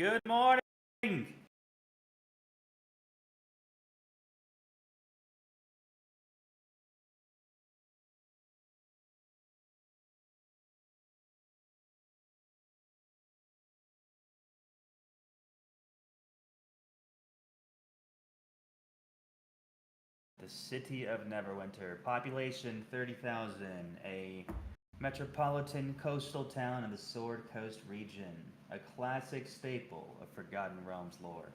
Good morning. The city of Neverwinter, population 30,000, a metropolitan coastal town in the Sword Coast region, a classic staple of Forgotten Realms lore.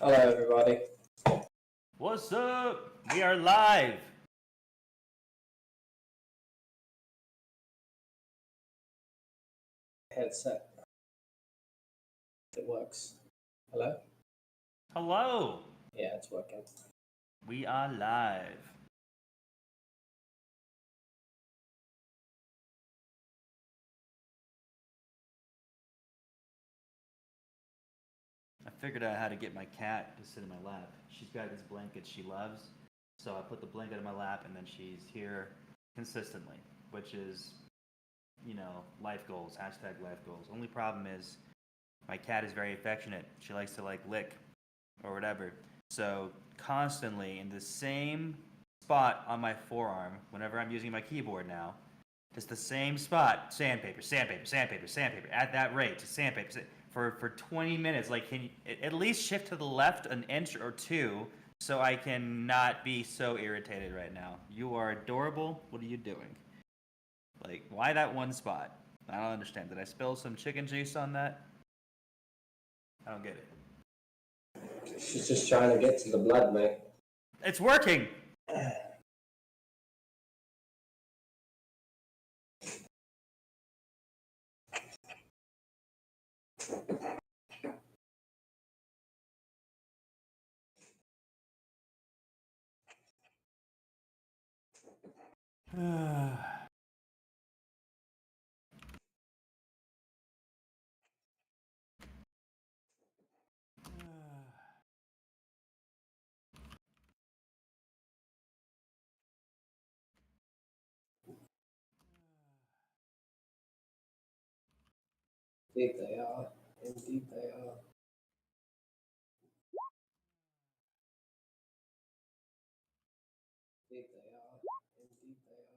Hello, everybody. What's up? We are live. Headset. It works. Hello? Hello. Yeah, it's working. We are live. I figured out how to get my cat to sit in my lap. She's got this blanket she loves, so I put the blanket in my lap, and then she's here consistently, which is, life goals. Hashtag life goals. Only problem is, my cat is very affectionate. She likes to lick or whatever. So constantly in the same spot on my forearm, whenever I'm using my keyboard now, just the same spot, sandpaper, sandpaper, sandpaper, sandpaper, at that rate, just sandpaper, for 20 minutes. Like, can you at least shift to the left an inch or two so I can not be so irritated right now? You are adorable. What are you doing? Like, why that one spot? I don't understand. Did I spill some chicken juice on that? I don't get it. She's just trying to get to the blood, mate. It's working! Indeed they are. Indeed they are. Indeed they are. Indeed they are.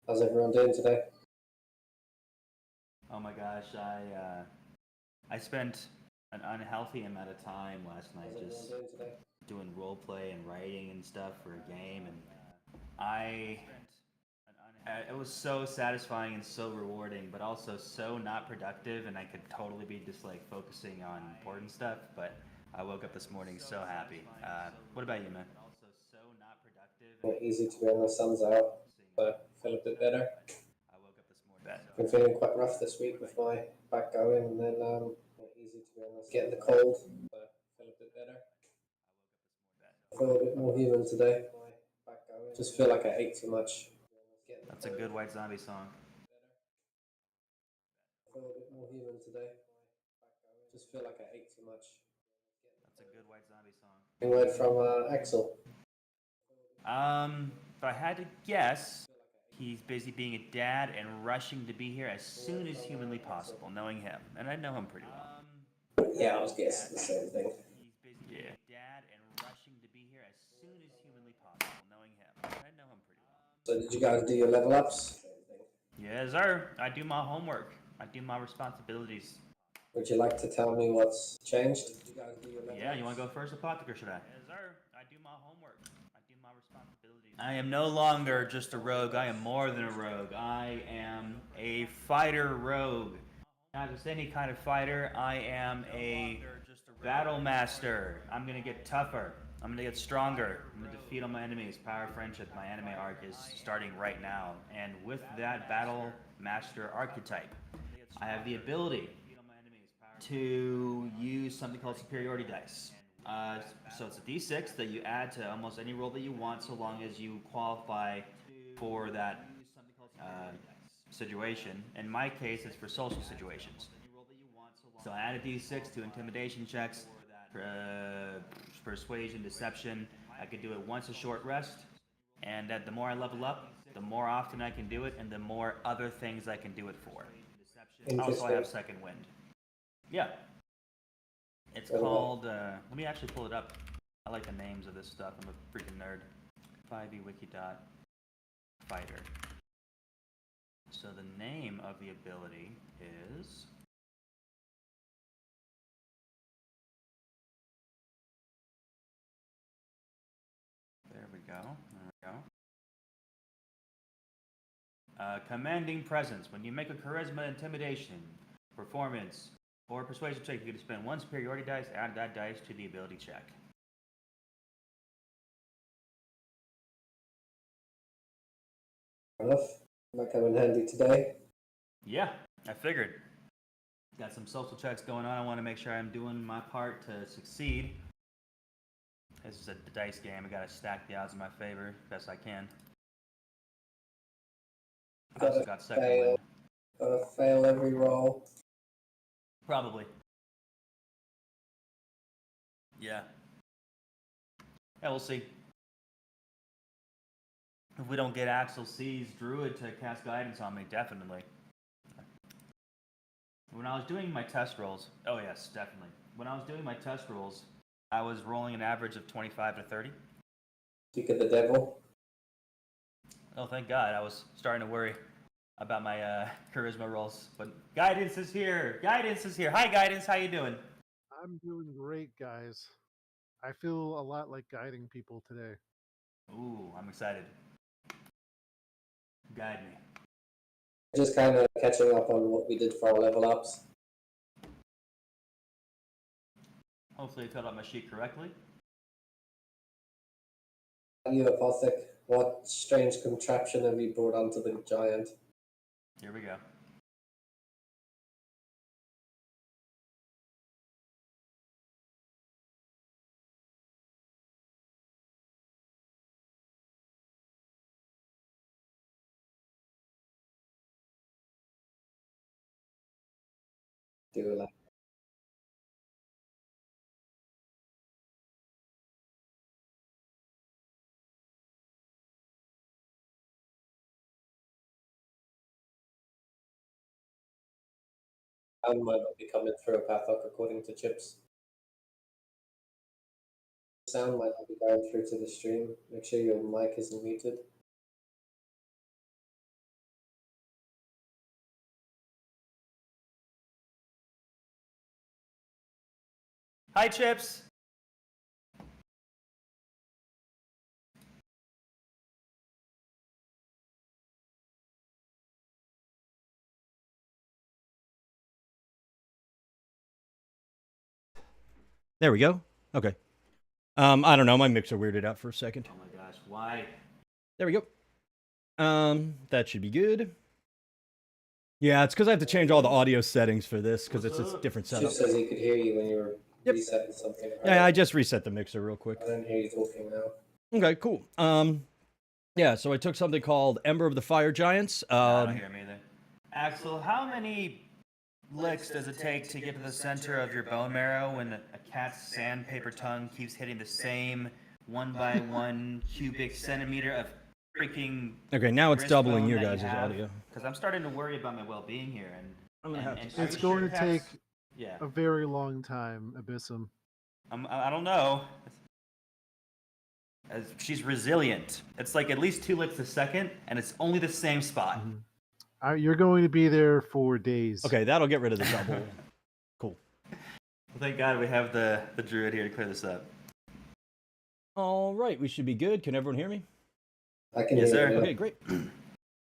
How's everyone doing today? Oh my gosh, I spent an unhealthy amount of time last night How's just everyone doing today? doing role play and writing and stuff for a game, and I it was so satisfying and so rewarding, but also so not productive, and I could totally be just like focusing on important stuff. But I woke up this morning so happy. What about you, man? Also so not productive. Easy to be when the sun's out, so I feel a bit better. I woke up this morning. Been feeling quite rough this week with my back going, and then easy to be honest, getting the cold, so I feel a bit better. I feel a bit more human today. Just feel like I ate too much. That's a good White Zombie song. I feel a bit more human today. Just feel like I ate too much. That's a good White Zombie song. A word from Axel. If I had to guess, He's busy being a dad and rushing to be here as soon as humanly possible, knowing him. And I know him pretty well. Yeah, I was guessing the same thing. He's busy being a dad and rushing to be here as soon as humanly possible, knowing him. And I know him pretty well. So did you guys do your level ups? Yes, sir. I do my homework. I do my responsibilities. Would you like to tell me what's changed? Did you guys do your level Yeah, you want ups? to go first, Apothecary, should I? Yes, sir. I do my homework. I do my responsibilities. I am no longer just a rogue. I am more than a rogue. I am a fighter rogue. Not just any kind of fighter. I am a battle master. I'm going to get tougher. I'm going to get stronger. I'm going to defeat all my enemies. Power of Friendship, my anime arc, is starting right now. And with that battle master archetype, I have the ability to use something called superiority dice. So it's a d6 that you add to almost any roll that you want, so long as you qualify for that situation. In my case, it's for social situations. So I add a d6 to intimidation checks, persuasion, deception. I could do it once a short rest, and the more I level up, the more often I can do it, and the more other things I can do it for. Also, I have second wind. Yeah. It's called, let me actually pull it up. I like the names of this stuff. I'm a freaking nerd. 5e-wiki.fighter. So the name of the ability is... There we go. Commanding Presence. When you make a Charisma, Intimidation, Performance, or Persuasion check, you get to spend one superiority dice, add that dice to the ability check. Enough. Might come in handy today. Yeah, I figured. Got some social checks going on. I want to make sure I'm doing my part to succeed. This is a dice game. I gotta stack the odds in my favor best I can. I also got second wind. Gotta fail every roll. Probably. Yeah. Yeah, we'll see. If we don't get Axel C's Druid to cast guidance on me, definitely. When I was doing my test rolls, oh yes, definitely. When I was doing my test rolls, I was rolling an average of 25 to 30. Speak of the devil. Oh, thank God. I was starting to worry about my charisma rolls. But Guidance is here. Guidance is here. Hi, Guidance. How you doing? I'm doing great, guys. I feel a lot like guiding people today. Ooh, I'm excited. Guide me. Just kind of catching up on what we did for our level ups. Hopefully I filled out my sheet correctly. You, Apothec, what strange contraption have you brought onto the giant? Here we go. Do like. I might not be coming through a Pathok according to Chips. Sound might not be going through to the stream. Make sure your mic isn't muted. Hi, Chips. There we go. Okay. I don't know. My mixer weirded out for a second. Oh my gosh, why? There we go. That should be good. Yeah, it's because I have to change all the audio settings for this because it's a different setup. Chips says he could hear you when you were resetting something. Yeah, I just reset the mixer real quick. I don't hear you talking now. Okay, cool. Yeah, so I took something called Ember of the Fire Giants. I don't hear him either. Axel, how many licks does it take to get to the center of your bone marrow when a cat's sandpaper tongue keeps hitting the same 1 by 1 cubic centimeter of freaking. Okay, now it's wrist doubling bone your that guys' you have, audio. Because I'm starting to worry about my well-being here, and I'm gonna have and to. are It's you going sure to take Cass- Yeah, a very long time, Abyssum. I don't know. As she's resilient. It's like at least 2 licks a second, and it's only the same spot. You're going to be there for days. Okay, that'll get rid of the double. Cool. Well, thank God we have the druid here to clear this up. All right, we should be good. Can everyone hear me? I can Yes, hear sir. you. Okay, great.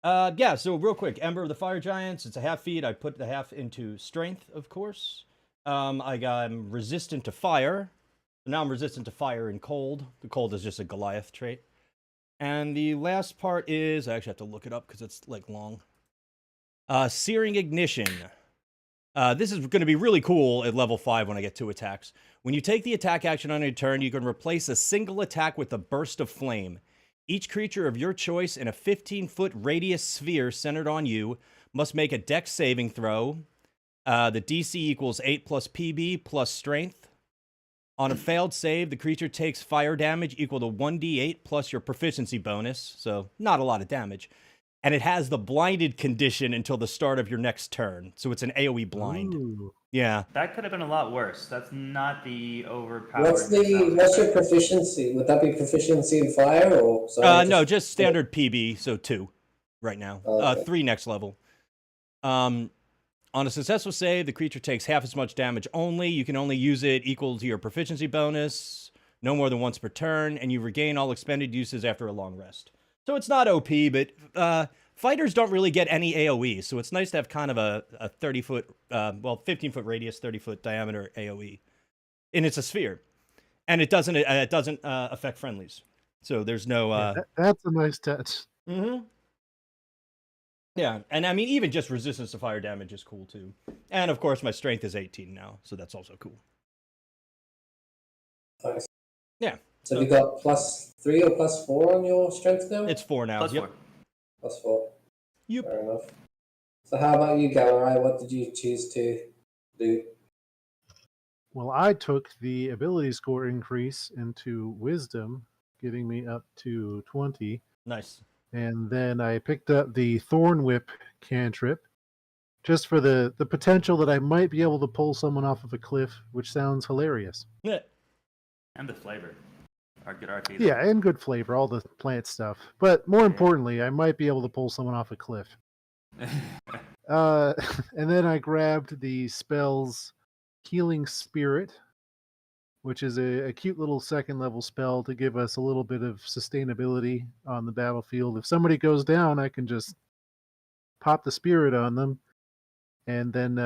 Yeah, so real quick, Ember of the Fire Giants, it's a half feat. I put the half into strength, of course. I'm resistant to fire. Now I'm resistant to fire and cold. The cold is just a Goliath trait. And the last part is, I actually have to look it up because it's like long. Searing Ignition. This is going to be really cool at level 5 when I get 2 attacks. When you take the attack action on your turn, you can replace a single attack with a burst of flame. Each creature of your choice in a 15-foot radius sphere centered on you must make a dex saving throw. The DC equals 8 plus PB plus strength. On a failed save, the creature takes fire damage equal to 1d8 plus your proficiency bonus, so not a lot of damage. And it has the blinded condition until the start of your next turn, so it's an AoE blind. Ooh. Yeah. That could have been a lot worse. That's not the overpowered. What's your proficiency? Would that be proficiency in fire or? Sorry, No, just standard PB, so 2 right now. Okay. 3 next level. On a successful save, the creature takes half as much damage only. You can only use it equal to your proficiency bonus, no more than once per turn, and you regain all expended uses after a long rest. So it's not OP, but fighters don't really get any AoE, so it's nice to have kind of a 30-foot, 15-foot radius, 30-foot diameter AoE. And it's a sphere. And it doesn't affect friendlies. So there's no... That's a nice touch. Mm-hmm. Yeah, and I mean, even just resistance to fire damage is cool, too. And, of course, my strength is 18 now, so that's also cool. Nice. Yeah. So you got +3 or +4 on your strength now? It's 4 now. Yep. +4. Yep. Fair enough. So how about you, Galarai? What did you choose to do? Well, I took the ability score increase into Wisdom, getting me up to 20. Nice. And then I picked up the Thorn Whip cantrip, just for the potential that I might be able to pull someone off of a cliff, which sounds hilarious. Yeah. And the flavor. Our good RP. Yeah, and good flavor, all the plant stuff. But more importantly, I might be able to pull someone off a cliff. And then I grabbed the spell's Healing Spirit, which is a cute little second level spell to give us a little bit of sustainability on the battlefield. If somebody goes down, I can just pop the spirit on them, and then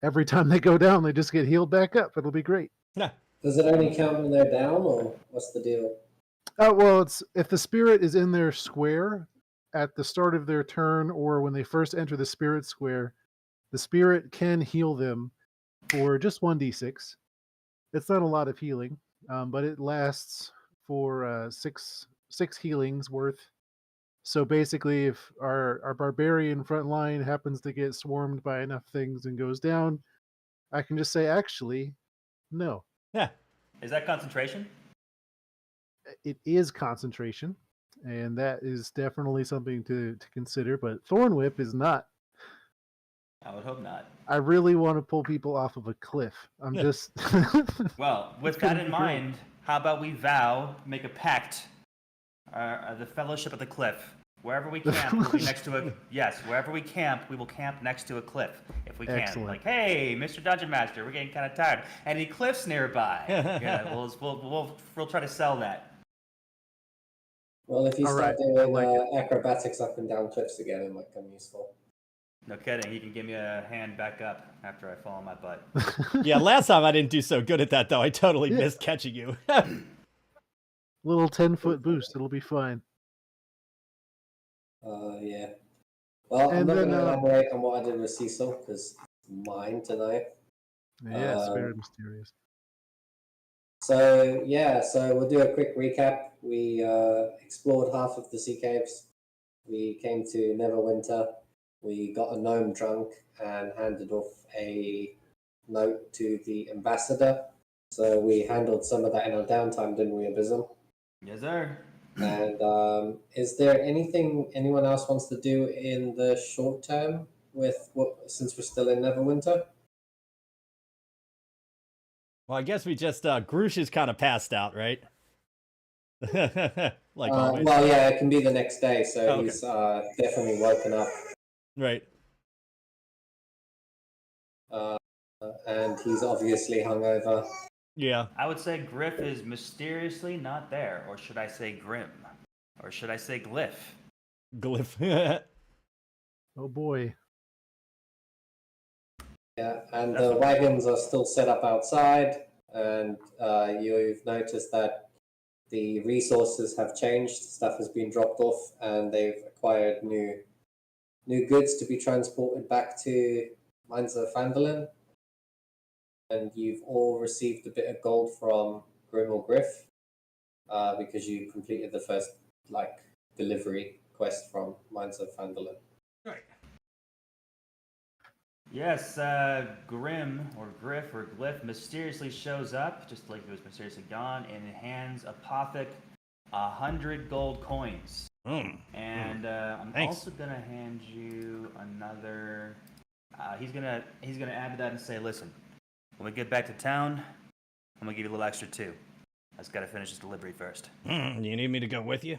every time they go down, they just get healed back up. It'll be great. Yeah. Does it only count when they're down, or what's the deal? Well, it's if the spirit is in their square at the start of their turn, or when they first enter the spirit square, the spirit can heal them for just 1d6. It's not a lot of healing, but it lasts for six healings worth. So basically, if our barbarian front line happens to get swarmed by enough things and goes down, I can just say, actually, no. Yeah. Is that concentration? It is concentration, and that is definitely something to consider, but Thorn Whip is not. I would hope not. I really want to pull people off of a cliff. I'm just... Well, with that in mind, how about we make a pact, the Fellowship of the Cliff. Wherever we camp, we'll be next to a... Yes, wherever we camp, we will camp next to a cliff, if we can. Excellent. Like, hey, Mr. Dungeon Master, we're getting kind of tired. Any cliffs nearby? Yeah, we'll try to sell that. Well, if you All start right, I doing like acrobatics up and down cliffs again, it might come useful. No kidding. You can give me a hand back up after I fall on my butt. Yeah, last time I didn't do so good at that, though. I totally missed catching you. Little 10-foot boost. It'll be fine. Yeah. Well, I'm And not going then, to elaborate on what I did with Cecil, because it's mine tonight. Yeah, it's very mysterious. So we'll do a quick recap. We explored half of the sea caves. We came to Neverwinter. We got a gnome drunk and handed off a note to the ambassador. So we handled some of that in our downtime, didn't we, Abysm? Yes, sir. And is there anything anyone else wants to do in the short term with since we're still in Neverwinter? Well, I guess we just Grush is kind of passed out, right? Like always. Well, yeah, it can be the next day, so Oh, okay. he's definitely woken up. Right. And he's obviously hungover. Yeah. I would say Griff is mysteriously not there, or should I say Grim? Or should I say Glyph? Glyph. Oh boy. Yeah, and the wagons are still set up outside, and you've noticed that the resources have changed. Stuff has been dropped off, and they've acquired new goods to be transported back to Mines of Phandalin. And you've all received a bit of gold from Grim or Griff because you completed the first delivery quest from Mines of Phandalin. Right. Yes, Grim or Griff or Glyph mysteriously shows up, just like he was mysteriously gone, and hands Apothic 100 gold coins. And I'm Thanks. also gonna hand you another. He's gonna add to that and say, listen, when we get back to town, I'm gonna give you a little extra too. I just gotta finish this delivery first. You need me to go with you?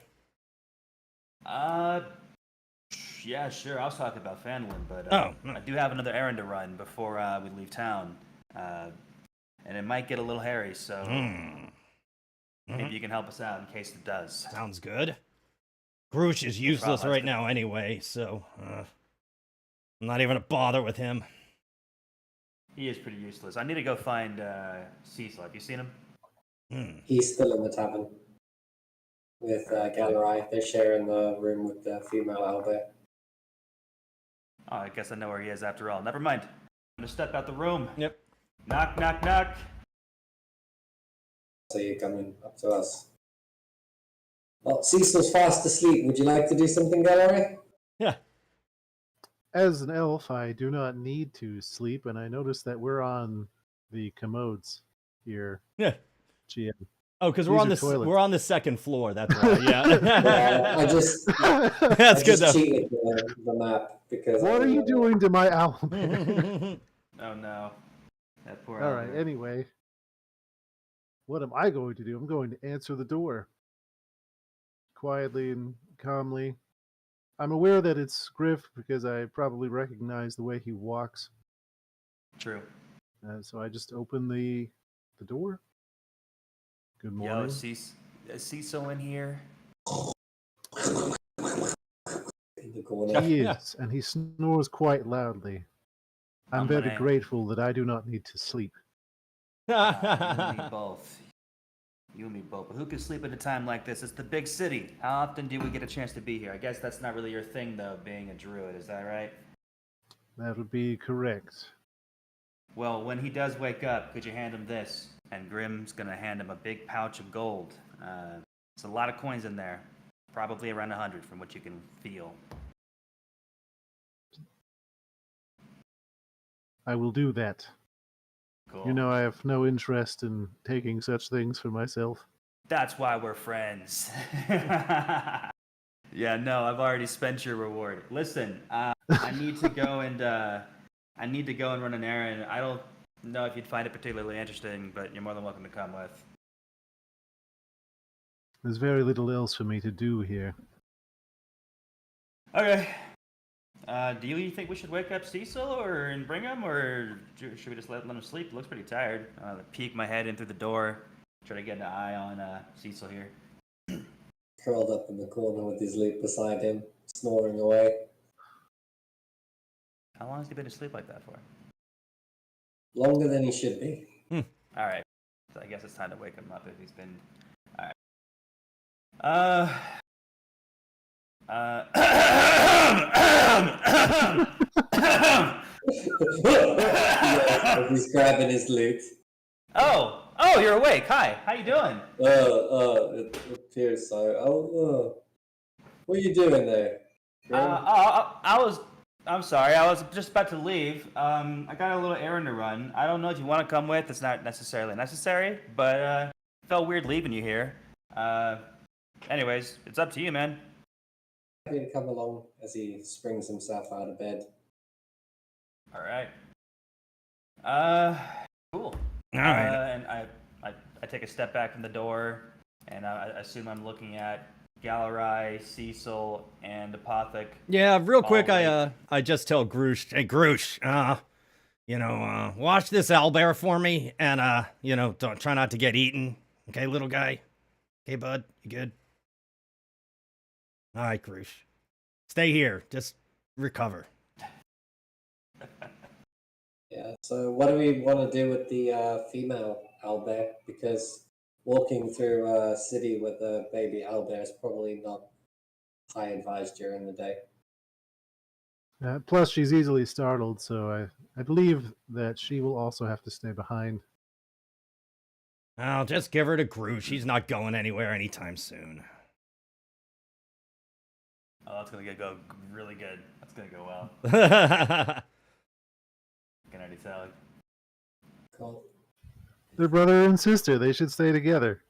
Yeah, sure. I was talking about Phandalin, but Oh. I do have another errand to run before we leave town, and it might get a little hairy. So maybe you can help us out in case it does. Sounds good. Grush is useless problem. right now anyway, so I'm not even gonna bother with him. He is pretty useless. I need to go find Cecil. Have you seen him? He's still in the tavern with Galerai. They're sharing the room with the female Albert. Oh, I guess I know where he is after all. Never mind. I'm gonna step out the room. Yep. Knock, knock, knock. So you're coming up to us. Well, Cecil's fast asleep. Would you like to do something, Galerai? Yeah. As an elf, I do not need to sleep, and I notice that we're on the commodes here. Yeah. GM. Oh, because These are toilets. we're on the second floor. That's right. Yeah. Yeah, I just That's I good just though. cheated the map because. What are you doing to my owlbear? Oh no. That poor All right, Albert. anyway. What am I going to do? I'm going to answer the door. Quietly and calmly. I'm aware that it's Griff because I probably recognize the way he walks. True. So I just open the door. Good Yo, morning. is Cecil in here? In the corner. He is, and he snores quite loudly. I'm I'm very gonna- grateful that I do not need to sleep. You and me both. You and me both. But who can sleep at a time like this? It's the big city. How often do we get a chance to be here? I guess that's not really your thing, though, being a druid. Is that right? That would be correct. Well, when he does wake up, could you hand him this? And Grim's gonna hand him a big pouch of gold. It's a lot of coins in there. Probably around 100 from what you can feel. I will do that. Cool. You know, I have no interest in taking such things for myself. That's why we're friends. Yeah, no, I've already spent your reward. Listen, I need to go and run an errand. I don't know if you'd find it particularly interesting, but you're more than welcome to come with. There's very little else for me to do here. Okay. Do you think we should wake up Cecil and bring him, or should we just let him sleep? He looks pretty tired. Peek my head in through the door, try to get an eye on Cecil here. Curled up in the corner with his loot beside him, snoring away. How long has he been asleep like that for? Longer than he should be. All right. So I guess it's time to wake him up if he's been. All right. Yeah, he's grabbing his loot. Oh, you're awake. Hi. How you doing? It appears so. What are you doing there? I'm sorry. I was just about to leave. I got a little errand to run. I don't know if you want to come with. It's not necessarily necessary, but it felt weird leaving you here. anyways, it's up to you, man. Happy to come along as he springs himself out of bed. All right. Cool. All right. And I take a step back from the door, and I assume I'm looking at Galarai, Cecil, and Apothec. Yeah, real quick, All I just tell Groosh, hey Groosh, watch this owlbear for me, and don't try not to get eaten. Okay, little guy. Okay, bud, you good? All right, Groosh, stay here. Just recover. Yeah, so what do we want to do with the female owlbear? Because walking through a city with a baby owlbear is probably not high advised during the day. Plus, she's easily startled, so I believe that she will also have to stay behind. I'll just give her to Groosh. He's not going anywhere anytime soon. Oh, that's gonna go really good. That's gonna go well. Yeah, Can already tell. Cool. They're brother and sister. They should stay together.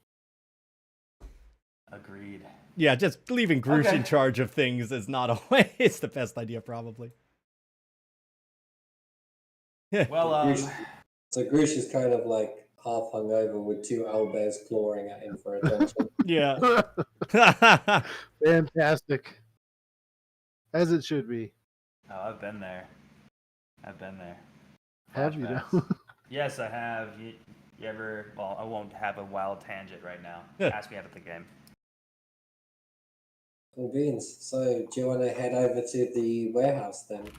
Agreed. just leaving Groosh Okay. in charge of things is not always the best idea, probably. Well, So Groosh is kind of like half hungover with two owlbears clawing at him for attention. Yeah. Fantastic. As it should be. oh, I've been there. I've been there. Have you Flashbacks. now? Yes, I have. You ever? Well, I won't have a wild tangent right now. Yeah. Ask me after the game. Cool beans. So do you want to head over to the warehouse then?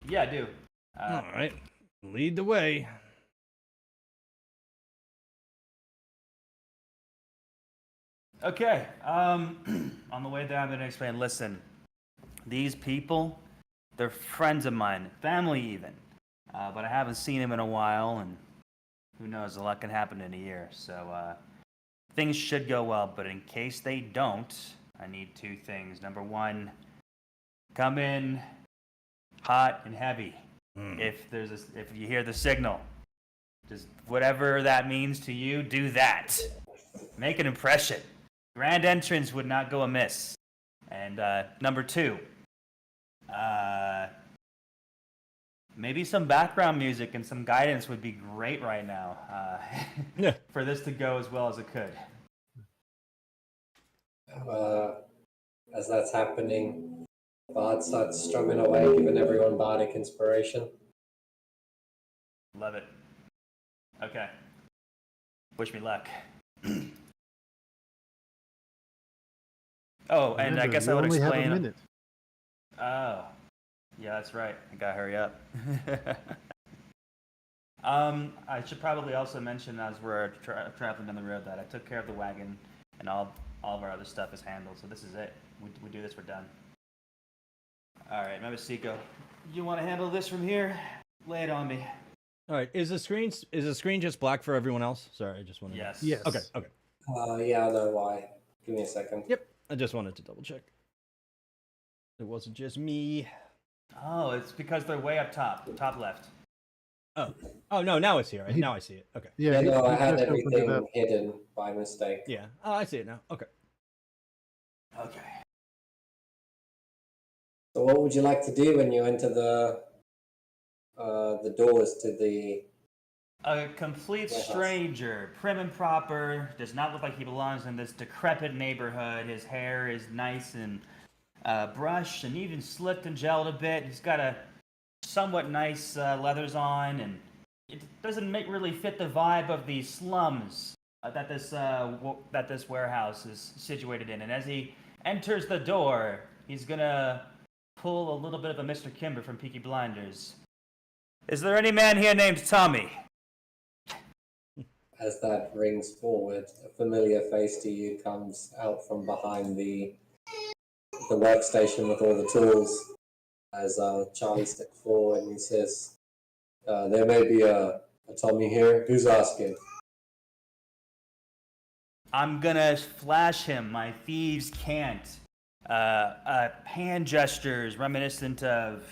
Yeah, I do. All right, lead the way. Okay. On the way there, I'm going to explain. Listen, these people, they're friends of mine, family even. But I haven't seen them in a while, and who knows? A lot can happen in a year. So things should go well. But in case they don't, I need two things. Number one, come in hot and heavy. If you hear the signal, just whatever that means to you, do that. Make an impression. Grand entrance would not go amiss. And number two, maybe some background music and some guidance would be great right now Yeah. for this to go as well as it could. As that's happening, Bard starts strumming away, giving everyone bardic inspiration. Love it. Okay. Wish me luck. Oh, and I Remember, guess you I would only explain. have a minute. Oh, yeah, that's right. I gotta hurry up. I should probably also mention as we're traveling down the road that I took care of the wagon and all of our other stuff is handled. So this is it. We do this, we're done. All right, Mabasiko, you want to handle this from here? Lay it on me. All right, is the screen just black for everyone else? Sorry, I just wanted. Yes. Yes. Okay. Yeah, I know why. Give me a second. Yep. I just wanted to double check. It wasn't just me. Oh, it's because they're way up top left. Oh no, now it's here. Now I see it. Okay. Yeah, Yeah, he- no, I he had just opened it everything up. hidden by mistake. Yeah. Oh, I see it now. Okay. Okay. So what would you like to do when you enter the doors to the... A complete Warehouse. stranger, prim and proper, does not look like he belongs in this decrepit neighborhood. His hair is nice and brushed and even slicked and gelled a bit. He's got a somewhat nice leathers on, and it doesn't really fit the vibe of the slums that this warehouse is situated in. And as he enters the door, he's gonna pull a little bit of a Mr. Kimber from Peaky Blinders. Is there any man here named Tommy? As that rings forward, a familiar face to you comes out from behind the workstation with all the tools. As Charlie steps forward and he says, "There may be a Tommy here. Who's asking?" I'm gonna flash him my thieves' can't. Hand gestures reminiscent of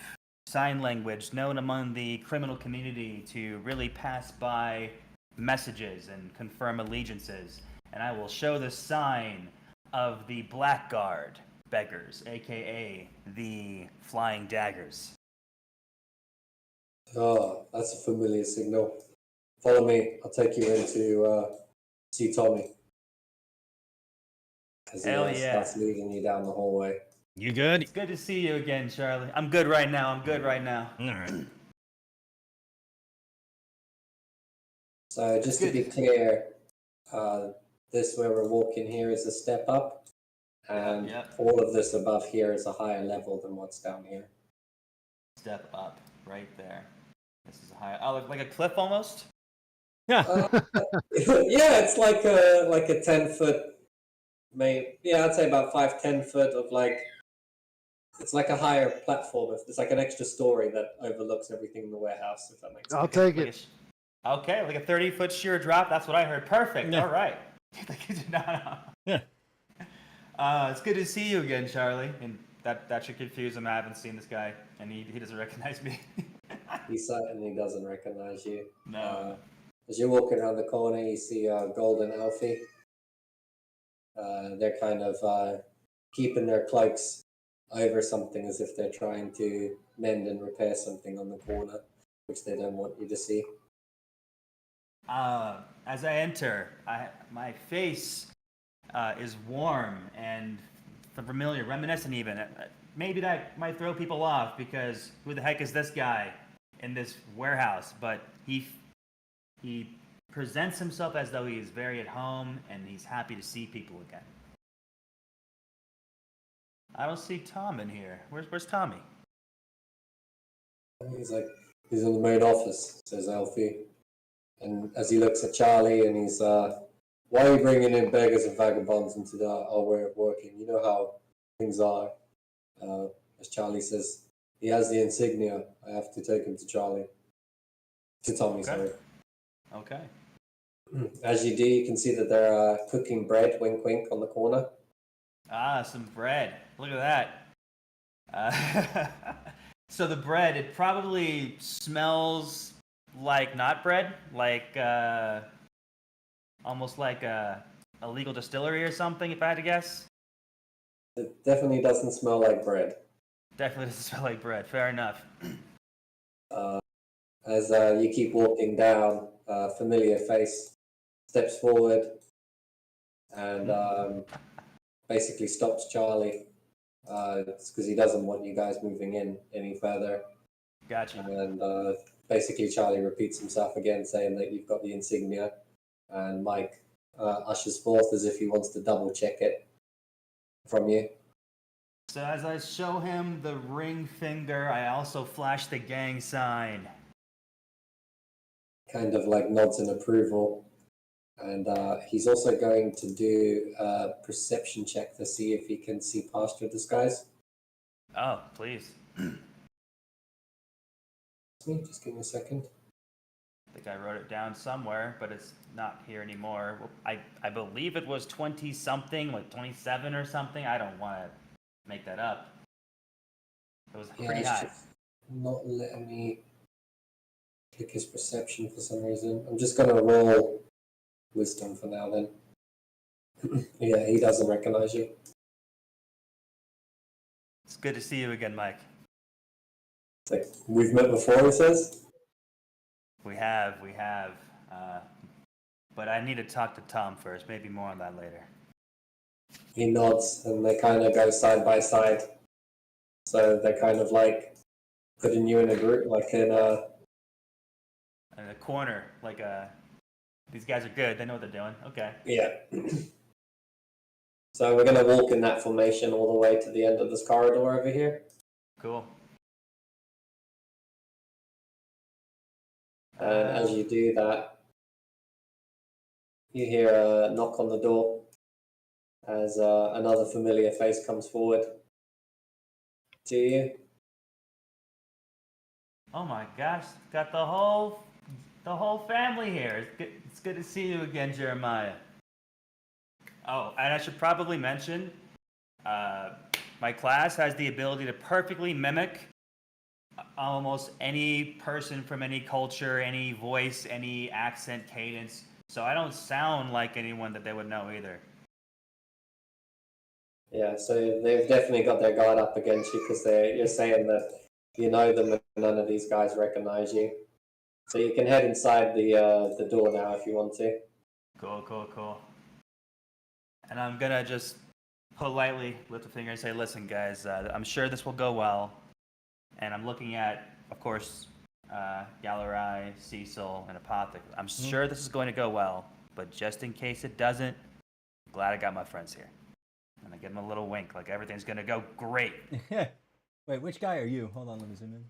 sign language known among the criminal community to really pass by messages and confirm allegiances. And I will show the sign of the Blackguard beggars, aka the Flying Daggers. Oh, that's a familiar signal. Follow me. I'll take you in to see Tommy. As he Hell yeah. starts leading you down the hallway. You good? It's good to see you again, Charlie. I'm good right now. All right. So just to be clear, this where we're walking here is a step up, and Yep. all of this above here is a higher level than what's down here. Step up right there. This is high. Oh, like a cliff almost. Yeah. Yeah, it's like a 10-foot, I'd say about 5-10 foot of like, it's like a higher platform. It's like an extra story that overlooks everything in the warehouse, if that makes sense. I'll take Like it. Okay, like a 30-foot sheer drop. That's what I heard. Perfect. Yeah. All right. No. Yeah. It's good to see you again, Charlie. And that should confuse him. I haven't seen this guy, and he doesn't recognize me. He certainly doesn't recognize you. No. As you're walking around the corner, you see Golden Alfie. They're kind of keeping their cloaks over something as if they're trying to mend and repair something on the corner, which they don't want you to see. As I enter, my face is warm and familiar, reminiscent even. Maybe that might throw people off because who the heck is this guy in this warehouse? But he presents himself as though he is very at home and he's happy to see people again. I don't see Tom in here. Where's Tommy? He's in the main office, says Alfie. And as he looks at Charlie and he's, why are you bringing in beggars and vagabonds into our way of working? You know how things are. As Charlie says, he has the insignia. I have to take him to Charlie. To Tommy, sorry. Okay. As you do, you can see that they're cooking bread, wink wink, on the corner. Ah, some bread. Look at that. So the bread, it probably smells like not bread, like almost like a illegal distillery or something, if I had to guess. It definitely doesn't smell like bread. Definitely doesn't smell like bread. Fair enough. As you keep walking down, a familiar face steps forward and basically stops Charlie. It's because he doesn't want you guys moving in any further. Gotcha. And basically, Charlie repeats himself again, saying that you've got the insignia. And Mike ushers forth as if he wants to double check it from you. So as I show him the ring finger, I also flash the gang sign. Kind of like nods in approval. And he's also going to do a perception check to see if he can see past your disguise. Oh, please. Just give me a second. I think I wrote it down somewhere, but it's not here anymore. I believe it was 20-something, like 27 or something. I don't want to make that up. It was pretty it's high. just not letting me click his perception for some reason. I'm just going to roll wisdom for now then. Yeah, he doesn't recognize you. It's good to see you again, Mike. It's like, we've met before, he says. We have. But I need to talk to Tom first. Maybe more on that later. He nods and they kind of go side by side. So they're kind of like putting you in a group, like in a... In a corner, like these guys are good. They know what they're doing. Okay. Yeah. So we're going to walk in that formation all the way to the end of this corridor over here. Cool. And as you do that, you hear a knock on the door as another familiar face comes forward to you. Oh my gosh, got the whole family here. It's good to see you again, Jeremiah. Oh, and I should probably mention, my class has the ability to perfectly mimic almost any person from any culture, any voice, any accent, cadence. So I don't sound like anyone that they would know either. Yeah, so they've definitely got their guard up against you because you're saying that you know them and none of these guys recognize you. So you can head inside the door now if you want to. Cool, cool, cool. And I'm gonna just politely lift a finger and say, "Listen, guys, I'm sure this will go well." And I'm looking at, of course, Galerai, Cecil, and Apothic. I'm sure this is going to go well, but just in case it doesn't, I'm glad I got my friends here. And I give them a little wink, like everything's gonna go great. Wait, which guy are you? Hold on, let me zoom in.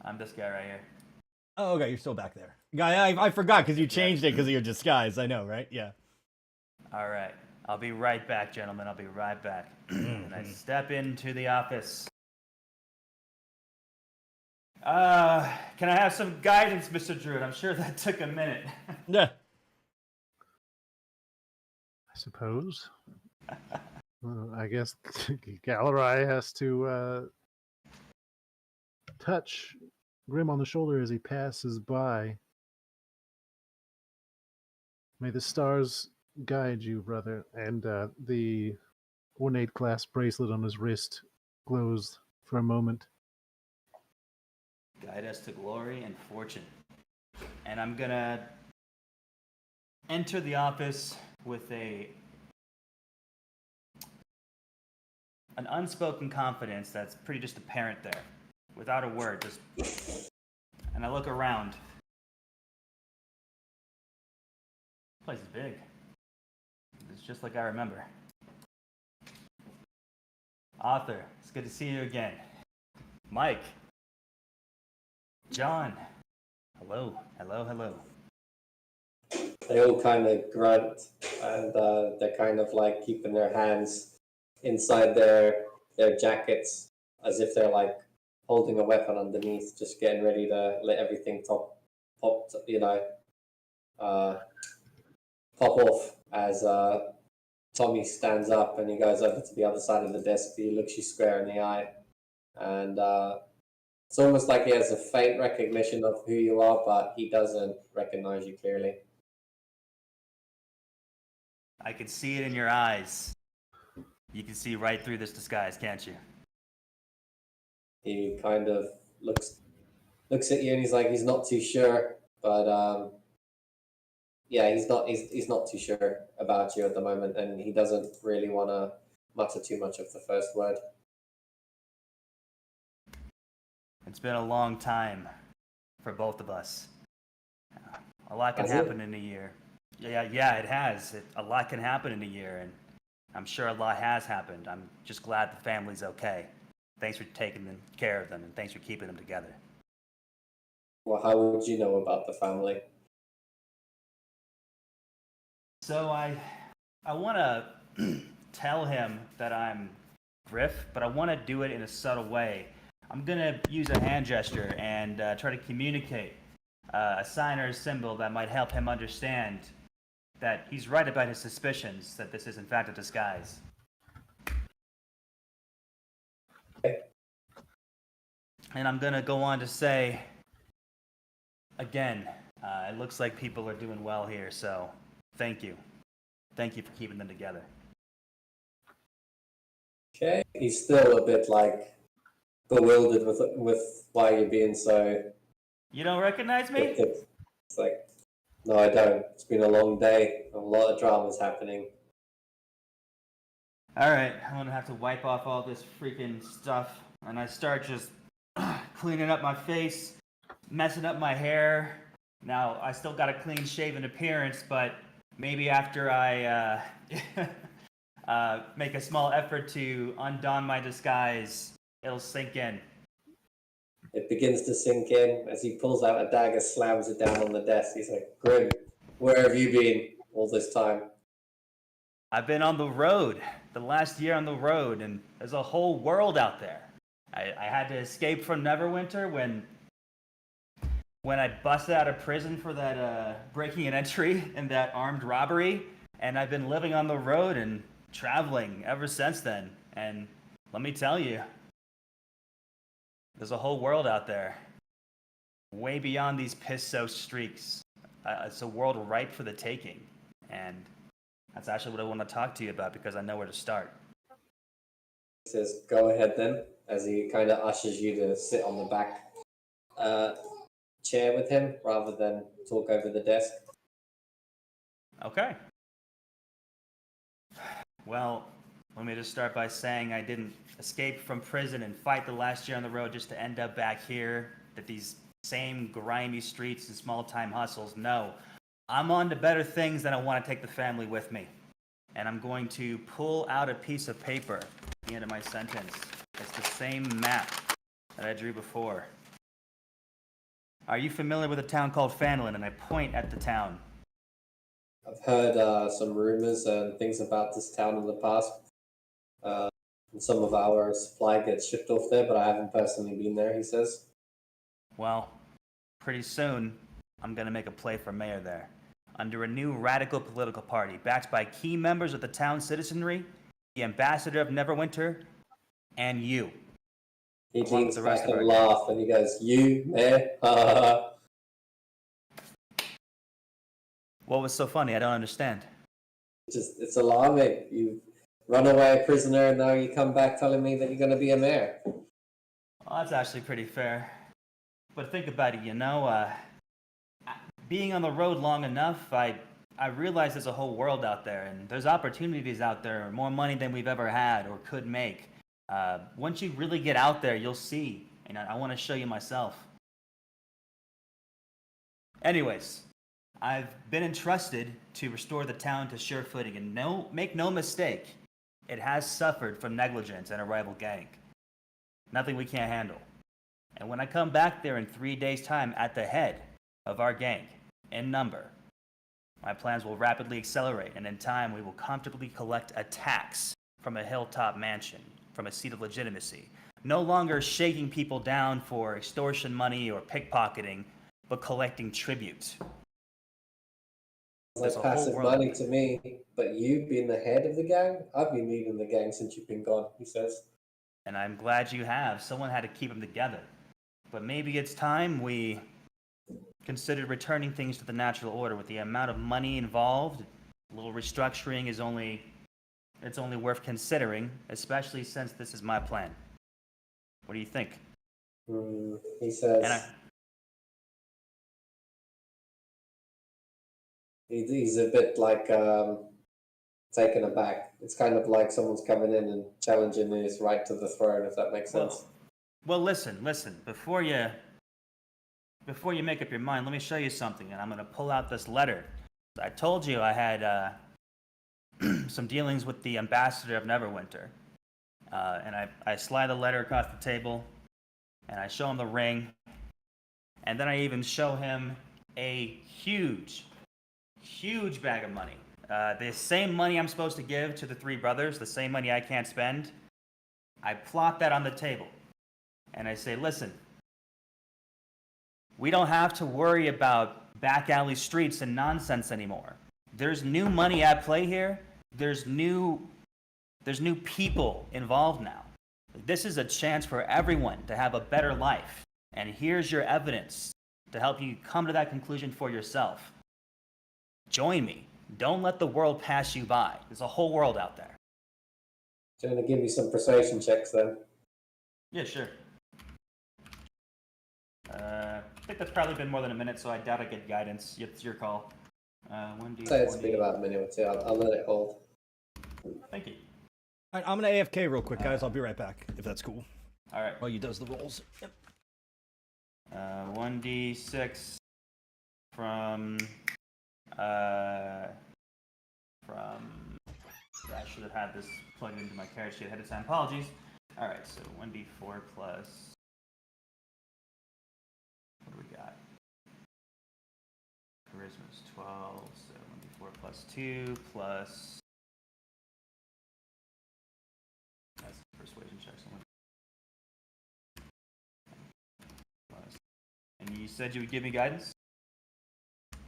I'm this guy right here. Oh, okay, you're still back there. Guy, I forgot because you changed it because of your disguise. I know, right? Yeah. All right. I'll be right back, gentlemen. I'll be right back. And I step into the office. Can I have some guidance, Mr. Druid? I'm sure that took a minute. Yeah. I suppose. I guess Galerai has to touch Grim on the shoulder as he passes by. May the stars guide you, brother. And the ornate glass bracelet on his wrist glows for a moment. Guide us to glory and fortune. And I'm gonna enter the office with an unspoken confidence that's pretty just apparent there, without a word. Just, and I look around. This place is big. It's just like I remember. Arthur, it's good to see you again. Mike. John. Hello, hello, hello. They all kind of grunt and they're kind of like keeping their hands inside their jackets as if they're like holding a weapon underneath, just getting ready to let everything pop off as Tommy stands up and he goes over to the other side of the desk. He looks you square in the eye, and it's almost like he has a faint recognition of who you are, but he doesn't recognize you clearly. I can see it in your eyes. You can see right through this disguise, can't you? He kind of looks at you and he's like, he's not too sure, but yeah, he's not too sure about you at the moment, and he doesn't really want to mutter too much of the first word. It's been a long time for both of us. A lot can Has it? happen in a year. Yeah, it has. A lot can happen in a year, and I'm sure a lot has happened. I'm just glad the family's okay. Thanks for taking care of them, and thanks for keeping them together. Well, how would you know about the family? So I want to tell him that I'm Griff, but I want to do it in a subtle way. I'm going to use a hand gesture and try to communicate a sign or a symbol that might help him understand that he's right about his suspicions, that this is in fact a disguise. Okay. And I'm going to go on to say, again, it looks like people are doing well here, so thank you. Thank you for keeping them together. Okay. He's still a bit like bewildered with why you're being so. You don't recognize me? It's like, no, I don't. It's been a long day. A lot of drama's happening. All right, I'm gonna have to wipe off all this freaking stuff, and I start just cleaning up my face, messing up my hair. Now I still got a clean-shaven appearance, but maybe after I make a small effort to undon my disguise, it'll sink in. It begins to sink in as he pulls out a dagger, slams it down on the desk. He's like, Grim, where have you been all this time? I've been on the road, the last year on the road, and there's a whole world out there. I had to escape from Neverwinter when I busted out of prison for that breaking and entry and that armed robbery, and I've been living on the road and traveling ever since then. And let me tell you, there's a whole world out there, way beyond these piss-soaked streaks. It's a world ripe for the taking, and that's actually what I want to talk to you about because I know where to start. He says, "Go ahead then," as he kind of ushers you to sit on the back chair with him rather than talk over the desk. Okay. Well, let me just start by saying I didn't escape from prison and fight the last year on the road just to end up back here at these same grimy streets and small-time hustles. No, I'm on to better things, and I want to take the family with me. And I'm going to pull out a piece of paper at the end of my sentence. It's the same map that I drew before. Are you familiar with a town called Fanlin? And I point at the town. I've heard some rumors and things about this town in the past. And some of our supply gets shipped off there, but I haven't personally been there, he says. Well, pretty soon, I'm going to make a play for mayor there. Under a new radical political party, backed by key members of the town citizenry, the ambassador of Neverwinter, and you. He Along with leans the rest back of and our laughs, and he goes, "You, mayor?" What was so funny? I don't understand. It's alarming. You run away a prisoner, and now you come back telling me that you're going to be a mayor. Well, that's actually pretty fair. But think about it, being on the road long enough, I realize there's a whole world out there, and there's opportunities out there, more money than we've ever had or could make. Once you really get out there, you'll see, and I want to show you myself. Anyways, I've been entrusted to restore the town to sure footing, and make no mistake, it has suffered from negligence and a rival gang. Nothing we can't handle. And when I come back there in 3 days' time at the head of our gang, in number, my plans will rapidly accelerate, and in time we will comfortably collect a tax from a hilltop mansion, from a seat of legitimacy. No longer shaking people down for extortion money or pickpocketing, but collecting tribute. It's like passive money to me, but you've been the head of the gang? I've been leading the gang since you've been gone, he says. And I'm glad you have. Someone had to keep them together. But maybe it's time we considered returning things to the natural order. With the amount of money involved, a little restructuring is only worth considering, especially since this is my plan. What do you think? He says he's a bit like taken aback. It's kind of like someone's coming in and challenging his right to the throne, if that makes sense. Well, listen. Before you make up your mind, let me show you something, and I'm going to pull out this letter. I told you I had some dealings with the ambassador of Neverwinter, and I slide the letter across the table, and I show him the ring, and then I even show him a huge bag of money. The same money I'm supposed to give to the three brothers, the same money I can't spend. I plot that on the table, and I say, listen, we don't have to worry about back alley streets and nonsense anymore. There's new money at play here. There's new people involved now. This is a chance for everyone to have a better life. And here's your evidence to help you come to that conclusion for yourself. Join me. Don't let the world pass you by. There's a whole world out there. Do you want to give me some persuasion checks then? Yeah, sure. I think that's probably been more than a minute, so I doubt I get guidance. It's your call. 1D. Say it's been about a minute or two. I'll let it hold. Thank you. All right, I'm gonna AFK real quick, guys. I'll be right back if that's cool. All right. While you does the rolls. Yep. 1d6 from I should have had this plugged into my character sheet ahead of time. Apologies. All right, so 1d4 plus. What do we got? Charisma's 12, so 1d4 plus 2 plus. That's the persuasion check. And you said you would give me guidance?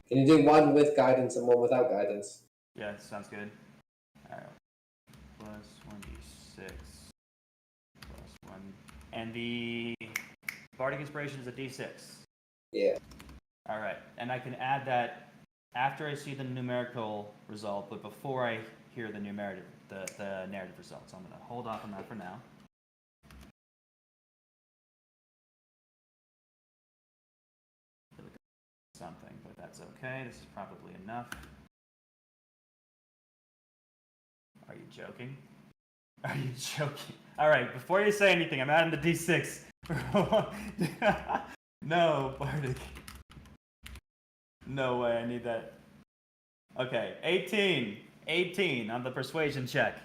Can you do one with guidance and one without guidance? Yeah, sounds good. Alright. Plus 1d6. Plus 1. And the Bardic Inspiration is a d6. Yeah. Alright. And I can add that after I see the numerical result, but before I hear the narrative results. I'm gonna hold off on that for now. Something, but that's okay. This is probably enough. Are you joking? Are you joking? All right, before you say anything, I'm adding the D6. No, Bardic. No way, I need that. Okay, 18. 18 on the persuasion check.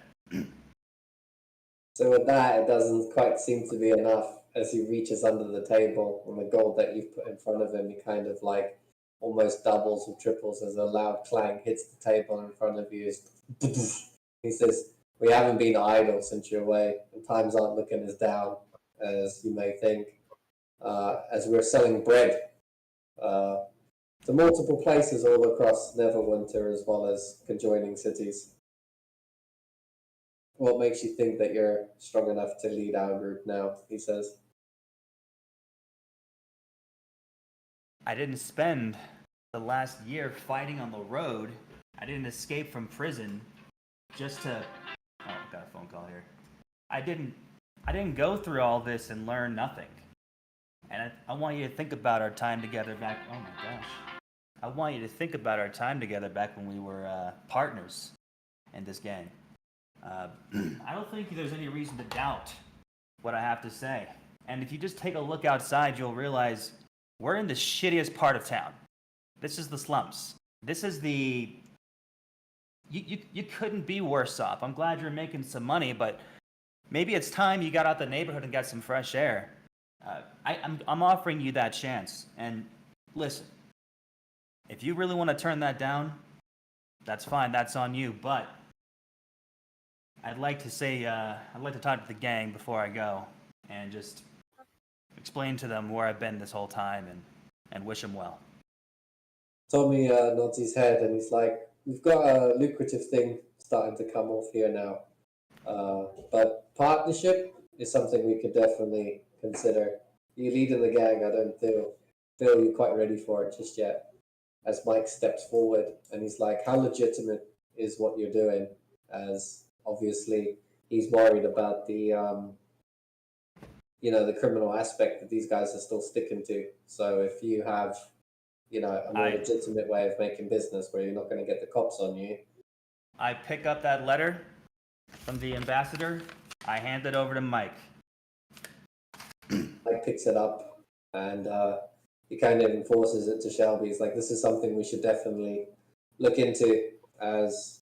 So with that, it doesn't quite seem to be enough. As he reaches under the table, and the gold that you've put in front of him, he kind of like almost doubles or triples as a loud clang hits the table in front of you. He says, "We haven't been idle since you're away, and times aren't looking as down as you may think. As we're selling bread to multiple places all across Neverwinter as well as conjoining cities. What makes you think that you're strong enough to lead our group now?" he says. I didn't spend the last year fighting on the road. I didn't escape from prison just to... Oh, got a phone call here. I didn't go through all this and learn nothing. And I want you to think about our time together back... Oh my gosh. I want you to think about our time together back when we were partners in this gang. I don't think there's any reason to doubt what I have to say. And if you just take a look outside, you'll realize we're in the shittiest part of town. This is the slums. This is the... You couldn't be worse off. I'm glad you're making some money, but maybe it's time you got out the neighborhood and got some fresh air. I'm offering you that chance. And listen, if you really want to turn that down, that's fine. That's on you. But I'd like to talk to the gang before I go and just explain to them where I've been this whole time and wish them well. Tommy nods his head and he's like, "We've got a lucrative thing starting to come off here now. But partnership is something we could definitely consider. You leading the gang, I don't feel you're quite ready for it just yet." As Mike steps forward and he's like, "How legitimate is what you're doing?" As obviously he's worried about the the criminal aspect that these guys are still sticking to. So if you have a more legitimate way of making business where you're not going to get the cops on you. I pick up that letter from the ambassador. I hand it over to Mike. Mike picks it up and he kind of enforces it to Shelby. He's like, "This is something we should definitely look into, as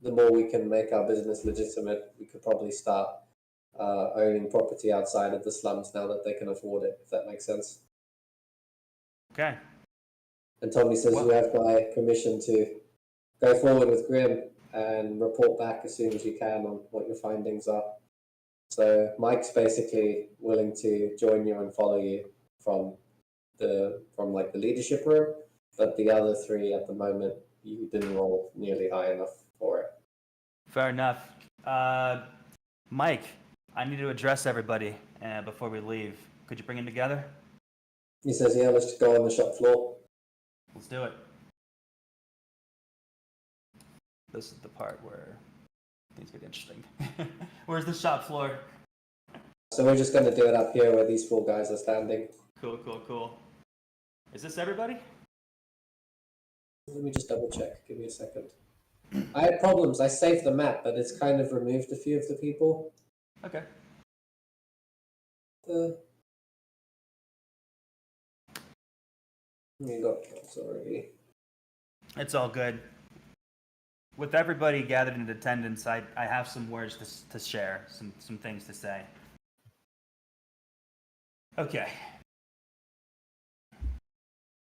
the more we can make our business legitimate, we could probably start owning property outside of the slums now that they can afford it," if that makes sense. Okay. And Tommy says, "You have my permission to go forward with Grim and report back as soon as you can on what your findings are." So Mike's basically willing to join you and follow you from the leadership room, but the other three at the moment you didn't roll nearly high enough for it. Fair enough. Mike, I need to address everybody before we leave. Could you bring them together? He says, "Yeah, let's just go on the shop floor." Let's do it. This is the part where things get interesting. Where's the shop floor? So we're just going to do it up here where these four guys are standing. Cool. Is this everybody? Let me just double check. Give me a second. I had problems. I saved the map, but it's kind of removed a few of the people. Okay. You got kills already. It's all good. With everybody gathered in attendance, I have some words to share, some things to say. Okay.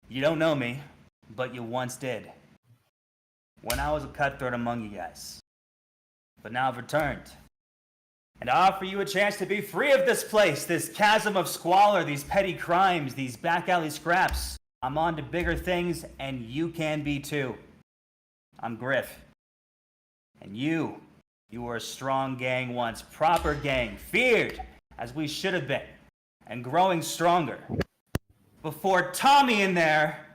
You don't know me, but you once did. When I was a cutthroat among you guys. But now I've returned. And I offer you a chance to be free of this place, this chasm of squalor, these petty crimes, these back alley scraps. I'm on to bigger things, and you can be too. I'm Griff. And you were a strong gang once, proper gang, feared as we should have been, and growing stronger. Before Tommy in there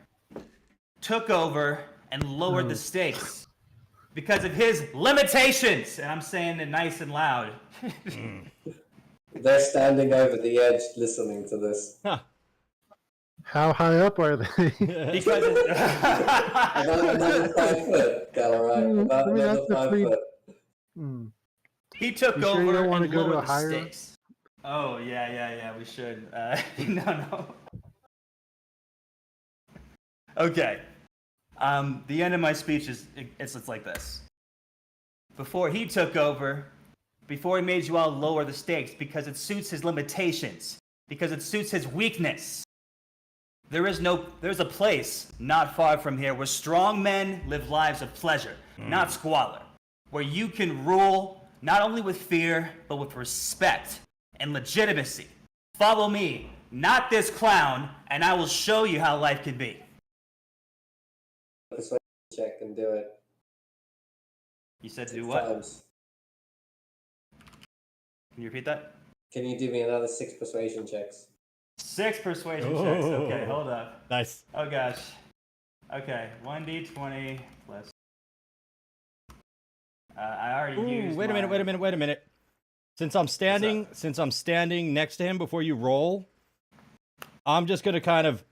took over and lowered the stakes. because of his limitations. And I'm saying it nice and loud. They're standing over the edge listening to this. Huh. How high up are they? Because About another 5 foot, Galarai. About I mean, another that's a 5 pretty- foot. Hmm. he took You sure over you don't wanna and go to lowered a the higher- stakes. Oh yeah, we should. No. Okay. The end of my speech is it's like this. Before he took over, before he made you all lower the stakes because it suits his limitations, because it suits his weakness. There's a place not far from here where strong men live lives of pleasure, not squalor, where you can rule not only with fear, but with respect and legitimacy. Follow me, not this clown, and I will show you how life can be. Persuasion check and do it. You said 6 do what? times. Can you repeat that? Can you do me another 6 persuasion checks? 6 persuasion checks. Okay, Oh. hold up. Nice. Oh gosh. Okay, 1d20 plus. I already used. Wait a minute. Since I'm standing next to him before you roll, I'm just gonna kind of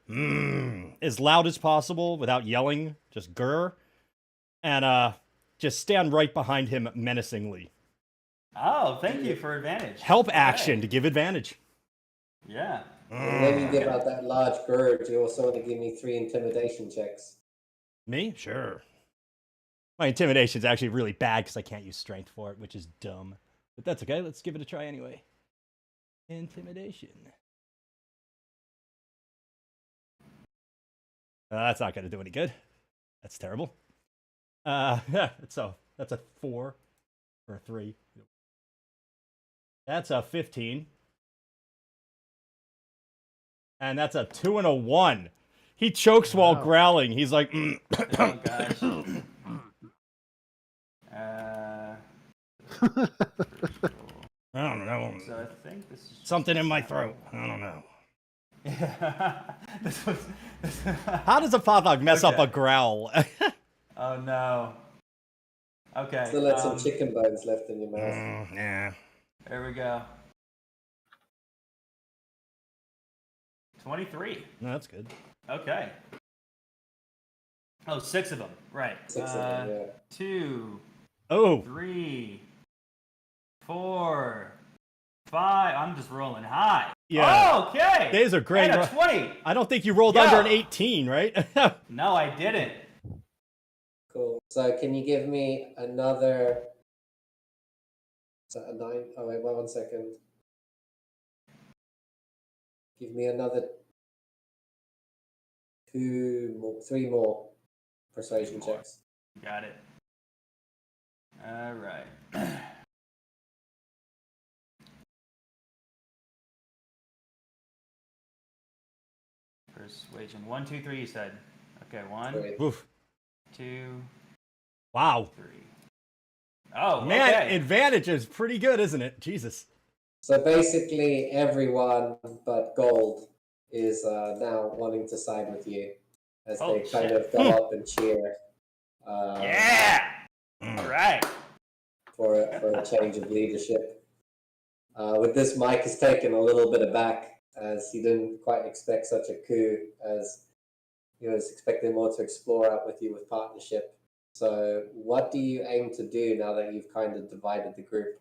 as loud as possible without yelling, just grr, and just stand right behind him menacingly. Oh, thank you for advantage. Help Okay. action to give advantage. Yeah. And when you give out that large gird, you also want to give me 3 intimidation checks. Me? Sure. My intimidation's actually really bad because I can't use strength for it, which is dumb. But that's okay. Let's give it a try anyway. Intimidation. That's not going to do any good. That's terrible. So that's a 4 or a 3. That's a 15. And that's a 2 and a 1. He chokes while Wow. growling. He's like, Oh gosh. I don't know. So I think this is Something in my throat. I don't know. this was. How does a Pathog mess up Okay. a growl? Oh no. Okay. Still had some chicken bones left in your mouth. Yeah. There we go. 23. No, that's good. Okay. Oh, 6 of them. Right. 6 of them, yeah. 2, Oh, 3, 4, 5. I'm just rolling high. Yeah. Okay. These are great. And a 20. I don't think you rolled Yo. under an 18, right? No, I didn't. Cool. So can you give me another... Is that a 9? Oh, wait, 1 second. Give me another 3 more persuasion checks. Got it. All right. Persuasion. 1, 2, 3. You said. Okay. 1, Great. Oof. 2, Wow. 3. Oh, Man, okay. advantage is pretty good, isn't it? Jesus. So basically, everyone but Gold is now wanting to side with you as Oh, they kind shit. of go up and cheer Yeah. All right. for a change of leadership. With this, Mike is taken a little bit aback as he didn't quite expect such a coup, as he was expecting more to explore out with you with partnership. So what do you aim to do now that you've kind of divided the group?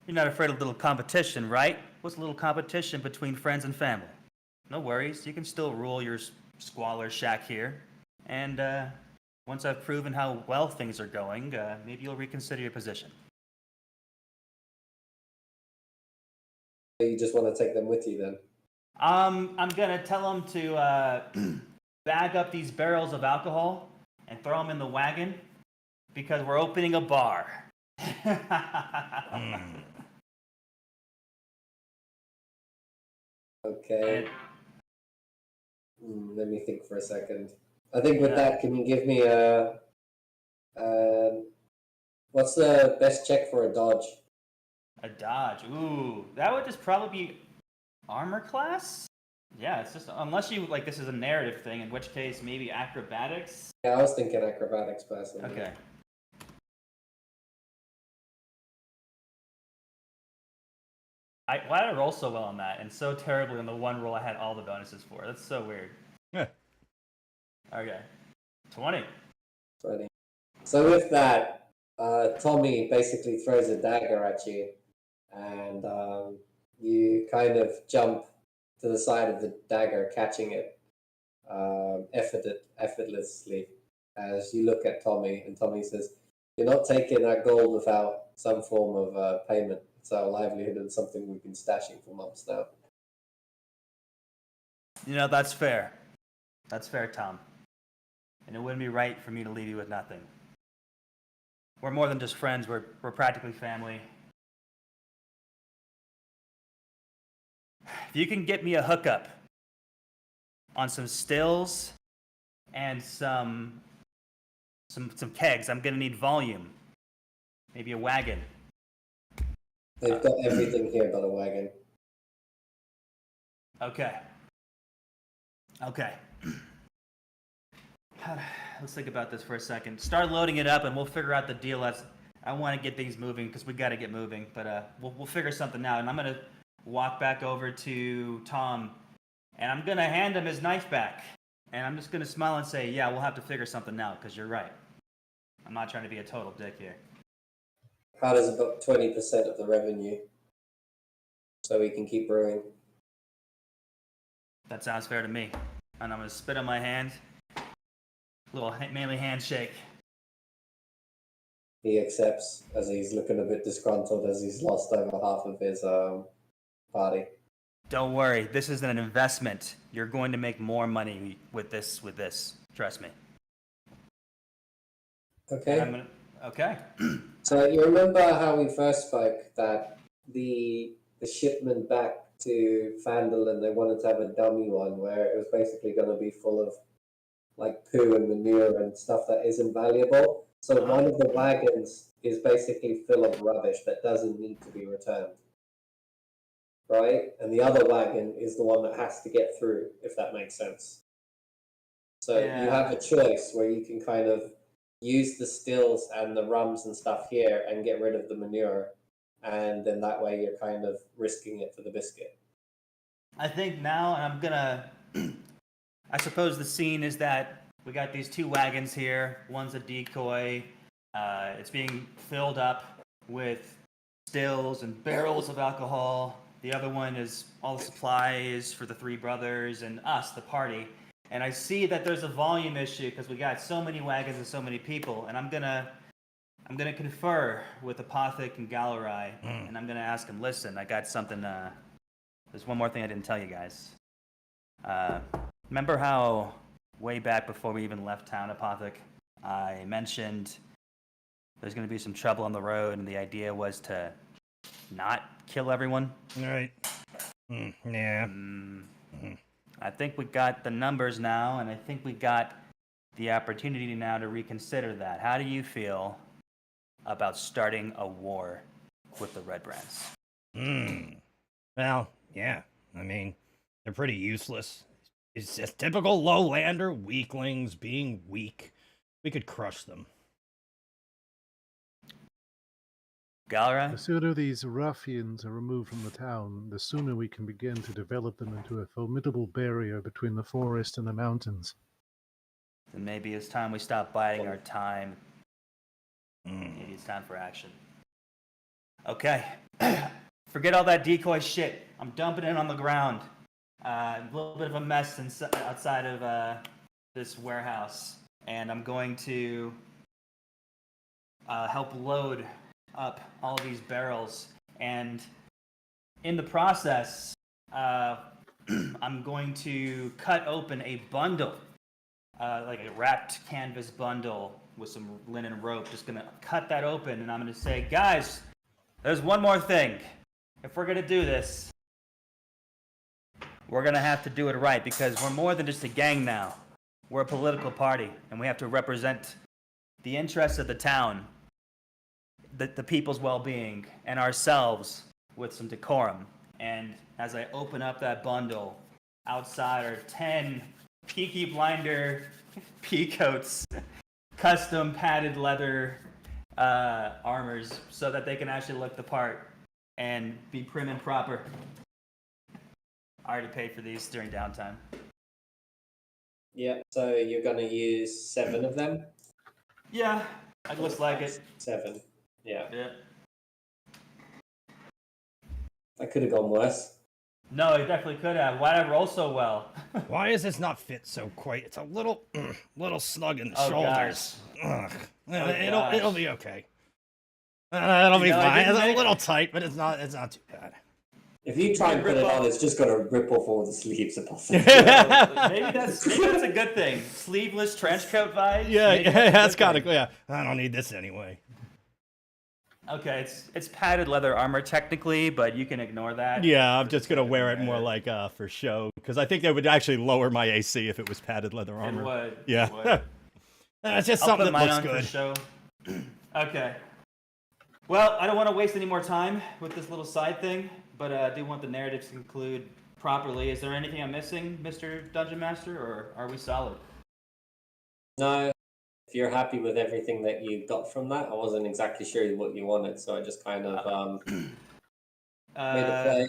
You're not afraid of a little competition, right? What's a little competition between friends and family? No worries. You can still rule your squalor shack here. And once I've proven how well things are going, maybe you'll reconsider your position. You just want to take them with you then? I'm gonna tell them to bag up these barrels of alcohol and throw them in the wagon because we're opening a bar. Okay. Let me think for a second. I think with Yeah. that, can you give me a... what's the best check for a dodge? A dodge. Ooh, that would just probably be armor class. Yeah, it's just unless you like this is a narrative thing, in which case maybe acrobatics. Yeah, I was thinking acrobatics personally. Okay. Why did I roll so well on that and so terribly on the one roll I had all the bonuses for? That's so weird. Yeah. Okay. 20. 20. So with that, Tommy basically throws a dagger at you, and you kind of jump to the side of the dagger, catching it effortlessly as you look at Tommy, and Tommy says, "You're not taking that gold without some form of payment. It's our livelihood and something we've been stashing for months now." You know, that's fair. That's fair, Tom. And it wouldn't be right for me to leave you with nothing. We're more than just friends, we're practically family. If you can get me a hookup on some stills and some kegs, I'm gonna need volume. Maybe a wagon. They've got everything here but a wagon. Okay. Okay. Let's think about this for a second. Start loading it up, and we'll figure out the deal. I want to get things moving because we got to get moving. But we'll figure something out. And I'm gonna walk back over to Tom, and I'm gonna hand him his knife back. And I'm just gonna smile and say, "Yeah, we'll have to figure something out because you're right. I'm not trying to be a total dick here." How does about 20% of the revenue so we can keep brewing? That sounds fair to me. And I'm gonna spit on my hand. Little manly handshake. He accepts as he's looking a bit disgruntled as he's lost over half of his party. Don't worry, this is an investment. You're going to make more money with this. Trust me. Okay. Okay. So you remember how we first spoke that the shipment back to Fandolin, they wanted to have a dummy one where it was basically going to be full of like poo and manure and stuff that isn't valuable. So one of the wagons is basically full of rubbish that doesn't need to be returned. Right? And the other wagon is the one that has to get through, if that makes sense. So Yeah. you have a choice where you can kind of use the stills and the rums and stuff here and get rid of the manure. And then that way you're kind of risking it for the biscuit. I think now I'm gonna. I suppose the scene is that we got these two wagons here. One's a decoy. It's being filled up with stills and barrels of alcohol. The other one is all the supplies for the three brothers and us, the party. And I see that there's a volume issue because we got so many wagons and so many people. And I'm gonna confer with Apothic and Galarai, and I'm gonna ask him. Listen, I got something. There's one more thing I didn't tell you guys. Remember how way back before we even left town, Apothic, I mentioned there's gonna be some trouble on the road, and the idea was to not kill everyone. Right. Yeah. I think we got the numbers now, and I think we got the opportunity now to reconsider that. How do you feel about starting a war with the Red Brands? Well, yeah. I mean, they're pretty useless. It's just typical lowlander weaklings being weak. We could crush them. The Galra? sooner these ruffians are removed from the town, the sooner we can begin to develop them into a formidable barrier between the forest and the mountains. Then maybe it's time we stop biding our time. Maybe it's time for action. Okay. Forget all that decoy shit. I'm dumping it on the ground. A little bit of a mess outside of this warehouse. And I'm going to help load up all these barrels. And in the process, I'm going to cut open a bundle, like a wrapped canvas bundle with some linen rope. Just gonna cut that open, and I'm gonna say, guys, there's one more thing. If we're gonna do this, we're gonna have to do it right, because we're more than just a gang now. We're a political party, and we have to represent the interests of the town, the people's well-being, and ourselves with some decorum. And as I open up that bundle, outside are 10 Peaky Blinder peacoats, custom padded leather armors, so that they can actually look the part and be prim and proper. I already paid for these during downtime. Yeah, so you're going to use 7 of them? Yeah, it looks like it. 7. Yeah. Yeah. That could have gone worse. No, it definitely could have. Why'd I roll so well? Why is this not fit so quite? It's a little snug in the Oh, shoulders. Ugh. It'll gosh. be okay. It'll be No, I fine. didn't It's a make- little tight, but it's not too bad. If you try and put Rip it off- on, it's just going to rip off all the sleeves of possible. maybe that's a good thing. Sleeveless trench coat vibes. Yeah, Maybe yeah, a that's good kind of thing. yeah. I don't need this anyway. Okay, it's padded leather armor technically, but you can ignore that. Yeah, I'm just gonna wear it more like for show because I think that would actually lower my AC if it was padded leather It armor. would. Yeah. It would. It's just I'll something put that mine looks on good. for show. Okay. Well, I don't want to waste any more time with this little side thing, but I do want the narrative to conclude properly. Is there anything I'm missing, Mr. Dungeon Master, or are we solid? No, if you're happy with everything that you got from that, I wasn't exactly sure what you wanted, so I just kind of made it play.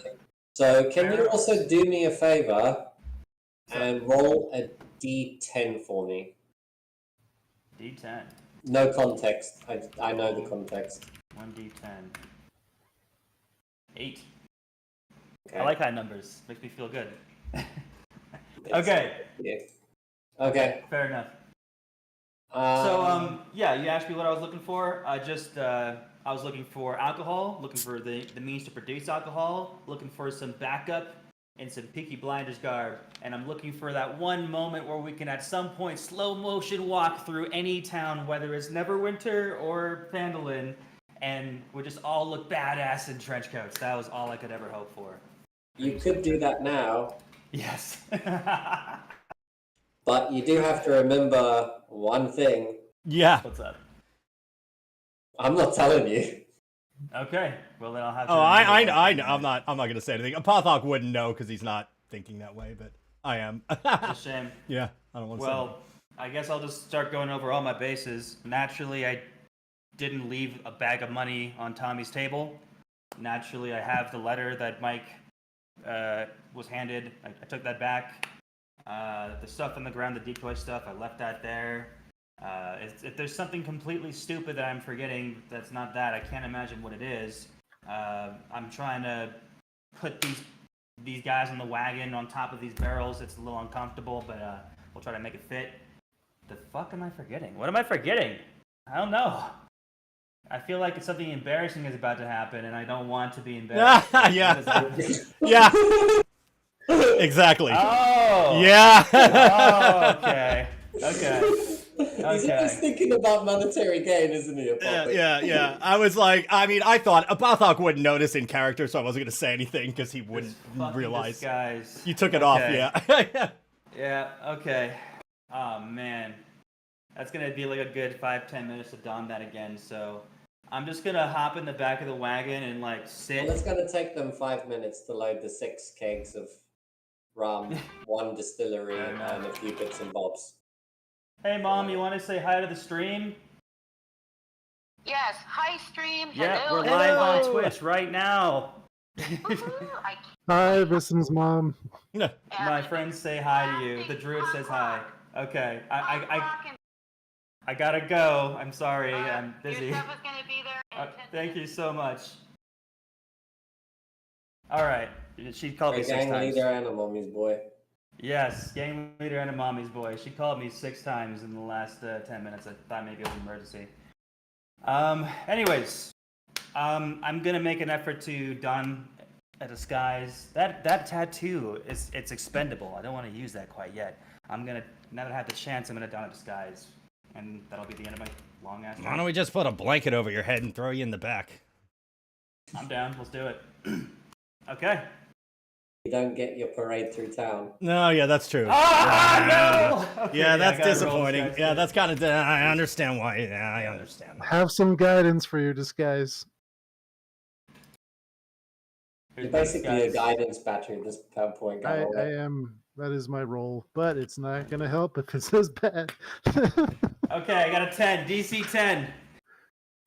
So can you also do me a favor and roll a d10 for me? D10. No context. I know the context. 1d10. 8. Okay. I like high numbers. Makes me feel good. Okay, Yeah. Okay. fair enough. So, yeah, you asked me what I was looking for. I was looking for alcohol, looking for the means to produce alcohol, looking for some backup and some Peaky Blinders garb, and I'm looking for that one moment where we can at some point slow motion walk through any town, whether it's Neverwinter or Phandalin, and we just all look badass in trench coats. That was all I could ever hope for. You could do that now, Yes. but you do have to remember one thing. Yeah. What's up? I'm not telling you. Okay. Well, then I'll have to. Oh, I remember know. that. I'm not gonna say anything. Apothok wouldn't know because he's not thinking that way, but I am. It's a shame. Yeah, I don't want to say. Well, I guess I'll just start going over all my bases. Naturally, I didn't leave a bag of money on Tommy's table. Naturally, I have the letter that Mike was handed. I took that back. The stuff on the ground, the decoy stuff, I left that there. If there's something completely stupid that I'm forgetting that's not that, I can't imagine what it is. I'm trying to put these guys on the wagon on top of these barrels. It's a little uncomfortable, but we'll try to make it fit. The fuck am I forgetting? What am I forgetting? I don't know. I feel like something embarrassing is about to happen, and I don't want to be embarrassed. Yeah. Yeah, exactly. Oh. Yeah. Oh, okay. Okay. He's Okay. always thinking about monetary gain, isn't he? Yeah. I was like, I thought Apothok wouldn't notice in character, so I wasn't gonna say anything because he This wouldn't fucking realize. disguise. You took it Okay. off, yeah. Yeah, okay. Oh, man. That's going to be like a good 5-10 minutes to don that again, so I'm just going to hop in the back of the wagon and, like, sit. Well, it's going to take them 5 minutes to load the 6 kegs of rum, 1 distillery, Fair enough. and a few bits and bobs. Hey, Mom, you want to say hi to the stream? Yes, hi stream. Yeah, Hello. we're live on Hello. Twitch right now. Woohoo, I Hi, Bison's mom. can't My friends say hi to you. The druid says hi. Okay, I gotta go. I'm sorry, I'm busy. Your stuff is gonna be there. In 10 Thank you minutes. so much. All right, she called me Hey, 6 gang times. leader and a mommy's boy. Yes, gang leader and a mommy's boy. She called me 6 times in the last 10 minutes. I thought maybe it was an emergency. Anyways, I'm gonna make an effort to don a disguise. That tattoo it's expendable. I don't want to use that quite yet. Now that I have the chance, I'm gonna don a disguise, and that'll be the end of my long ass. Why don't we just put a blanket over your head and throw you in the back? I'm down. Let's do it. Okay. You don't get your parade through town. No, yeah, that's true. Ah, no! Okay, Yeah, I that's gotta roll disappointing. disguise Yeah, too. that's kind of. I understand why. Yeah, I understand. Have some guidance for your disguise. You're Here's my basically a disguise. guidance battery at this point. I Garrett. am That is my role, but it's not gonna help if it says bad. Okay, I got a 10. DC 10.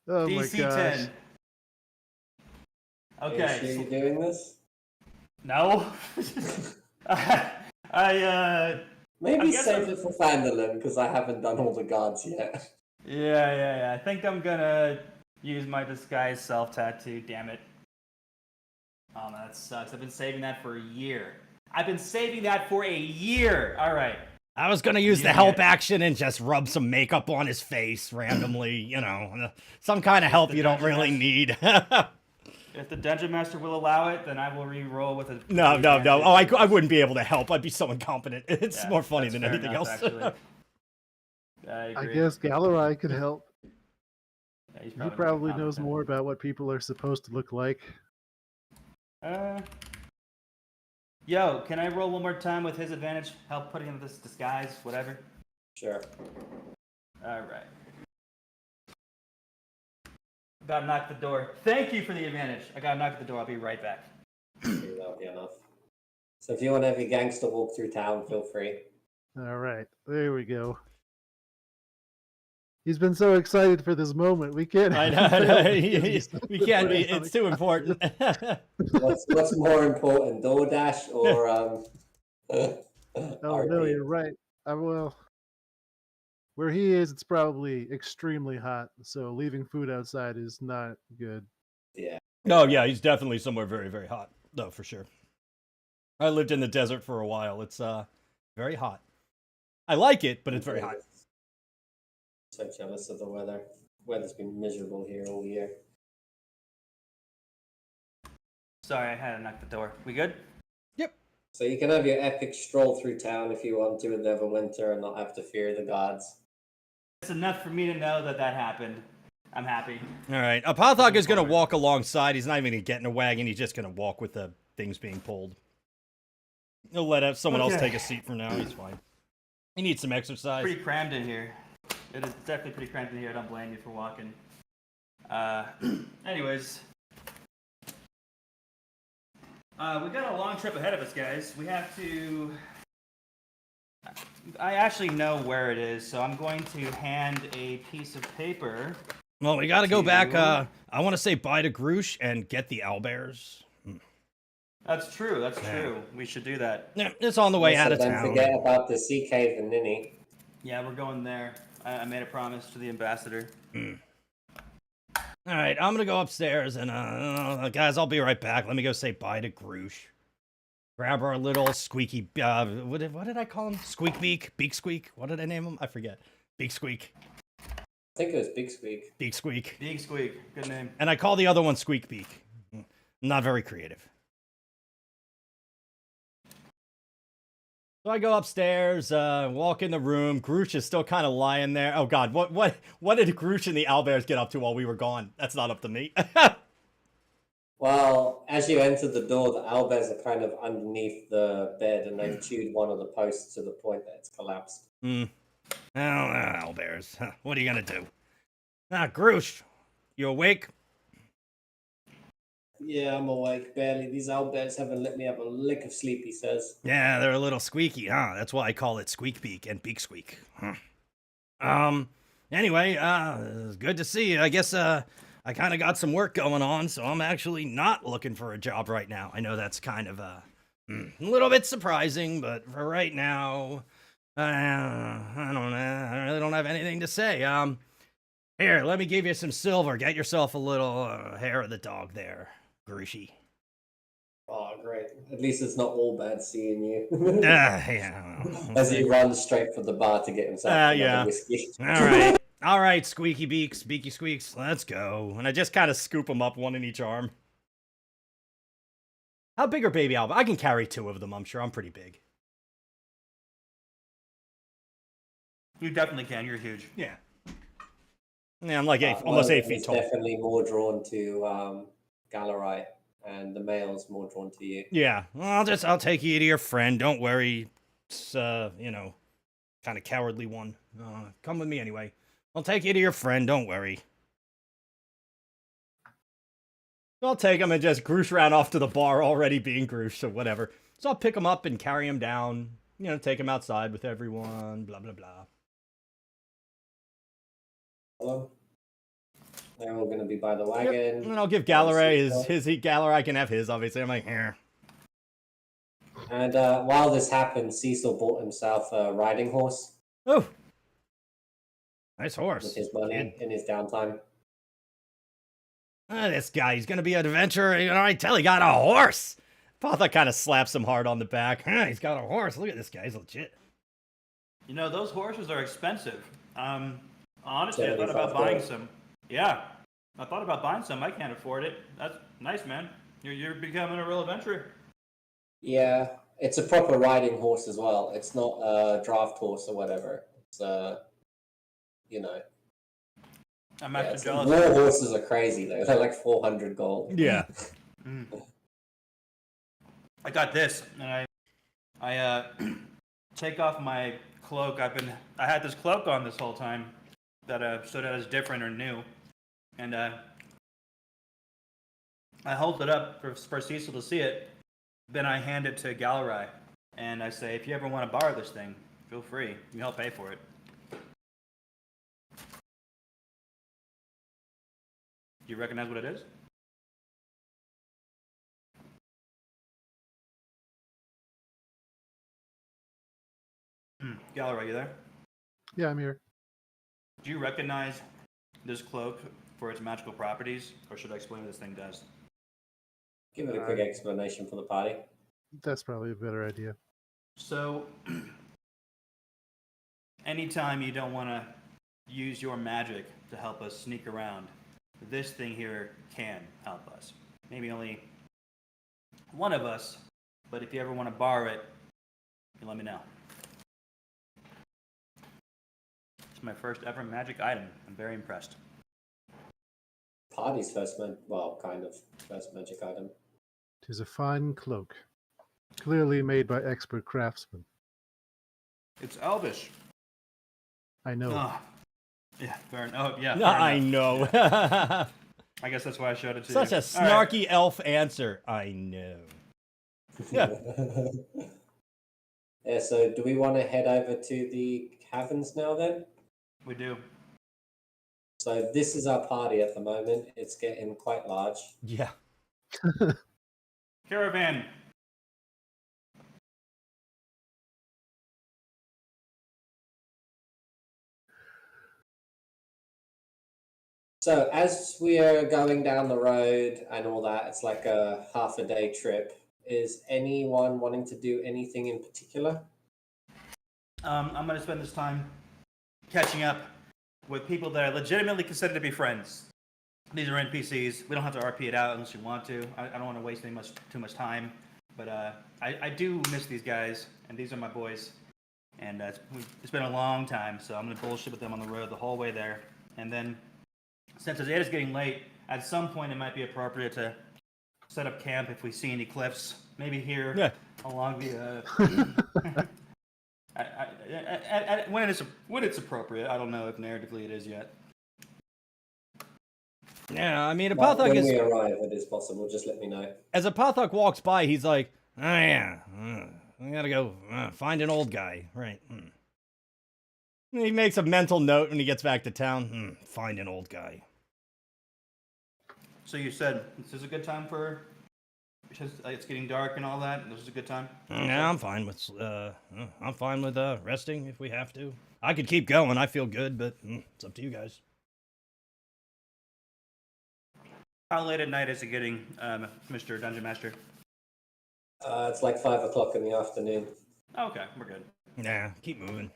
Oh my DC gosh. 10. Are you Okay. sure you're doing this? No. I Maybe I guess save I'm- it for Phandalin because I haven't done all the guards yet. Yeah. I think I'm gonna use my disguise self tattoo. Damn it. Oh, man, that sucks. I've been saving that for a year. All right. I was gonna use the Yeah. help action and just rub some makeup on his face randomly, some kind of help the you don't dungeon really master- need. If the dungeon master will allow it, then I will re-roll with a. No. Oh, I wouldn't be able to help. I'd be so incompetent. It's Yeah, more funny that's than fair anything enough, else. actually. I I agree. guess Galarai could help. Yeah, he's He probably knows competent. more about what people are supposed to look like. Yo, can I roll one more time with his advantage? Help putting in this disguise, whatever. Sure. All right. Gotta knock the door. Thank you for the advantage. I gotta knock at the door. I'll be right back. That'll be enough. So if you want to have your gangster walk through town, feel free. All right, there we go. He's been so excited for this moment. We can't. I have know. him fail because he's We can't be. putting on It's a too important. What's more important, DoorDash or Oh no, RP? you're right. Well, where he is, it's probably extremely hot. So leaving food outside is not good. Yeah. Oh yeah, he's definitely somewhere very, very hot. No, for sure. I lived in the desert for a while. It's very hot. I like it, but it's very hot. So jealous of the weather. Weather's been miserable here all year. Sorry, I had to knock the door. We good? So you can have your epic stroll through town if you want to in Neverwinter and not have to fear the gods. It's enough for me to know that happened. I'm happy. All right, Apothog is gonna walk alongside. He's not even gonna get in a wagon. He's just gonna walk with the things being pulled. He'll let someone else Okay. take a seat from now. He's fine. He needs some exercise. Pretty crammed in here. It is definitely pretty cramped in here. I don't blame you for walking. Anyways. We got a long trip ahead of us, guys. We have to... I actually know where it is, so I'm going to hand a piece of paper. Well, we gotta go back. To- I want to say bye to Groosh and get the owlbears. That's true, that's true. We should do that. Yeah, it's on the way Also, out of don't town. forget about the sea cave and Ninny. Yeah, we're going there. I made a promise to the ambassador. All right, I'm gonna go upstairs and guys, I'll be right back. Let me go say bye to Groosh. Grab our little squeaky. What did I call him? Squeak Beak, Beak Squeak. What did I name him? I forget. Beak Squeak, I think it was Big Squeak. Beak Squeak, Big Squeak, good name. and I call the other one Squeak Beak. Not very creative. So I go upstairs, walk in the room. Groosh is still kind of lying there. Oh God, what did Groosh and the owlbears get up to while we were gone? That's not up to me. Well, as you enter the door, the owlbears are kind of underneath the bed and they've chewed one of the posts to the point that it's collapsed. Oh, owlbears. Huh, what are you gonna do? Groosh, you awake? Yeah, I'm awake, barely. These owlbears haven't let me have a lick of sleep, he says. Yeah, they're a little squeaky, huh? That's why I call it Squeak Beak and Beak Squeak. Huh. Anyway, it's good to see you. I guess, I kind of got some work going on, so I'm actually not looking for a job right now. I know that's kind of, a little bit surprising, but for right now, I don't know. I really don't have anything to say. Here, let me give you some silver. Get yourself a little, hair of the dog there, Grooshy. Oh, great. At least it's not all bad seeing you. Yeah. As he runs straight for the bar to get himself another yeah. whiskey. All right, Squeaky Beaks, Beaky Squeaks, let's go. And I just kind of scoop them up, one in each arm. How big are baby Alba? I can carry 2 of them, I'm sure. I'm pretty big. You definitely can. You're huge. Yeah. Yeah, I'm like One almost of 8 them feet is tall. definitely more drawn to Galarai, and the male's more drawn to you. Yeah, well, I'll take you to your friend. Don't worry. It's, kind of cowardly one. Come with me anyway. I'll take you to your friend. Don't worry. I'll take him and just Groosh ran off to the bar already being Groosh, so whatever. So I'll pick him up and carry him down. take him outside with everyone, blah, blah, blah. Well, they're all going to be by the Yep. wagon. And I'll give Galaray his Galaray can have his, obviously. I'm like, here. And while this happened, Cecil bought himself a riding horse Oh. Nice with horse. his money in his downtime. This guy, he's gonna be an adventurer. I tell he got a horse. Pathok kind of slaps him hard on the back. He's got a horse. Look at this guy. He's legit. You know, those horses are expensive. Honestly, I thought 75 about buying gold. some. Yeah, I thought about buying some. I can't afford it. That's nice, man. You're becoming a real adventurer. Yeah, it's a proper riding horse as well. It's not a draft horse or whatever. It's I'm yeah, actually it's, jealous. war horses are crazy though. They're like 400 gold. Yeah. I got this, and I take off my cloak. I had this cloak on this whole time that stood out as different or new, and I hold it up for Cecil to see it. Then I hand it to Galaray, and I say, if you ever want to borrow this thing, feel free. You can help pay for it. Do you recognize what it is? Galaray, you there? Yeah, I'm here. Do you recognize this cloak for its magical properties, or should I explain what this thing does? Give it a quick explanation for the party. That's probably a better idea. So, anytime you don't want to use your magic to help us sneak around, this thing here can help us. Maybe only one of us, but if you ever want to borrow it, you let me know. It's my first ever magic item. I'm very impressed. Party's first first magic item. 'Tis a fine cloak, clearly made by expert craftsmen. It's Elvish. I know. Ah, yeah, fair enough. Yeah, No, fair I enough. know. I guess that's why I showed it to Such you. a snarky elf answer. I know. Yeah. Yeah, so do we want to head over to the caverns now then? We do. So this is our party at the moment. It's getting quite large. Yeah. Caravan. So as we are going down the road and all that, it's like a half a day trip. Is anyone wanting to do anything in particular? I'm going to spend this time catching up with people that I legitimately consider to be friends. These are NPCs. We don't have to RP it out unless you want to. I don't want to waste too much time. But I do miss these guys, and these are my boys. And it's been a long time, so I'm going to bullshit with them on the road the whole way there. And then, since it is getting late, at some point it might be appropriate to set up camp if we see any cliffs. Maybe here along the... when it's appropriate. I don't know if narratively it is yet. Yeah, I mean, a Well, Pathok when is... we arrive, it is possible. Just let me know. As a Pathok walks by, he's like, oh yeah, I gotta go find an old guy. Right. And he makes a mental note when he gets back to town. Find an old guy. So you said this is a good time for... It's getting dark and all that. This is a good time. Yeah, I'm fine with resting if we have to. I could keep going. I feel good, but it's up to you guys. How late at night is it getting, Mr. Dungeon Master? It's like 5 o'clock in the afternoon. Okay, we're good. Nah, keep moving.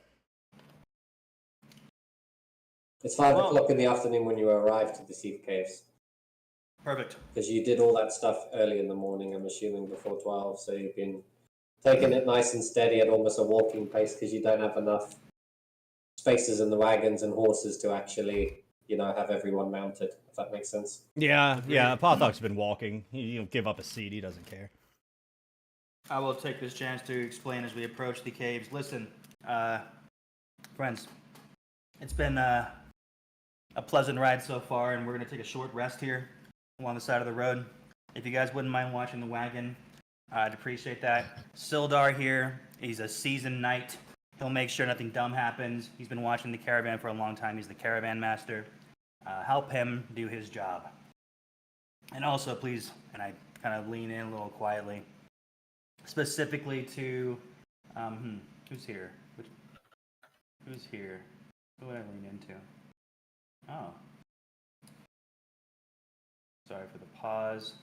It's 5 o'clock in the afternoon when you arrive to the Sea Caves. Perfect. Because you did all that stuff early in the morning, I'm assuming before 12, so you've been taking it nice and steady at almost a walking pace because you don't have enough spaces in the wagons and horses to actually, have everyone mounted, if that makes sense. Yeah. Pathok's been walking. He'll give up a seat. He doesn't care. I will take this chance to explain as we approach the caves. Listen, friends, it's been a pleasant ride so far, and we're going to take a short rest here along the side of the road. If you guys wouldn't mind watching the wagon, I'd appreciate that. Sildar here He's a seasoned knight. He'll make sure nothing dumb happens. He's been watching the caravan for a long time. He's the caravan master. Help him do his job. And also, please, and I kind of lean in a little quietly, specifically to, who's here? Who's here? Who would I lean into? Oh. Sorry for the pause.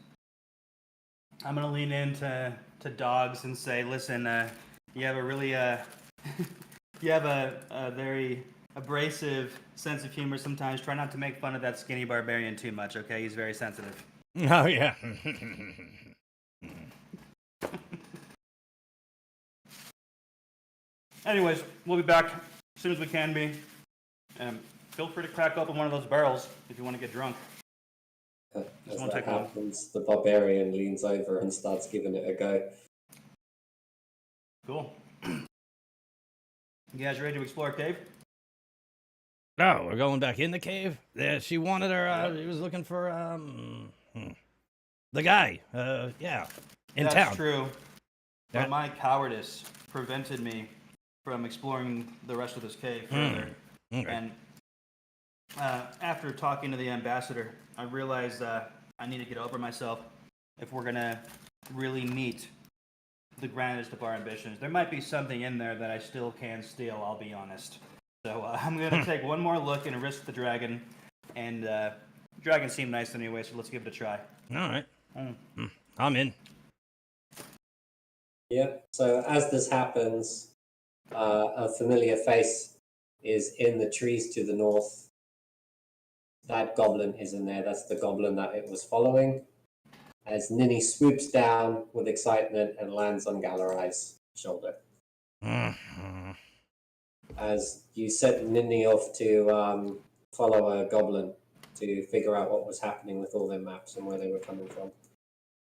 I'm going to lean into dogs and say, listen, you have a really, you have a very abrasive sense of humor sometimes. Try not to make fun of that skinny barbarian too much, okay? He's very sensitive. Oh, yeah. Anyways, we'll be back as soon as we can be. Feel free to crack open one of those barrels if you want to get drunk. As won't that take long. happens, the barbarian leans over and starts giving it a go. Cool. You guys ready to explore cave? No, we're going back in the cave. Yeah, she wanted her. She was looking for the guy. Yeah, in That's town. true. Yeah. But my cowardice prevented me from exploring the rest of this cave further. Okay. And after talking to the ambassador, I realized I need to get over myself if we're gonna really meet the grandest of our ambitions. There might be something in there that I still can steal, I'll be honest. So I'm gonna take one more look and risk the dragon. And dragon seemed nice anyway, so let's give it a try. All right. I'm in. Yeah, so as this happens, a familiar face is in the trees to the north. That goblin is in there. That's the goblin that it was following. As Ninny swoops down with excitement and lands on Galarai's shoulder. As you set Ninny off to follow a goblin to figure out what was happening with all their maps and where they were coming from.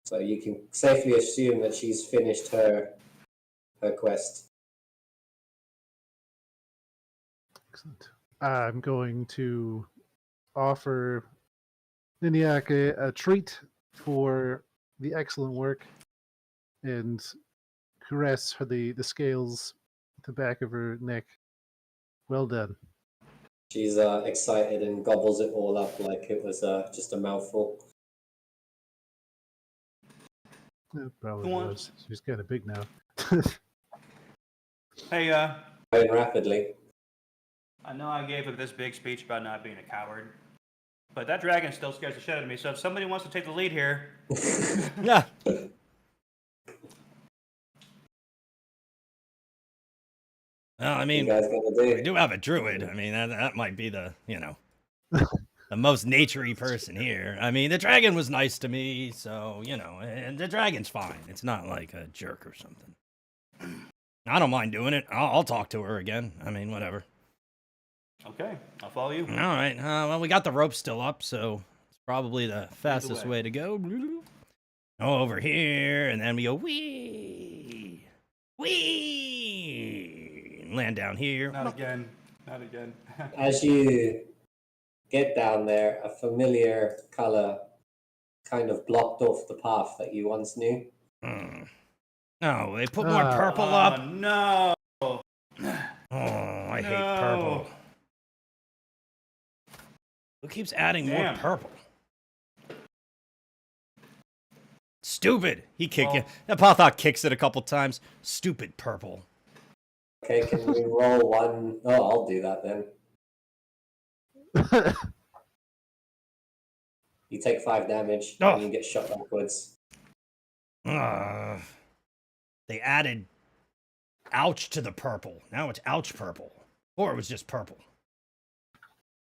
So you can safely assume that she's finished her quest. Excellent. I'm going to offer Niniak a treat for the excellent work and caress her the scales at the back of her neck. Well done. She's excited and gobbles it all up like it was just a mouthful. It probably Go on. was. She's kind of big now. Hey, Going rapidly. I know I gave this big speech about not being a coward, but that dragon still scares the shit out of me. So if somebody wants to take the lead here, Yeah. Well, I What mean, you guys gonna we do? do have a druid. I mean, that might be the, the most naturey person here. I mean, the dragon was nice to me, so, and the dragon's fine. It's not like a jerk or something. I don't mind doing it. I'll talk to her again. I mean, whatever. okay, I'll follow you. All right. Well, we got the rope still up, so it's probably the fastest way. way to go. Go over here, and then we go wee, wee, and land down here. Not again. Not again. As you get down there, a familiar color kind of blocked off the path that you once knew. Oh, they put more Ah. purple Oh, up. no. Oh, I hate No. purple. Who keeps adding more Damn. purple? Stupid. He kicked Well- it. That Pothok kicks it a couple times. Stupid purple. Okay, can we roll one? Oh, I'll do that then. You take 5 damage Oh. and you get shot backwards. They added ouch to the purple. Now it's ouch purple. Or it was just purple.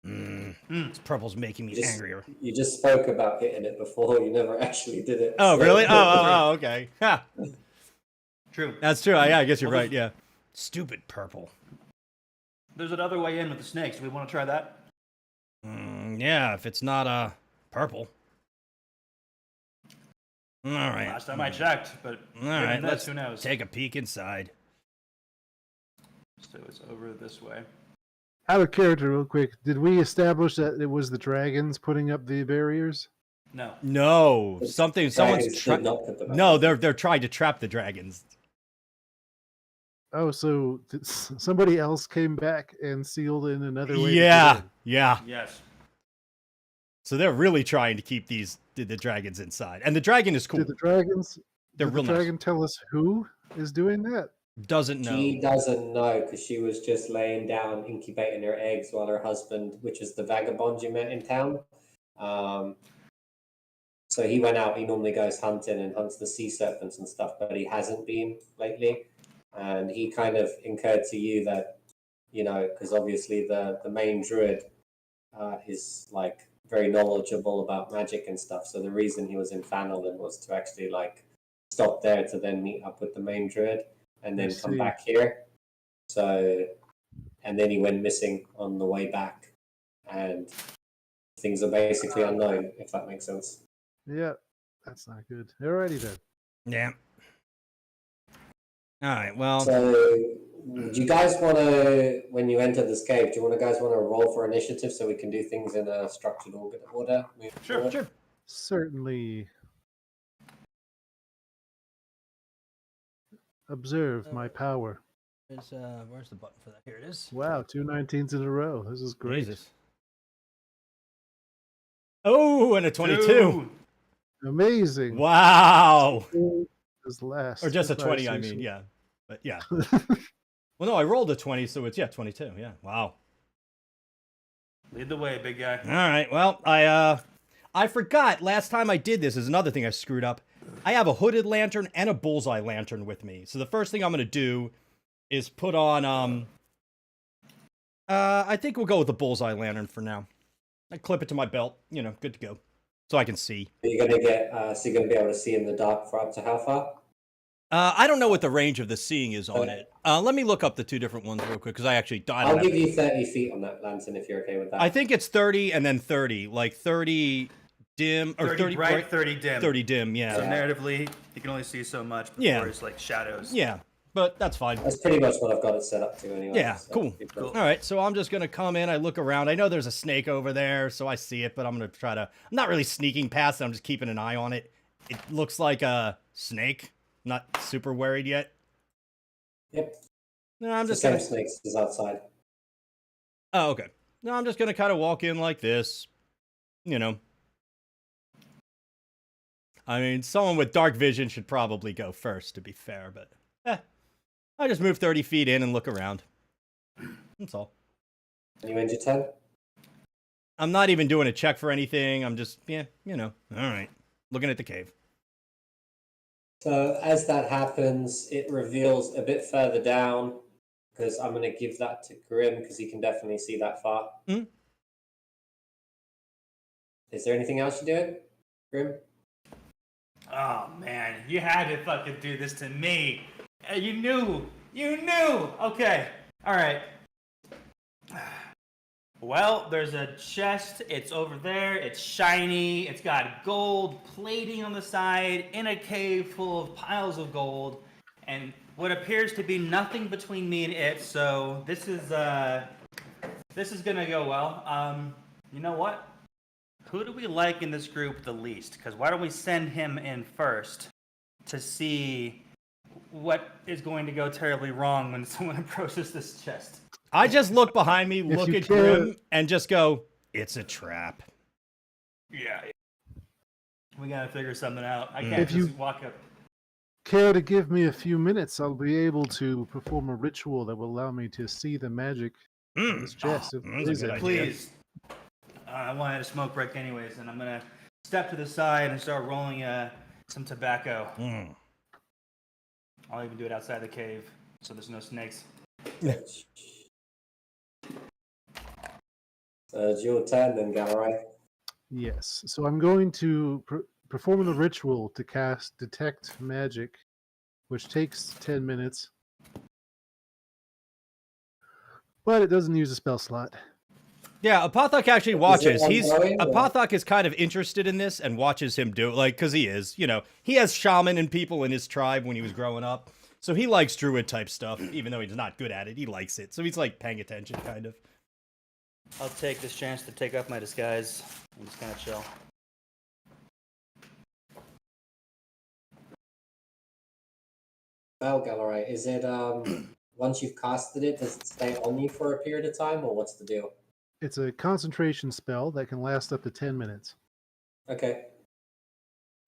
This purple's making me Just- angrier. You just spoke about hitting it before, you never actually did it. Oh, So- really? Oh, okay. Ha. True. That's true. Yeah, I guess you're Well, right. Yeah. Stupid purple. There's another way in with the snakes. Do we want to try that? Yeah, if it's not purple. All right. Last time I checked, but All right, given this, let's who knows? take a peek inside. So it's over this way. Out of character, real quick. Did we establish that it was the dragons putting up the barriers? No. No, something. Dragons Someone's did trying. not put them up. No, they're trying to trap the dragons. Oh, so somebody else came back and sealed in another way. Yeah, yeah. Yes. So they're really trying to keep the dragons inside, and the dragon is cool. Did the dragons? They're Did real the nice. dragon tell us who is doing that? Doesn't know. She doesn't know because she was just laying down, incubating her eggs while her husband, which is the vagabond you met in town, so he went out. He normally goes hunting and hunts the sea serpents and stuff, but he hasn't been lately. And he kind of incurred to you that, because obviously the main druid is like very knowledgeable about magic and stuff. So the reason he was in Fanelin was to actually like stop there to then meet up with the main druid and then come see. back here. So, and then he went missing on the way back, and things are basically unknown, if that makes sense. Yeah, that's not good. Alrighty then. Yeah. All right. Well. So, do you guys want to, when you enter this cave, do you guys want to roll for initiative so we can do things in a structured order? Sure. Certainly. Observe my power. Where's the button for that? Here it is. Wow, 2 19s in a row. This is great. Jesus. Oh, and a 22. Dude. Amazing. Wow. Was last. Or just a 5, 20, I 6, mean, yeah. But yeah. Well, no, I rolled a 20, so it's 22. Yeah. Wow. Lead the way, big guy. All right. Well, I forgot last time I did this is another thing I screwed up. I have a hooded lantern and a bullseye lantern with me. So the first thing I'm going to do is put on I think we'll go with the bullseye lantern for now. I clip it to my belt, good to go. So I can see. You're gonna get so you're gonna be able to see in the dark for up to how far? I don't know what the range of the seeing is on it. Let me look up the two different ones real quick because I actually I'll give you 30 feet on that lantern if you're okay with that. I think it's 30 and then 30, like 30 dim or 30 bright, 30 dim. 30 dim, yeah. So narratively, you can only see so much before Yeah. it's like shadows. Yeah, but that's fine. That's pretty much what I've got it set up to anyway. Yeah, so cool. cool. All right, so I'm just going to come in. I look around. I know there's a snake over there, so I see it, but I'm going to I'm not really sneaking past it. I'm just keeping an eye on it. It looks like a snake. I'm not super worried yet. Yep. No, I'm The just same going to... snakes is outside. Oh, okay. No, I'm just going to kind of walk in like this. I mean, someone with dark vision should probably go first, to be fair, but I just move 30 feet in and look around. That's all. And you end your turn? I'm not even doing a check for anything. I'm just, all right. Looking at the cave. So as that happens, it reveals a bit further down, because I'm going to give that to Grim, because he can definitely see that far. Mhm. Is there anything else you're doing, Grim? Oh man, you had to fucking do this to me. You knew. Okay. All right. Well, there's a chest. It's over there. It's shiny. It's got gold plating on the side in a cave full of piles of gold, and what appears to be nothing between me and it. So this is gonna go well. You know what? Who do we like in this group the least? Because why don't we send him in first to see what is going to go terribly wrong when someone approaches this chest? I just look behind me, look you at care- Grim, and just go, it's a trap. Yeah. We gotta figure something out. I can't If just you- walk up. Care to give me a few minutes? I'll be able to perform a ritual that will allow me to see the magic in this chest. If that's there a is good any. idea. Please. I wanted a smoke break anyways, and I'm gonna step to the side and start rolling some tobacco. Mm. I'll even do it outside the cave, so there's no snakes. It's your turn then, Gallery. Yes. So I'm going to perform the ritual to cast Detect Magic, which takes 10 minutes. But it doesn't use a spell slot. Yeah, Apothok actually watches. ongoing, or- Apothok is kind of interested in this and watches him do it, like, because he is, he has shaman and people in his tribe when he was growing up. So he likes druid type stuff, even though he's not good at it. He likes it. So he's like paying attention, kind of. I'll take this chance to take off my disguise and just kind of chill. Well, Gallery, is it once you've casted it, does it stay on you for a period of time, or what's the deal? It's a concentration spell that can last up to 10 minutes. Okay.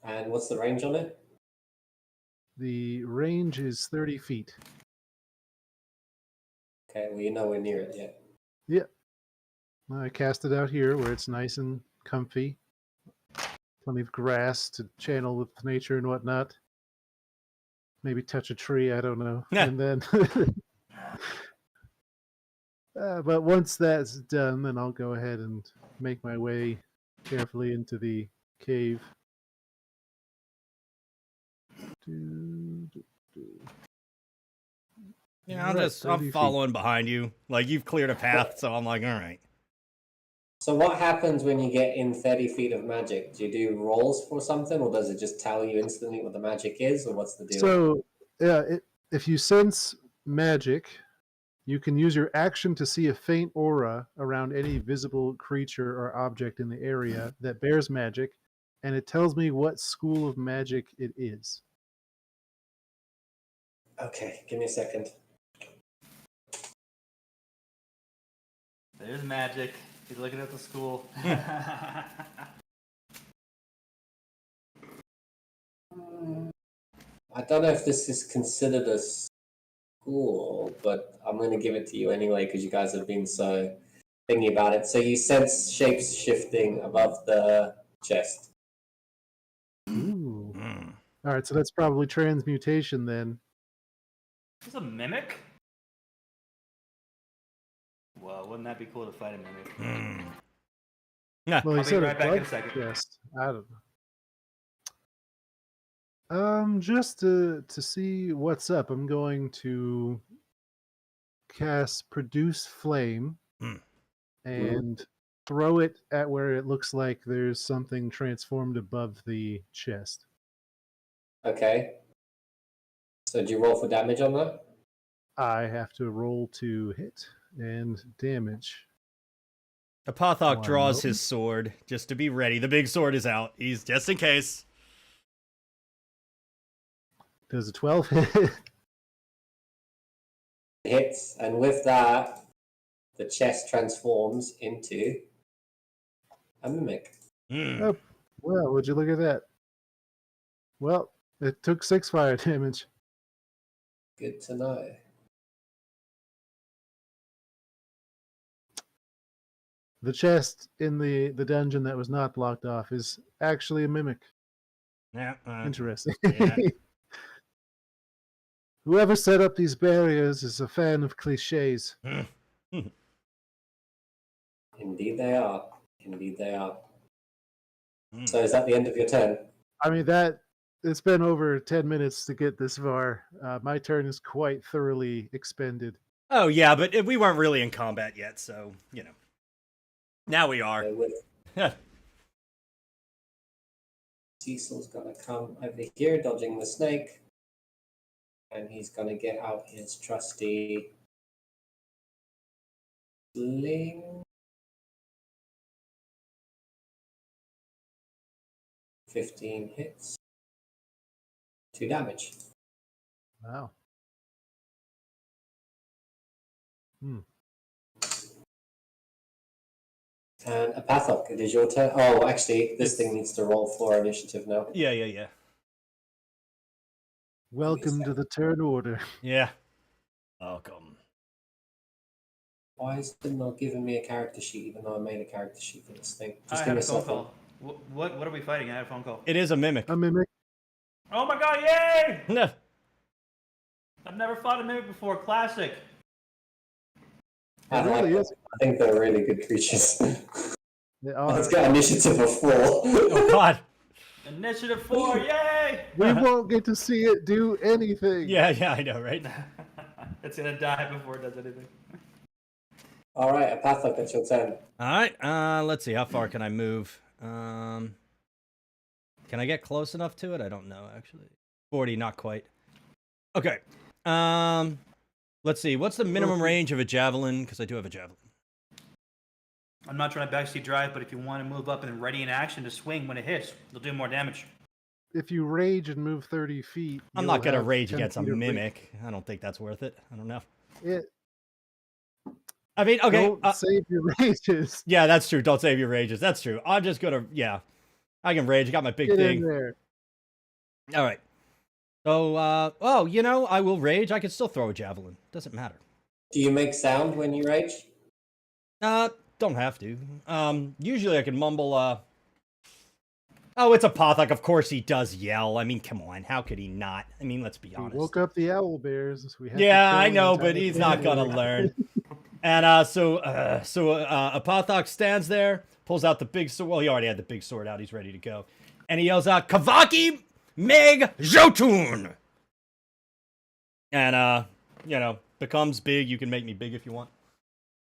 And what's the range on it? The range is 30 feet. Okay, well, you're nowhere near it yet. Yep. I cast it out here where it's nice and comfy. Plenty of grass to channel with nature and whatnot. Maybe touch a tree, I don't know. Yeah. And then, but once that's done, then I'll go ahead and make my way carefully into the cave. Yeah, I'm Right, just I'm 30 feet. following behind you. Like you've cleared a path, so I'm like, all right. So what happens when you get in 30 feet of magic? Do you do rolls for something, or does it just tell you instantly what the magic is, or what's the deal? So, yeah, if you sense magic, you can use your action to see a faint aura around any visible creature or object in the area that bears magic, and it tells me what school of magic it is. Okay, give me a second. There's magic. He's looking at the school. I don't know if this is considered a school, but I'm going to give it to you anyway because you guys have been so thingy about it. So you sense shapes shifting above the chest. Ooh. Hmm. All right, so that's probably transmutation then. Is this a mimic? Well, wouldn't that be cool to fight a mimic? Hmm. Yeah. Well, I'll he be said right a back in a blood second. chest. I don't know. Just to see what's up, I'm going to cast Produce Flame Hmm. and throw it at where it looks like there's something transformed above the chest. Okay. So do you roll for damage on that? I have to roll to hit and damage. Apothok Oh, I draws know. his sword just to be ready. The big sword is out. He's just in case. Does a 12 hit? Hits, and with that, the chest transforms into a mimic. Hmm. Oh, well, would you look at that? Well, it took 6 fire damage. Good to know. The chest in the dungeon that was not blocked off is actually a mimic. Yeah. Interesting. yeah. Whoever set up these barriers is a fan of cliches. Indeed they are. Indeed they are. Hmm. So is that the end of your turn? I mean, it's been over 10 minutes to get this far. My turn is quite thoroughly expended. Oh yeah, but we weren't really in combat yet, so you know. Now we are. So with Cecil's gonna come over here, dodging the snake, and he's gonna get out his trusty sling. 15 hits. 2 damage. Wow. And Apathok, it is your turn. Oh, actually, this thing needs to roll for initiative now. Yeah. Welcome to the turn order. Yeah. Welcome. Why is it not giving me a character sheet, even though I made a character sheet for this thing? I Just had give me a phone something. call. What are we fighting? I had a phone call. It is a mimic. A mimic. Oh my god, yay! No. I've never fought a mimic before. Classic. I It really like is. them. I think they're really good creatures. They are. It's got initiative of 4. Oh God. Initiative 4, yay! We won't get to see it do anything. Yeah, I know, right? It's gonna die before it does anything. All right, Apathok, it's your turn. All right. Let's see. How far can I move? Can I get close enough to it? I don't know actually. 40, not quite. Okay. Let's see. What's the minimum range of a javelin? Because I do have a javelin. I'm not trying to backseat drive, but if you want to move up and ready in action to swing when it hits, you'll do more damage. if you rage and move 30 feet, I'm you'll not gonna have rage 10 against a feet of mimic. I don't think that's worth it. I don't know. It, I mean, okay. don't save your rages. Yeah, that's true. Don't save your rages. That's true. I'm just gonna, yeah. I can rage. I got my big Get in thing. there. All right. So, oh, you know, I will rage. I can still throw a javelin. Doesn't matter. Do you make sound when you rage? Don't have to. Usually I can mumble, oh, it's a Pothok. Of course he does yell. I mean, come on. How could he not? I mean, let's be We honest. woke up the owl bears. We had to Yeah, kill I an know, entire but he's not gonna family. learn. And so Apothok stands there, pulls out the big sword. Well, he already had the big sword out. He's ready to go, and he yells out, "Kavaki Meg Jotun!" And you know, becomes big. You can make me big if you want.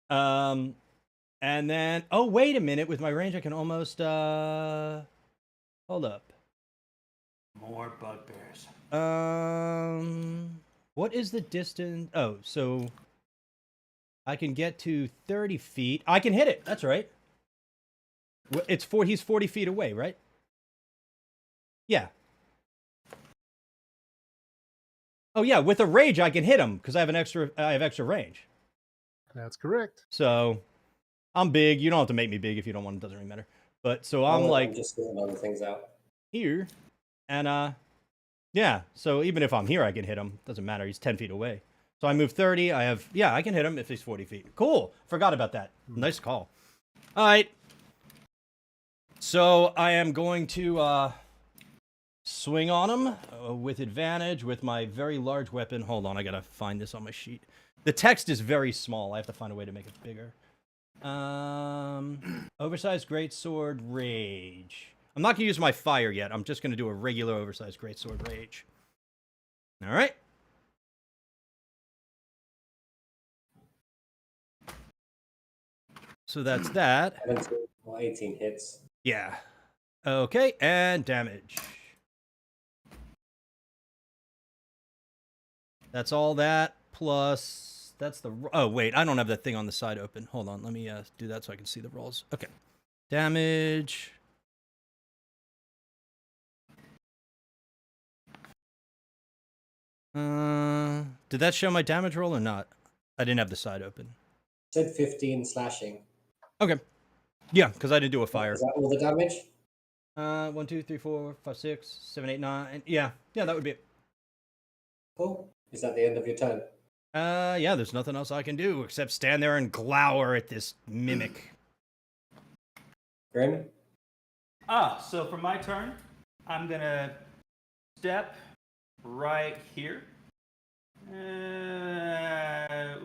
And then, oh wait a minute, with my range, I can almost hold up. More bugbears. What is the distance? Oh, so I can get to 30 feet. I can hit it. That's right. It's he's 40 feet away, right? Yeah. Oh yeah, with a rage I can hit him because I have extra range. That's correct. So I'm big. You don't have to make me big if you don't want. It doesn't really matter. But so I'm like just getting other things out. here, and yeah. So even if I'm here, I can hit him. Doesn't matter. He's 10 feet away. So I move 30. I can hit him if he's 40 feet. Cool. Forgot about that. Nice call. All right. So I am going to swing on him with advantage with my very large weapon. Hold on, I gotta find this on my sheet. The text is very small. I have to find a way to make it bigger. Oversized greatsword rage. I'm not gonna use my fire yet. I'm just gonna do a regular oversized greatsword rage. All right. So that's that. 17 or 18 hits. Yeah. Okay, and damage. That's all that, plus... That's the... Oh, wait, I don't have that thing on the side open. Hold on, let me do that so I can see the rolls. Okay. Damage... did that show my damage roll or not? I didn't have the side open. Said 15 slashing. Okay. Yeah, because I didn't do a fire. Is that all the damage? 1, 2, 3, 4, 5, 6, 7, 8, 9. Yeah, that would be it. Cool. Is that the end of your turn? Yeah, there's nothing else I can do except stand there and glower at this mimic. Grim? So for my turn, I'm gonna step right here.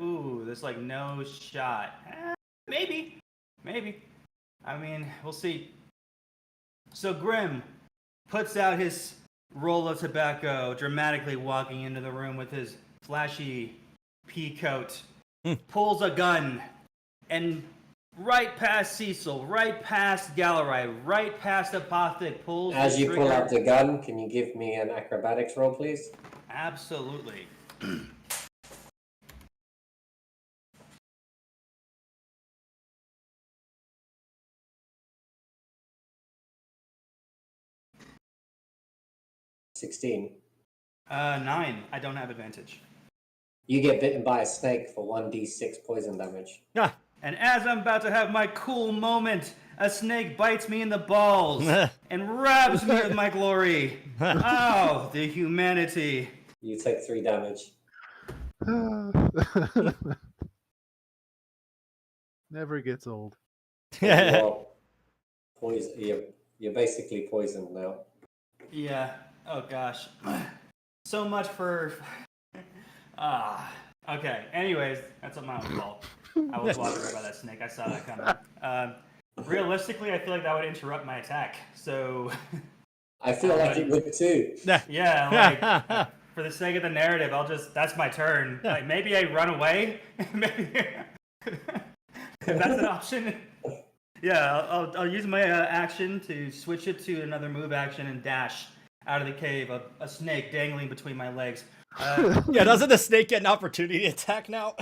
Ooh, there's like no shot. Maybe. I mean, we'll see. So Grim puts out his roll of tobacco, dramatically walking into the room with his flashy pea coat, pulls a gun, and right past Cecil, right past Galarai, right past Apothec, pulls As the you pull trigger. out the gun, can you give me an acrobatics roll, please? Absolutely. $16. 9. I don't have advantage. You get bitten by a snake for 1d6 poison damage. Ah, And as I'm about to have my cool moment, a snake bites me in the balls and robs me of my glory. Oh, the humanity. You take 3 damage. Never gets old. Well, you're basically poisoned now. Yeah. Oh gosh. So much for. Okay. Anyways, that's not my own fault. I was walking right by that snake. I saw that coming. Realistically, I feel like that would interrupt my attack. So. I feel like it would too. Yeah. Like, for the sake of the narrative, that's my turn. Like maybe I run away. Maybe. If that's an option. Yeah, I'll use my action to switch it to another move action and dash out of the cave, a snake dangling between my legs. yeah, doesn't the snake get an opportunity attack now?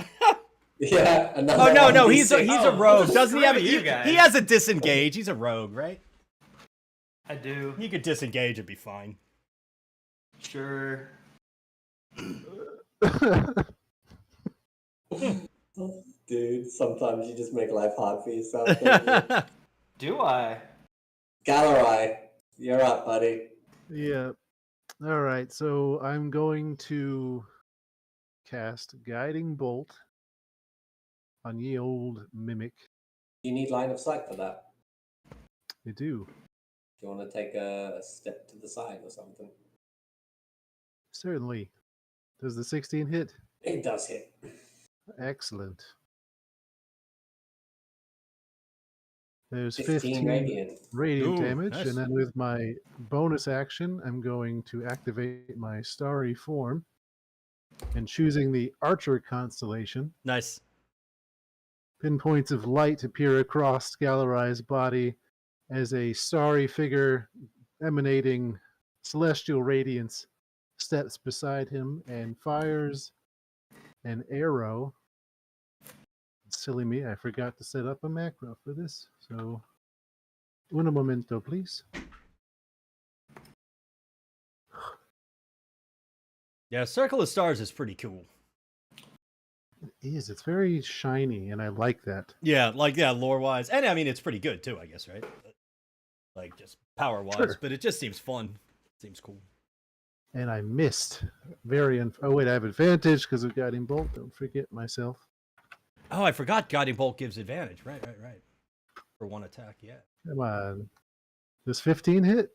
Yeah. Oh no, he's a Oh, rogue. well, Doesn't he have? screw you guys. He has a disengage. He's a rogue, right? I do. He could disengage and be fine. Sure. Dude, sometimes you just make life hard for yourself, don't you? Do I? Galarai, you're up, buddy. Yeah. All right. So I'm going to cast Guiding Bolt on ye old mimic. You need line of sight for that. I do. Do you want to take a step to the side or something? Certainly. Does the 16 hit? It does hit. Excellent. There's 15 radiant. radiant Ooh, damage, nice. and then with my bonus action, I'm going to activate my starry form and choosing the Archer constellation. Nice. Pinpoints of light appear across Galarai's body as a starry figure emanating celestial radiance steps beside him and fires an arrow. Silly me, I forgot to set up a macro for this. So, un momento, please. Yeah, Circle of Stars is pretty cool. It is. It's very shiny, and I like that. Yeah, like lore wise, and I mean it's pretty good too, I guess, right? Like just power wise, Sure. but it just seems fun. Seems cool. And I missed. Oh, wait, I have advantage because of Guiding Bolt. Don't forget myself. Oh, I forgot Guiding Bolt gives advantage. Right. For one attack, yeah. Come on. Does 15 hit?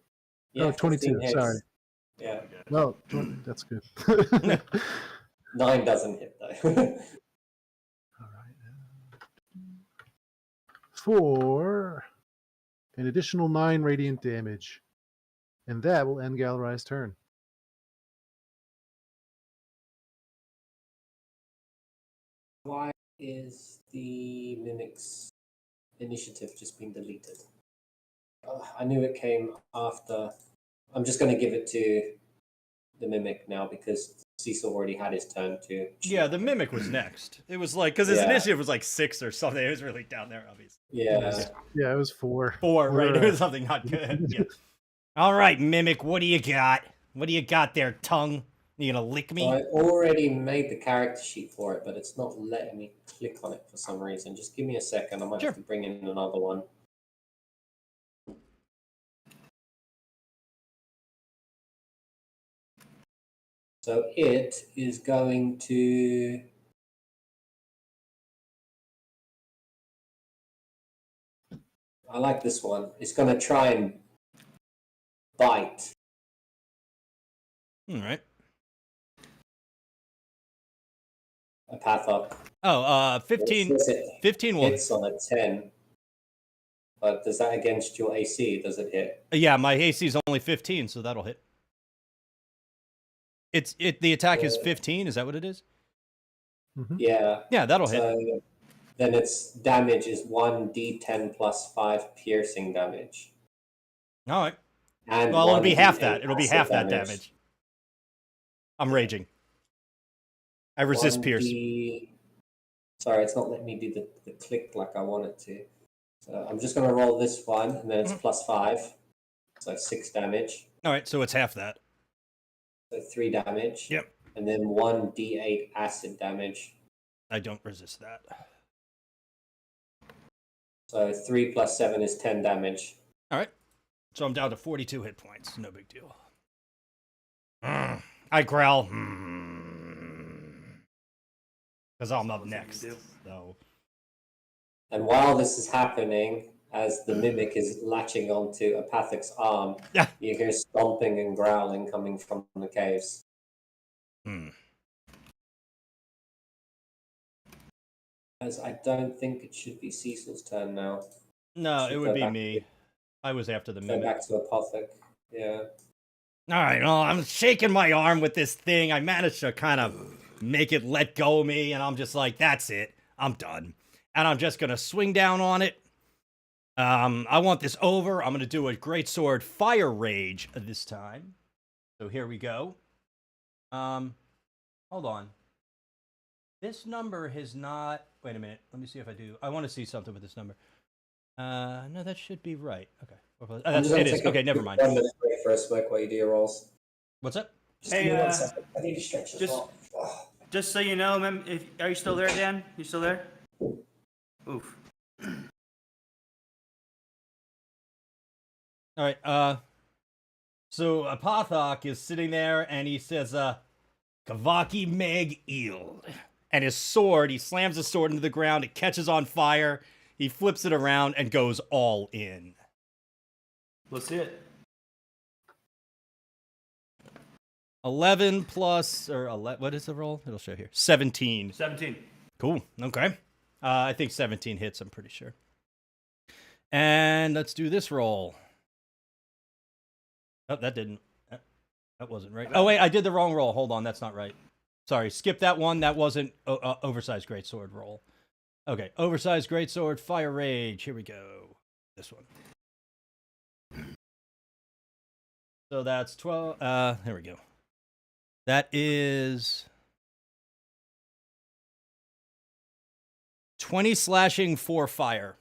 Yeah, 22, 15 hits. sorry. Yeah. Well, 20, that's good. 9 doesn't hit, though. All right. For an additional 9 radiant damage. And that will end Galarai's turn. Why is the Mimic's initiative just being deleted? I knew it came after. I'm just going to give it to the Mimic now because Cecil already had his turn to. Yeah, the Mimic was next. It was like, because his Yeah. initiative was like 6 or something. It was really down there, obviously. Yeah. Yeah, it was 4. 4, right? It We're, was something not good. Yeah. All right, Mimic, what do you got? What do you got there, tongue? You gonna lick me? I already made the character sheet for it, but it's not letting me click on it for some reason. Just give me a second. I might Sure. have to bring in another one. So it is going to. I like this one. It's going to try and bite. All right. A Pathok. Oh, 15. It says it 15 will. hits on a 10. But does that against your AC? Does it hit? Yeah, my AC is only 15, so that'll hit. The attack is 15. Is that what it is? Yeah. Yeah, that'll hit. So then its damage is 1d10 plus 5 piercing damage. All right. And Well, it'll be half 1d8 that. It'll be acid half that damage. I'm raging. I resist pierce. 1d Sorry, it's not letting me do the click like I want it to. So I'm just going to roll this one, and then it's plus 5. So 6 damage. All right, so it's half that. So 3 damage. Yep. And then 1d8 acid damage. I don't resist that. So 3 plus 7 is 10 damage. All right. So I'm down to 42 hit points. No big deal. I growl. Because I'm up next. So. And while this is happening, as the Mimic is latching onto Apathic's arm, Yeah. you hear stomping and growling coming from the caves. As I don't think it should be Cecil's turn now. No, Should it go would be back me. I was after the Go Mimic. back to Apathic. Yeah. All right, well, I'm shaking my arm with this thing. I managed to kind of make it let go of me, and I'm just like, that's it. I'm done. And I'm just going to swing down on it. I want this over. I'm going to do a Greatsword Fire Rage this time. So here we go. Hold on. This number has not... Wait a minute. Let me see if I do. I want to see something with this number. No, that should be right. Okay. I'm just gonna It is. take a Okay, never quick mind. 1 minute break for a smoke while you do your rolls. What's up? Just Hey, give me 1 second. I need to stretch as just- well. Oh. Just so you know, are you still there, Dan? You still there? Oof. All right. So Apothok is sitting there and he says, Kavaki Meg Eel. And his sword, he slams his sword into the ground, it catches on fire, he flips it around and goes all in. Let's see it. 11 plus, or 11, what is the roll? It'll show here. 17. 17. Cool. Okay. I think 17 hits, I'm pretty sure. And let's do this roll. Oh, that didn't. That wasn't right. Oh, wait, I did the wrong roll. Hold on, that's not right. Sorry, skip that one. That wasn't oversized greatsword roll. Okay, oversized greatsword, fire rage. Here we go. This one. So that's 12. Here we go. That is 20 slashing for fire.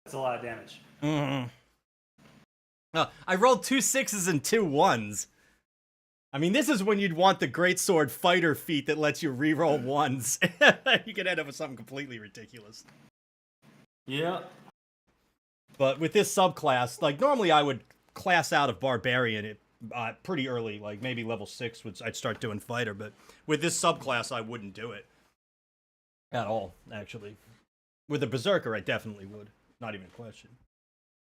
That's a lot of damage. Mm-hmm. I rolled 2 6s and 2 1s. I mean, this is when you'd want the greatsword fighter feat that lets you reroll 1s. You could end up with something completely ridiculous. Yeah. But with this subclass, like normally I would class out of barbarian pretty early, like maybe level 6 I'd start doing fighter, but with this subclass I wouldn't do it at all, actually. With a berserker I definitely would, not even a question.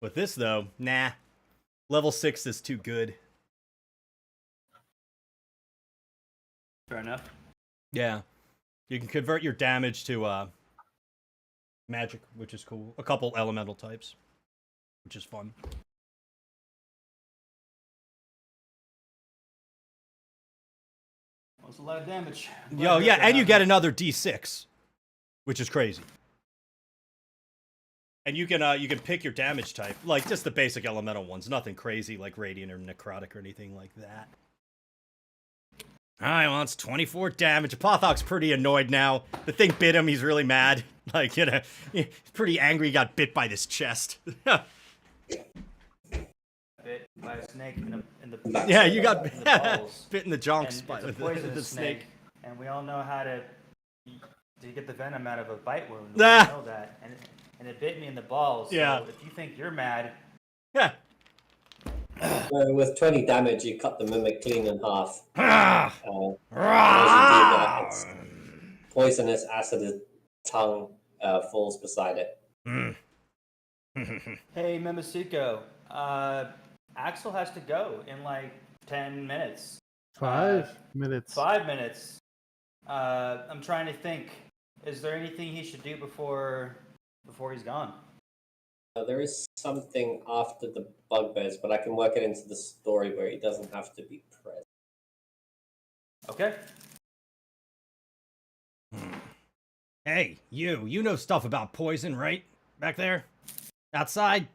With this though, nah. Level 6 is too good. Fair enough. Yeah. You can convert your damage to magic, which is cool. A couple elemental types, which is fun. That's a lot of damage. Yo, yeah, and you get another D6, which is crazy. And you can pick your damage type, like just the basic elemental ones, nothing crazy like radiant or necrotic or anything like that. Alright, well, it's 24 damage. Apothok's pretty annoyed now. The thing bit him, he's really mad. Like, you know, he's pretty angry he got bit by this chest. Bit by a snake in the Yeah, you got in the balls. bit in the junks And by it's a the poisonous snake. and we all know how to get the venom out of a bite wound. We Ah. know that, and it bit me in the balls. Yeah. So if you think you're mad, Yeah. With 20 damage, you cut the mimic clean in half. Ah. As you do that, its poisonous acid tongue falls beside it. hey Memasuko, Axel has to go in like 10 minutes. 5 minutes. 5 minutes. I'm trying to think. Is there anything he should do before he's gone? There is something after the bugbears, but I can work it into the story where he doesn't have to be present. Okay. Hey, you know stuff about poison, right? Back there? Outside?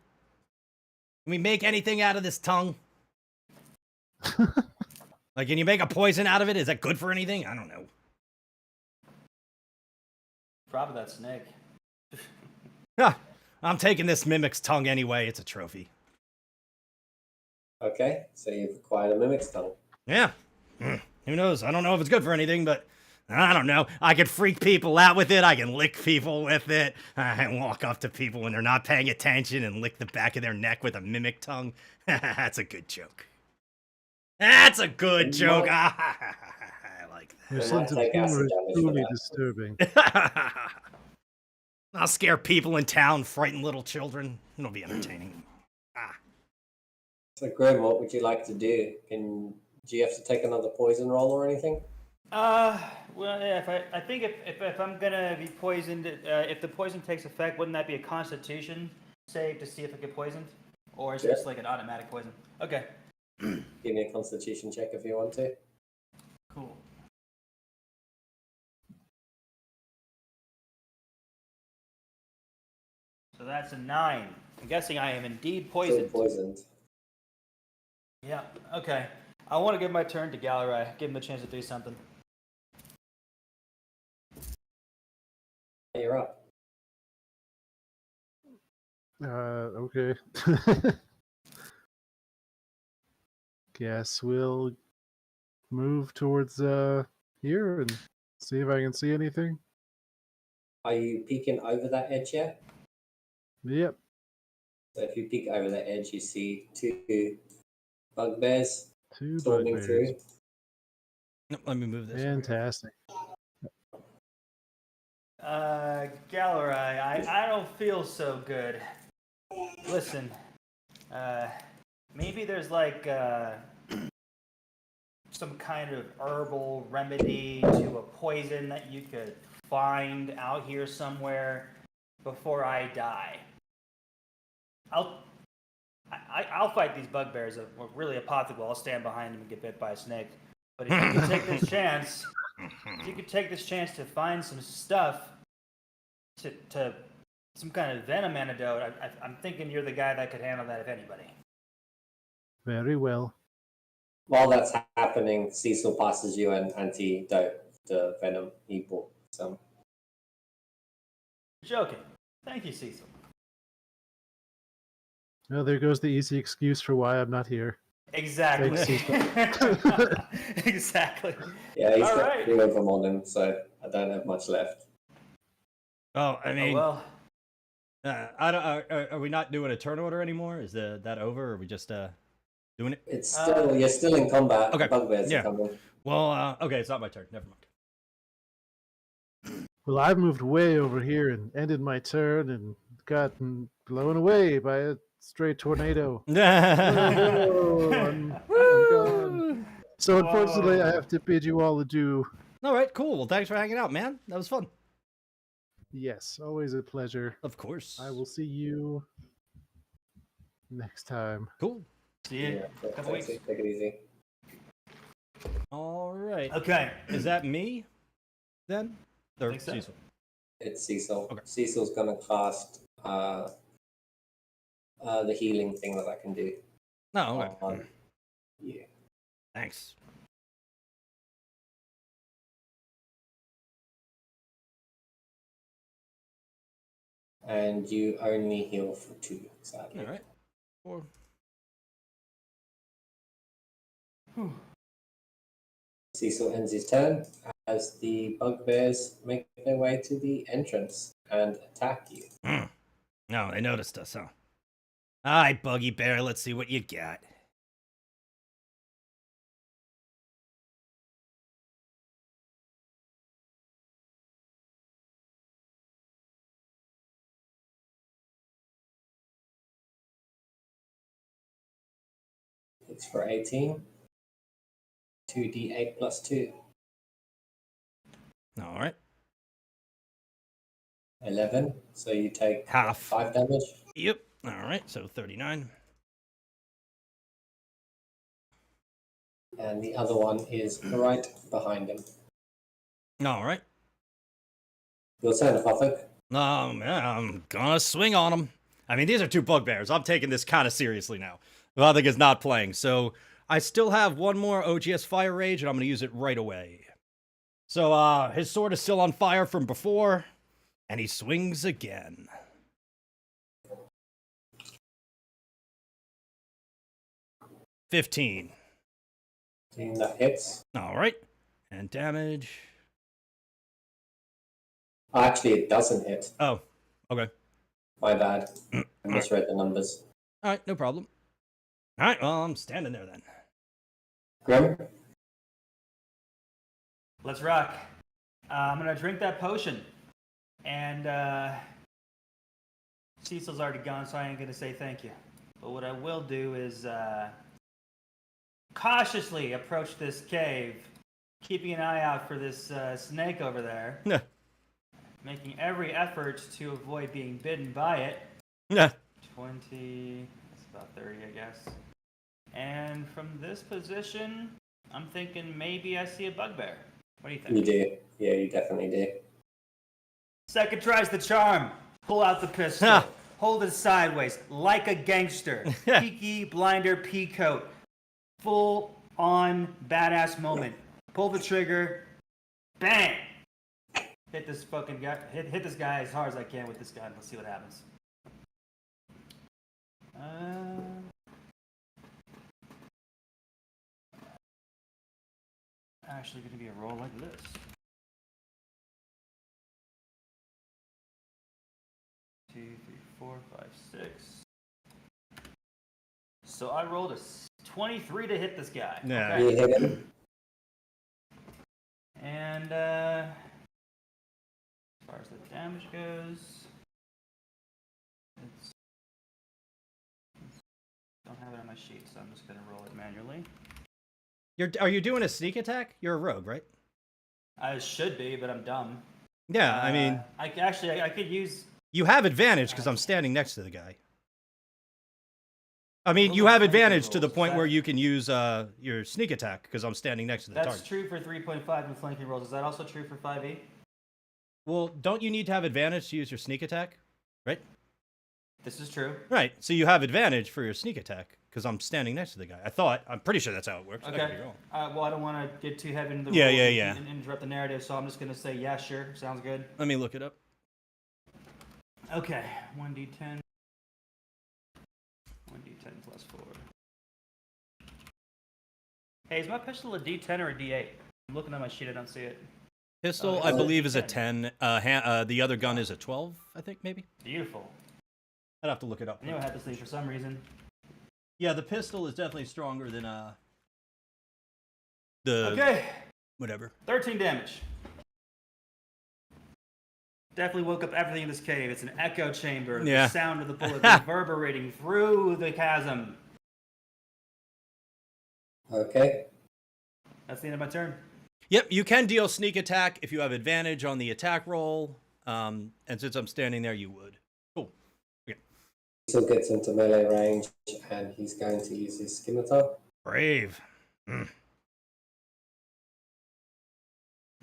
Can we make anything out of this tongue? Like, can you make a poison out of it? Is that good for anything? I don't know. Probably that snake. Ha! I'm taking this mimic's tongue anyway. It's a trophy. Okay, so you've acquired a mimic's tongue. Yeah. Who knows? I don't know if it's good for anything, but I don't know. I can freak people out with it. I can lick people with it. I can walk up to people when they're not paying attention and lick the back of their neck with a mimic tongue. That's a good joke. That's a good joke. I like Your It sense of might take humor acid is damage for truly that. disturbing. that. I'll scare people in town, frighten little children. It'll be entertaining. So, Grim, what would you like to do? Do you have to take another poison roll or anything? Well, yeah, I think if I'm gonna be poisoned, if the poison takes effect, wouldn't that be a Constitution save to see if I get poisoned, or is it just like an automatic poison? Okay. Give me a Constitution check if you want to. Cool. So that's a 9. I'm guessing I am indeed Still poisoned. poisoned. Yeah. Okay. I want to give my turn to Galarai. Give him a chance to do something. You're up. Okay. Guess we'll move towards here and see if I can see anything. Are you peeking over that edge yet? Yep. So if you peek over that edge, you see two bugbears Two storming bugbears. through. Nope, let me move this. over here. Fantastic. Galarai, I don't feel so good. Listen, maybe there's like some kind of herbal remedy to a poison that you could find out here somewhere before I die. I'll fight these bugbears. We're really a pot I'll stand behind them and get bit by a snake. But if you could take this chance, to find some stuff to some kind of venom antidote, I'm thinking you're the guy that could handle that if anybody. Very well. While that's happening, Cecil passes you an antidote, the venom he bought some. You're joking. Thank you, Cecil. Oh, there goes the easy excuse for why I'm not here. Exactly. Thanks, Exactly. Yeah, he's All got right. 3 of them on him, so I don't have much left. Oh, I mean, well, I don't. Are we not doing a turn order anymore? Is that over? Or are we just doing it? It's still you're still in combat. Okay, Bugbears yeah. are coming. Well, okay, it's not my turn. Never mind. Well, I've moved way over here and ended my turn and gotten blown away by a stray tornado. Oh, I'm gone. So unfortunately, I have to bid you all adieu. All right, cool. Well, thanks for hanging out, man. That was fun. Yes, always a pleasure. Of course. I will see you next time. Cool. see you in a couple weeks. Take it easy. All right. Okay. Is that me then? Or Think so. Cecil? It's Cecil. Okay. Cecil's gonna cast the healing thing that I can do. No, okay. on you. Thanks. And you only heal for 2, sadly. All right. 4. Cecil ends his turn as the bugbears make their way to the entrance and attack you. No, they noticed us, huh? All right, Buggy Bear, let's see what you got. It's for 18. 2d8 plus 2. All right. 11. So you take Half. 5 damage. Yep. All right, so 39. And the other one is right behind him. All right. Your turn, Huffolk. Man, I'm gonna swing on them. I mean, these are 2 bugbears. I'm taking this kind of seriously now. Huffolk is not playing, so I still have 1 more OGS Fire Rage, and I'm gonna use it right away. So, his sword is still on fire from before, and he swings again. $15. That hits. All right. And damage. Oh, actually, it doesn't hit. Oh, okay. My bad. I misread the numbers. All right, no problem. All right, well, I'm standing there then. Grim? Let's rock. I'm gonna drink that potion, and Cecil's already gone, so I ain't gonna say thank you. But what I will do is cautiously approach this cave, keeping an eye out for this snake over there, Yeah. making every effort to avoid being bitten by it. Yeah. 20, that's about 30, I guess. And from this position, I'm thinking maybe I see a bugbear. What do you think? You do. Yeah, you definitely do. Second tries the charm. Pull out the pistol. Ha. Hold it sideways, like a gangster. Peaky blinder peacoat. Full on badass moment. Pull the trigger. Bang! Hit this fucking guy. Hit this guy as hard as I can with this gun. Let's see what happens. actually going to be a roll like this. Two, three, 4, 5, 6. So I rolled a 23 to hit this guy. Yeah. You hit him. And as far as the damage goes, it's don't have it on my sheet, so I'm just gonna roll it manually. Are you doing a sneak attack? You're a rogue, right? I should be, but I'm dumb. Yeah, I mean, I could use. you have advantage because I'm standing next to the guy. I mean, What you about have flanking advantage to the rolls? point That- where you can use your sneak attack because I'm standing next to the That's target. true for 3.5 and flanking rolls. Is that also true for 5e? Well, don't you need to have advantage to use your sneak attack? Right? This is true. Right. So you have advantage for your sneak attack because I'm standing next to the guy. I'm pretty sure that's how it works. I could Okay. be wrong. Well, I don't want to get too heavy into the Yeah, rules yeah, and- yeah. and interrupt the narrative, so I'm just gonna say yeah, sure, sounds good. Let me look it up. Okay, 1d10. 1d10 plus 4. Hey, is my pistol a d10 or a d8? I'm looking at my sheet, I don't see it. Pistol, it's I a believe, is a 10. 10. The other gun is a 12, I think, maybe. Beautiful. I'd have to look it up. I knew I had this thing for some reason. Yeah, the pistol is definitely stronger than the Okay, whatever. 13 damage. Definitely woke up everything in this cave. It's an echo chamber. Yeah. The sound of the bullet reverberating through the chasm. Okay. That's the end of my turn. Yep, you can deal sneak attack if you have advantage on the attack roll. And since I'm standing there, you would. Cool. Still gets into melee range, and he's going to use his scimitar. Brave. Mm.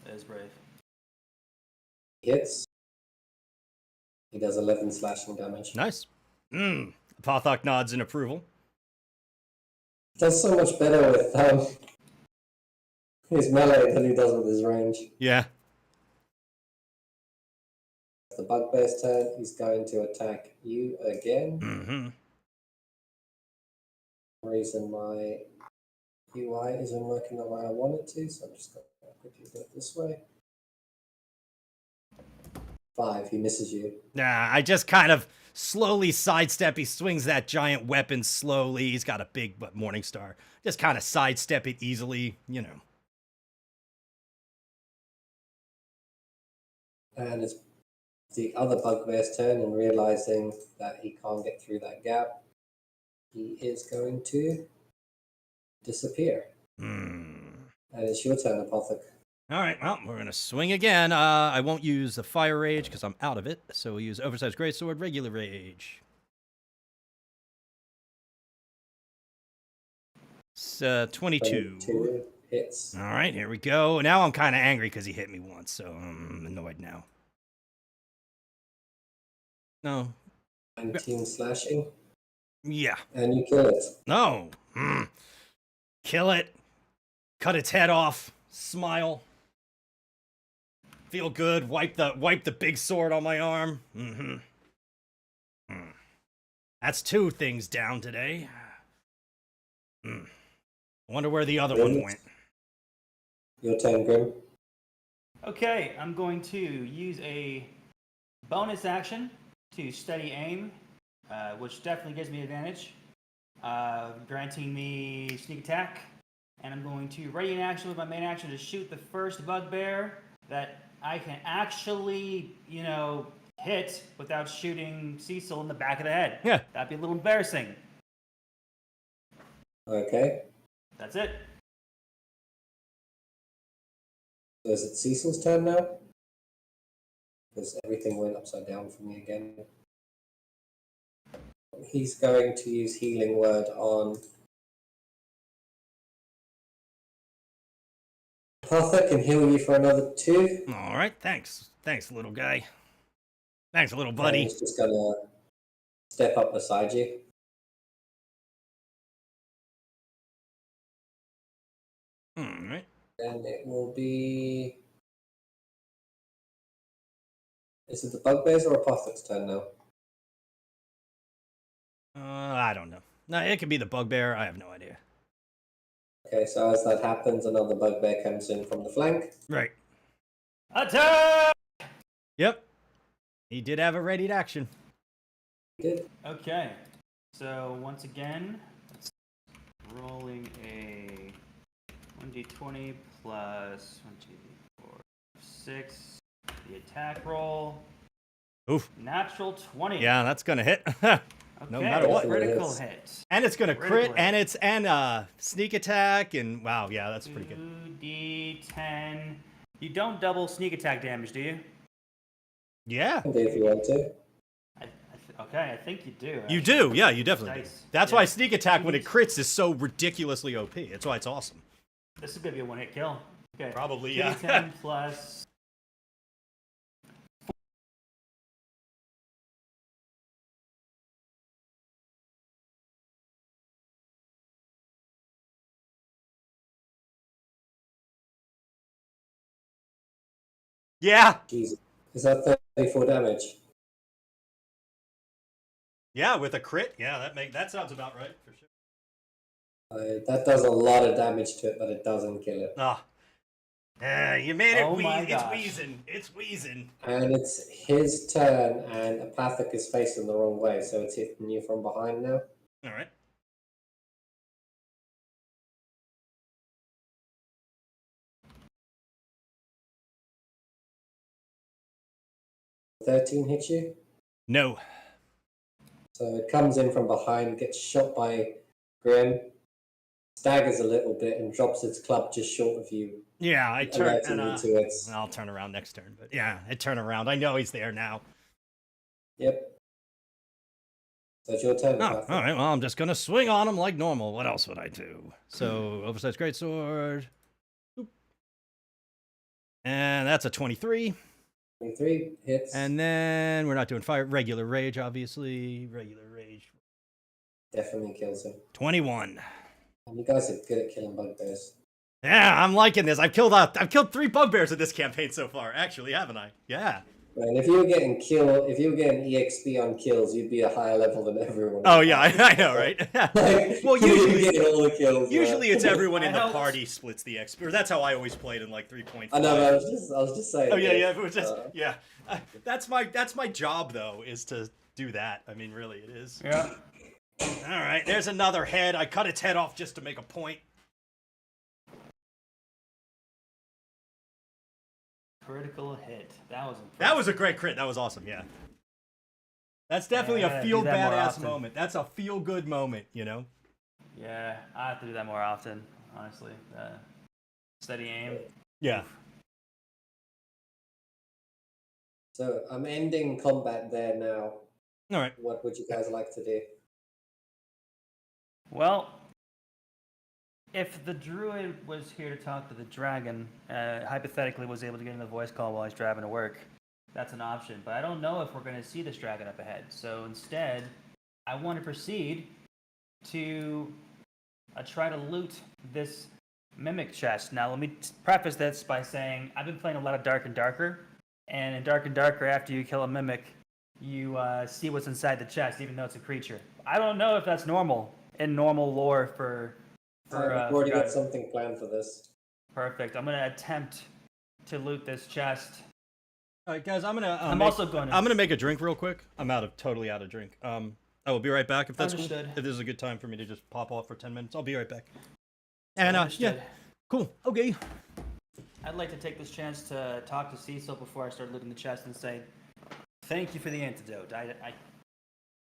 That is brave. Hits. He does 11 slashing damage. Nice. Pothok nods in approval. Does so much better with his melee than he does with his range. Yeah. The bugbear's turn. He's going to attack you again. Mm-hmm. For some reason my UI isn't working the way I want it to, so I'm just going to quickly do it this way. 5. He misses you. Nah, I just kind of slowly sidestep. He swings that giant weapon slowly. He's got a big Morningstar. Just kind of sidestep it easily, you know. And it's the other bugbear's turn, and realizing that he can't get through that gap, he is going to disappear. Hmm. And it's your turn, Apothec. All right, well, we're going to swing again. I won't use the Fire Rage because I'm out of it. So we'll use Oversized Greatsword, Regular Rage. It's 22. 22 hits. All right, here we go. Now I'm kind of angry because he hit me once, so I'm annoyed now. No. 19 slashing. Yeah. And you kill it. No. Kill it. Cut its head off. Smile. Feel good. Wipe the big sword on my arm. Mm-hmm. That's 2 things down today. I wonder where the other one went. Your turn, Grim. Okay, I'm going to use a bonus action to steady aim, which definitely gives me advantage, granting me sneak attack. And I'm going to ready an action with my main action to shoot the first bugbear that I can actually, hit without shooting Cecil in the back of the head. Yeah. That'd be a little embarrassing. Okay. That's it. So is it Cecil's turn now? Because everything went upside down for me again. He's going to use Healing Word on Apothec and heal you for another 2. All right, thanks. Thanks, little guy. Thanks, little And buddy. he's just gonna step up beside you. All right. And it will be... Is it the bugbear's or Apothec's turn now? I don't know. No, it could be the bugbear. I have no idea. Okay, so as that happens, another bugbear comes in from the flank. Right. Attack! Yep. He did have a ready to action. Good. Okay. So once again, rolling a 1d20 plus 1, 2, 3, 4, 6. The attack roll. Oof. Natural 20. Yeah, that's gonna hit. Okay, no matter what. critical Yes. hit. And it's gonna Critical crit, hit. and sneak attack, and wow, yeah, that's pretty good. 2d10. You don't double sneak attack damage, do you? Yeah. Can do if you want to. Okay, I think you do. You actually. do, yeah, you definitely do. Dice. That's Yeah. why sneak attack when it crits is so ridiculously OP. That's why it's awesome. This is gonna be a one-hit kill. Okay. Probably, yeah. 2d10 plus. Yeah. Jesus. Is that 34 damage? Yeah, with a crit, yeah, that sounds about right for sure. That does a lot of damage to it, but it doesn't kill it. Ah. You made it Oh my it's gosh. wheezing. It's wheezing. And it's his turn, and Apathic is facing the wrong way, so it's hitting you from behind now. Alright. $13 hits you. No. So it comes in from behind, gets shot by Grim, staggers a little bit, and drops its club just short of you. Yeah, I turn alerting and you to its. I'll turn around next turn, but yeah, I turn around. I know he's there now. Yep. So it's your turn. Oh, Apathic. alright, well, I'm just gonna swing on him like normal. What else would I do? So, oversized greatsword. Boop. And that's a 23. 23 hits. And then we're not doing fire. Regular rage, obviously. Regular rage. Definitely kills him. 21. And you guys are good at killing bugbears. Yeah, I'm liking this. I've killed 3 bugbears in this campaign so far, actually, haven't I? Yeah. And if you were getting EXP on kills, you'd be a higher level than everyone. Oh yeah, I know, right? Well, You'd be usually, getting all the kills. usually it's everyone in I the helped. party splits the XP. Or that's how I always played in like 3.5. I know. I was just saying. Oh yeah, that, yeah. If it was just uh, yeah. That's my job though, is to do that. I mean, really, it is. Yeah. All right, there's another head. I cut its head off just to make a point. Critical hit. That was impressive. That was a great crit. That was awesome. Yeah. That's definitely Yeah, I a gotta feel do that more badass often. moment. That's a feel good moment, you know. Yeah, I have to do that more often, honestly. Steady aim. Yeah. So I'm ending combat there now. All right. What would you guys like to do? Well, if the druid was here to talk to the dragon, hypothetically was able to get in the voice call while he's driving to work, that's an option. But I don't know if we're going to see this dragon up ahead. So instead, I want to proceed to try to loot this mimic chest. Now, let me preface this by saying I've been playing a lot of Dark and Darker, and in Dark and Darker, after you kill a mimic, you see what's inside the chest, even though it's a creature. I don't know if that's normal in normal lore for I've already got Dragon. something planned for this. Perfect. I'm gonna attempt to loot this chest. All right, guys. I'm gonna. I'm also going to. I'm gonna make a drink real quick. I'm totally out of drink. I will be right back if that's cool. Understood. If this is a good time for me to just pop off for 10 minutes, I'll be right back. And yeah, Understood. cool. Okay. I'd like to take this chance to talk to Cecil before I start looting the chest and say, thank you for the antidote.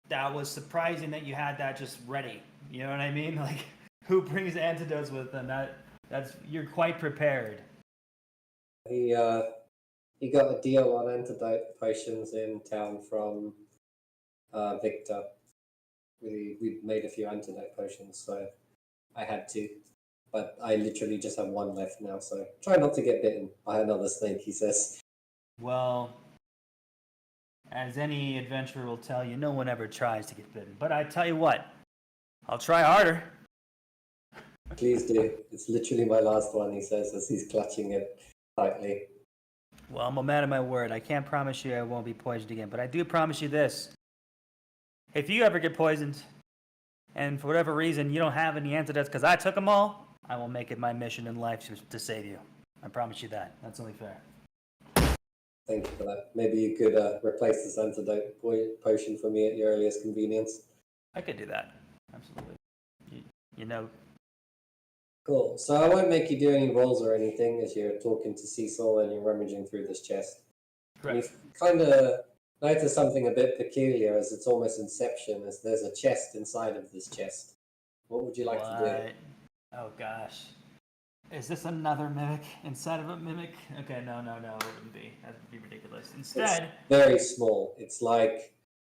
That was surprising that you had that just ready. You know what I mean? Like, who brings antidotes with them? You're quite prepared. He got a deal on antidote potions in town from Victor. We made a few antidote potions, so I had to. But I literally just have one left now, so try not to get bitten by another snake, he says. Well, as any adventurer will tell you, no one ever tries to get bitten. But I tell you what, I'll try harder. Please do. It's literally my last one, he says, as he's clutching it tightly. Well, I'm a man of my word. I can't promise you I won't be poisoned again, but I do promise you this. If you ever get poisoned, and for whatever reason you don't have any antidotes because I took them all, I will make it my mission in life to save you. I promise you that. That's only fair. Thank you for that. Maybe you could replace this antidote potion for me at your earliest convenience. I could do that. Absolutely. You know, Cool. So I won't make you do any rolls or anything as you're talking to Cecil and you're rummaging through this chest. correct. You kind of notice something a bit peculiar as it's almost Inception, as there's a chest inside of this chest. What would you like to do? What? Oh gosh. Is this another mimic inside of a mimic? Okay, no, it wouldn't be. That would be ridiculous. Instead, It's very small. It's like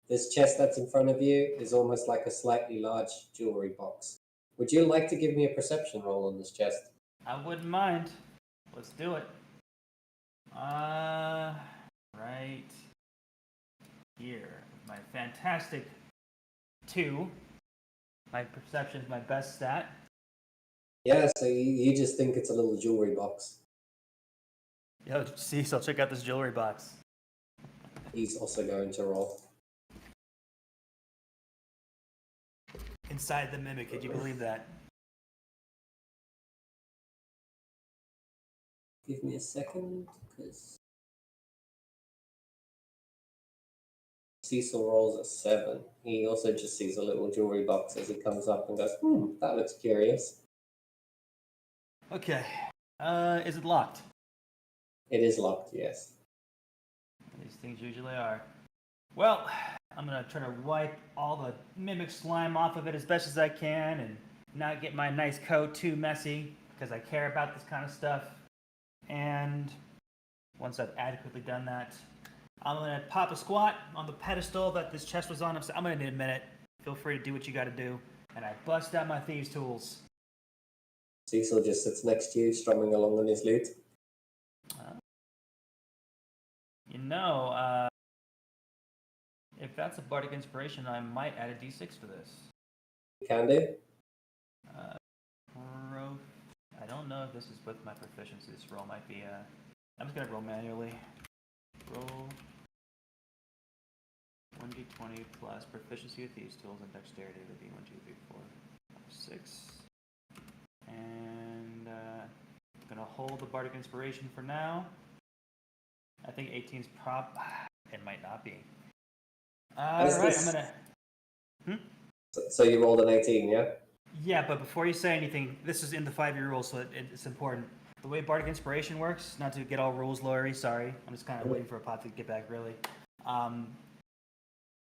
this chest that's in front of you is almost like a slightly large jewelry box. Would you like to give me a perception roll on this chest? I wouldn't mind. Let's do it. Right here. My fantastic 2. My perception is my best stat. Yeah, so you just think it's a little jewelry box. Yo, Cecil, check out this jewelry box. He's also going to roll. Inside the mimic, could you believe that? Give me a second, because Cecil rolls a 7. He also just sees a little jewelry box as he comes up and goes, that looks curious. Okay. Is it locked? It is locked, yes. These things usually are. Well, I'm gonna try to wipe all the mimic slime off of it as best as I can and not get my nice coat too messy because I care about this kind of stuff. And once I've adequately done that, I'm gonna pop a squat on the pedestal that this chest was on. I'm gonna need a minute. Feel free to do what you gotta do. And I bust out my thieves' tools. Cecil just sits next to you, strumming along on his lute. If that's a bardic inspiration, I might add a d6 for this. You can do. I don't know if this is with my proficiency. This roll might be. I'm just gonna roll manually. Roll 1d20 plus proficiency with thieves' tools and dexterity would be 1, 2, 3, 4, 5, 6. And I'm gonna hold the bardic inspiration for now. I think 18's it might not be. Alright, I'm gonna. So you rolled an 18, yeah? Yeah, but before you say anything, this is in the 5-year rule, so it's important. The way Bardic Inspiration works, not to get all rules lawyery, sorry. I'm just kind of waiting for a pot to get back, really.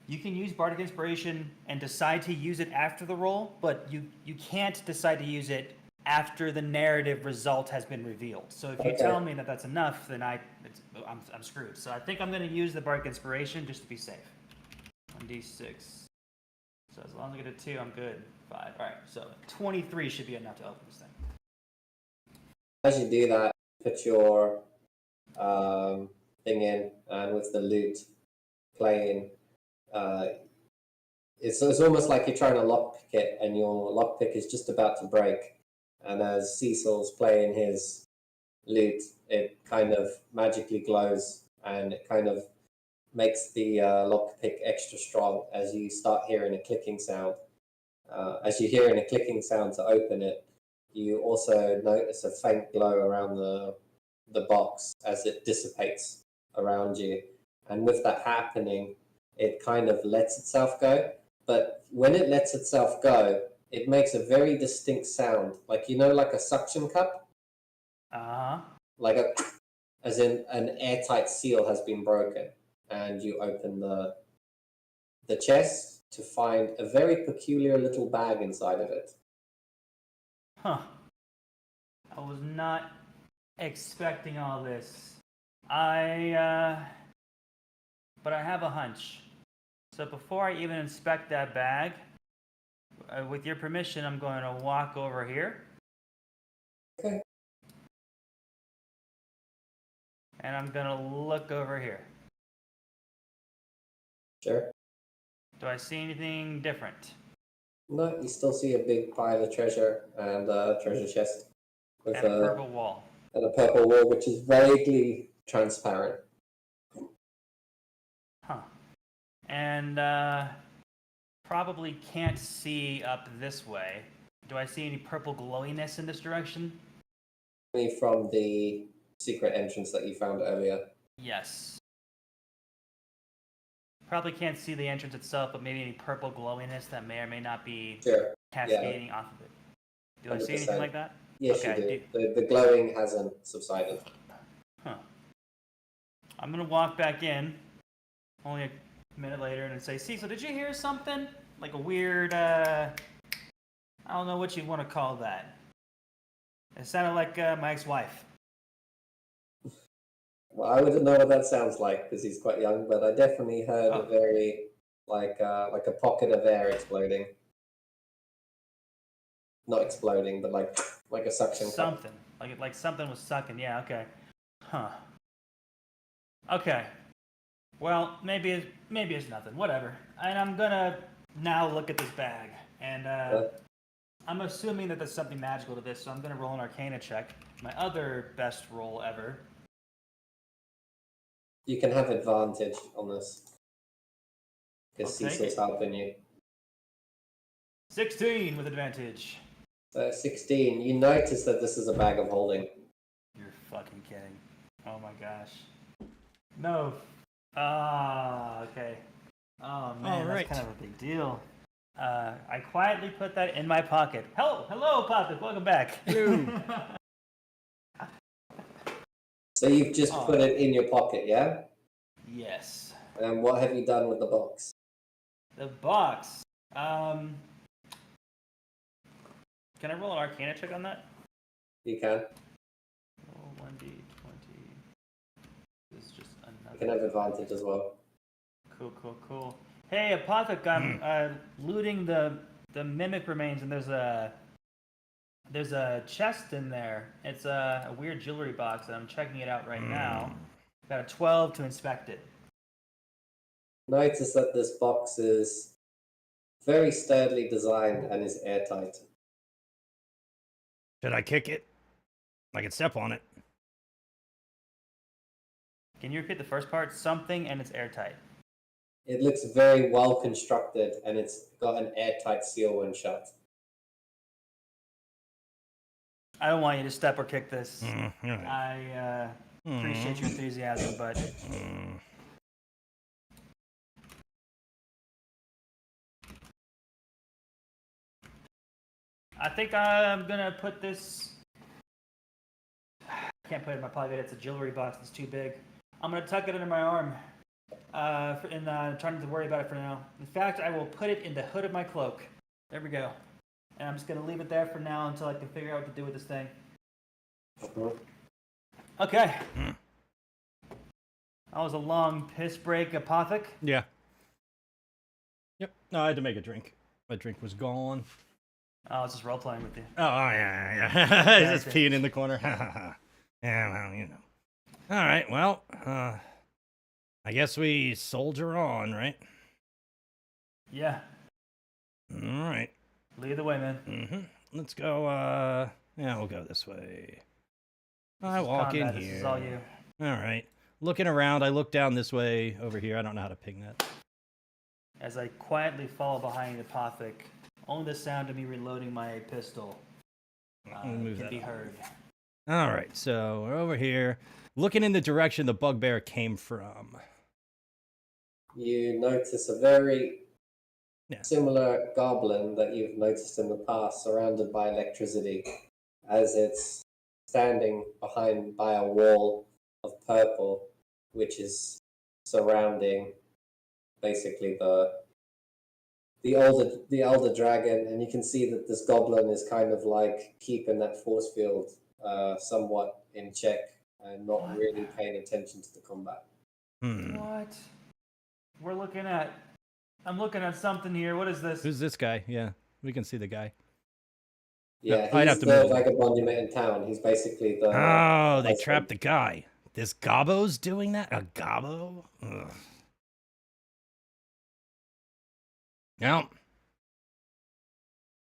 You can use Bardic Inspiration and decide to use it after the roll, but you can't decide to use it after the narrative result has been revealed. So if you tell me that that's enough, then I'm screwed. So I think I'm going to use the Bardic Inspiration just to be safe. 1d6. So as long as I get a 2, I'm good. 5. All right, so 23 should be enough to open this thing. As you do that, put your thing in, and with the lute playing, it's almost like you're trying to lockpick it, and your lockpick is just about to break. And as Cecil's playing his lute, it kind of magically glows, and it kind of makes the lockpick extra strong as you start hearing a clicking sound. As you're hearing a clicking sound to open it, you also notice a faint glow around the box as it dissipates around you. And with that happening, it kind of lets itself go. But when it lets itself go, it makes a very distinct sound, like a suction cup. Like as in an airtight seal has been broken, and you open the chest to find a very peculiar little bag inside of it. Huh. I was not expecting all this. But I have a hunch. So before I even inspect that bag, with your permission, I'm going to walk over here. Okay. And I'm going to look over here. Sure. Do I see anything different? No, you still see a big pile of treasure and a treasure chest with And a purple wall. And a purple wall, which is vaguely transparent. Huh. And probably can't see up this way. Do I see any purple glowiness in this direction? Only from the secret entrance that you found earlier. Yes. Probably can't see the entrance itself, but maybe any purple glowiness that may or may not be Sure. cascading off of it. Do I see anything 100%. like that? Yes, Okay, you do. The glowing hasn't subsided. Huh. I'm gonna walk back in, only a minute later, and say, Cecil, did you hear something? Like a weird, I don't know what you want to call that. It sounded like my ex-wife. Well, I wouldn't know what that sounds like because he's quite young, but I definitely heard Oh. a very like a pocket of air exploding. Not exploding, but like a suction cup. Something. Like something was sucking. Yeah, okay. Huh. Okay. Well, maybe it's nothing. Whatever. And I'm gonna now look at this bag. And I'm assuming that there's something magical to this, so I'm gonna roll an Arcana check. My other best roll ever. You can have advantage on this because I'll take Cecil's it. helping you. 16 with advantage. 16. You notice that this is a bag of holding. You're fucking kidding. Oh my gosh. No. Ah, okay. Oh man, Alright. that's kind of a big deal. I quietly put that in my pocket. Hello, Pocket. Welcome back. Hello. So you've just Oh. put it in your pocket, yeah? Yes. And what have you done with the box? The box. Can I roll an Arcana check on that? You can. Roll 1d20. This is just You can another. have advantage as well. Cool. Hey, Apothec, I'm looting the mimic remains, and there's a chest in there. It's a weird jewelry box, and I'm checking it out right now. Got a 12 to inspect it. Notice that this box is very sturdily designed and is airtight. Should I kick it? I can step on it. Can you repeat the first part? Something, and it's airtight. It looks very well constructed and it's got an airtight seal when shut. I don't want you to step or kick this. All right. I appreciate your enthusiasm, but I think I'm gonna put this. I can't put it in my pocket. It's a jewelry box. It's too big. I'm gonna tuck it under my arm. And try not to worry about it for now. In fact, I will put it in the hood of my cloak. There we go. And I'm just gonna leave it there for now until I can figure out what to do with this thing. Okay. That was a long piss break, Apothec. Yeah. Yep. No, I had to make a drink. My drink was gone. I was just role playing with you. Oh, yeah. He's just peeing in the corner. Yeah, well, you know. All right, well, I guess we soldier on, right? Yeah. All right. Lead the way, man. Mm-hmm. Let's go, yeah, we'll go this way. I This is walk combat. in here. This is all you. All right. Looking around, I look down this way over here. I don't know how to ping that. As I quietly follow behind Apothec, only the sound of me reloading my pistol Move can that be up. heard. All right, so we're over here, looking in the direction the bugbear came from. You notice a very Yeah. similar goblin that you've noticed in the past, surrounded by electricity, as it's standing by a wall of purple, which is surrounding basically the elder dragon, and you can see that this goblin is kind of like keeping that force field somewhat in check and not really paying attention to the combat. What? I'm looking at something here. What is this? Who's this guy? Yeah, we can see the guy. Yeah, I'd have he's to the move. vagabond you met in town. He's basically the Oh, they husband. trapped the guy. This Gobbo's doing that? A Gobbo? Ugh. Well,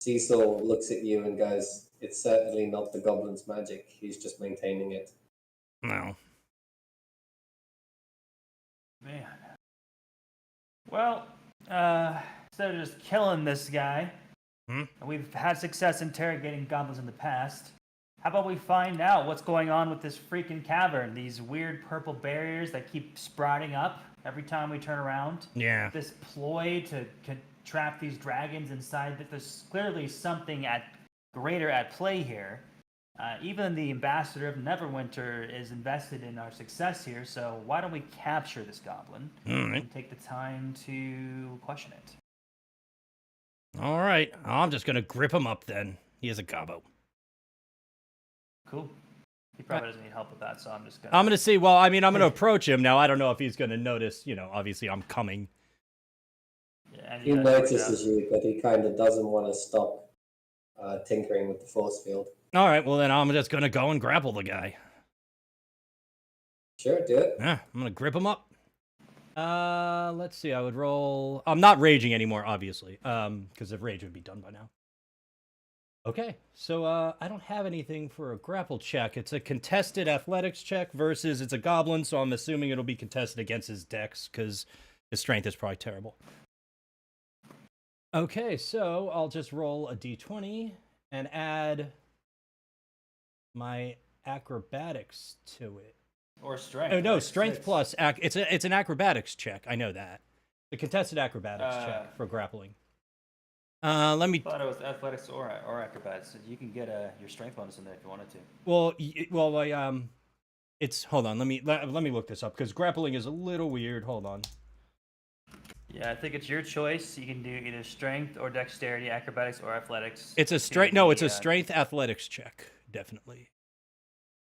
Cecil looks at you and goes, "It's certainly not the goblin's magic. He's just maintaining it." no. Man. Well, instead of just killing this guy, And we've had success interrogating goblins in the past. How about we find out what's going on with this freaking cavern? These weird purple barriers that keep sprouting up every time we turn around. Yeah. This ploy to trap these dragons inside. That there's clearly something greater at play here. Even the ambassador of Neverwinter is invested in our success here. So why don't we capture this goblin and take the time to question it? All right. I'm just going to grip him up then. He is a gobbo. Cool. He probably doesn't need help with that, so I'm just gonna. I'm going to see. Well, I mean, I'm going to approach him. Now, I don't know if he's going to notice. Obviously I'm coming. Yeah, and He you guys work it out. notices you, but he kind of doesn't want to stop tinkering with the force field. All right. Well, then I'm just going to go and grapple the guy. Sure, do it. Yeah. I'm going to grip him up. Let's see. I would roll. I'm not raging anymore, obviously. Because if rage would be done by now. Okay, so I don't have anything for a grapple check. It's a contested athletics check versus it's a goblin, so I'm assuming it'll be contested against his dex because his strength is probably terrible. Okay, so I'll just roll a d20 and add my acrobatics to it. Or strength. Oh no, right? strength 6. plus it's an acrobatics check. I know that. The contested acrobatics check for grappling. Let me. I thought it was athletics or acrobatics. So you can get your strength bonus in there if you wanted to. Well, it's hold on. Let me look this up because grappling is a little weird. Hold on. Yeah, I think it's your choice. You can do either strength or dexterity, acrobatics or athletics. It's a strength. No, it's a strength athletics check. Definitely.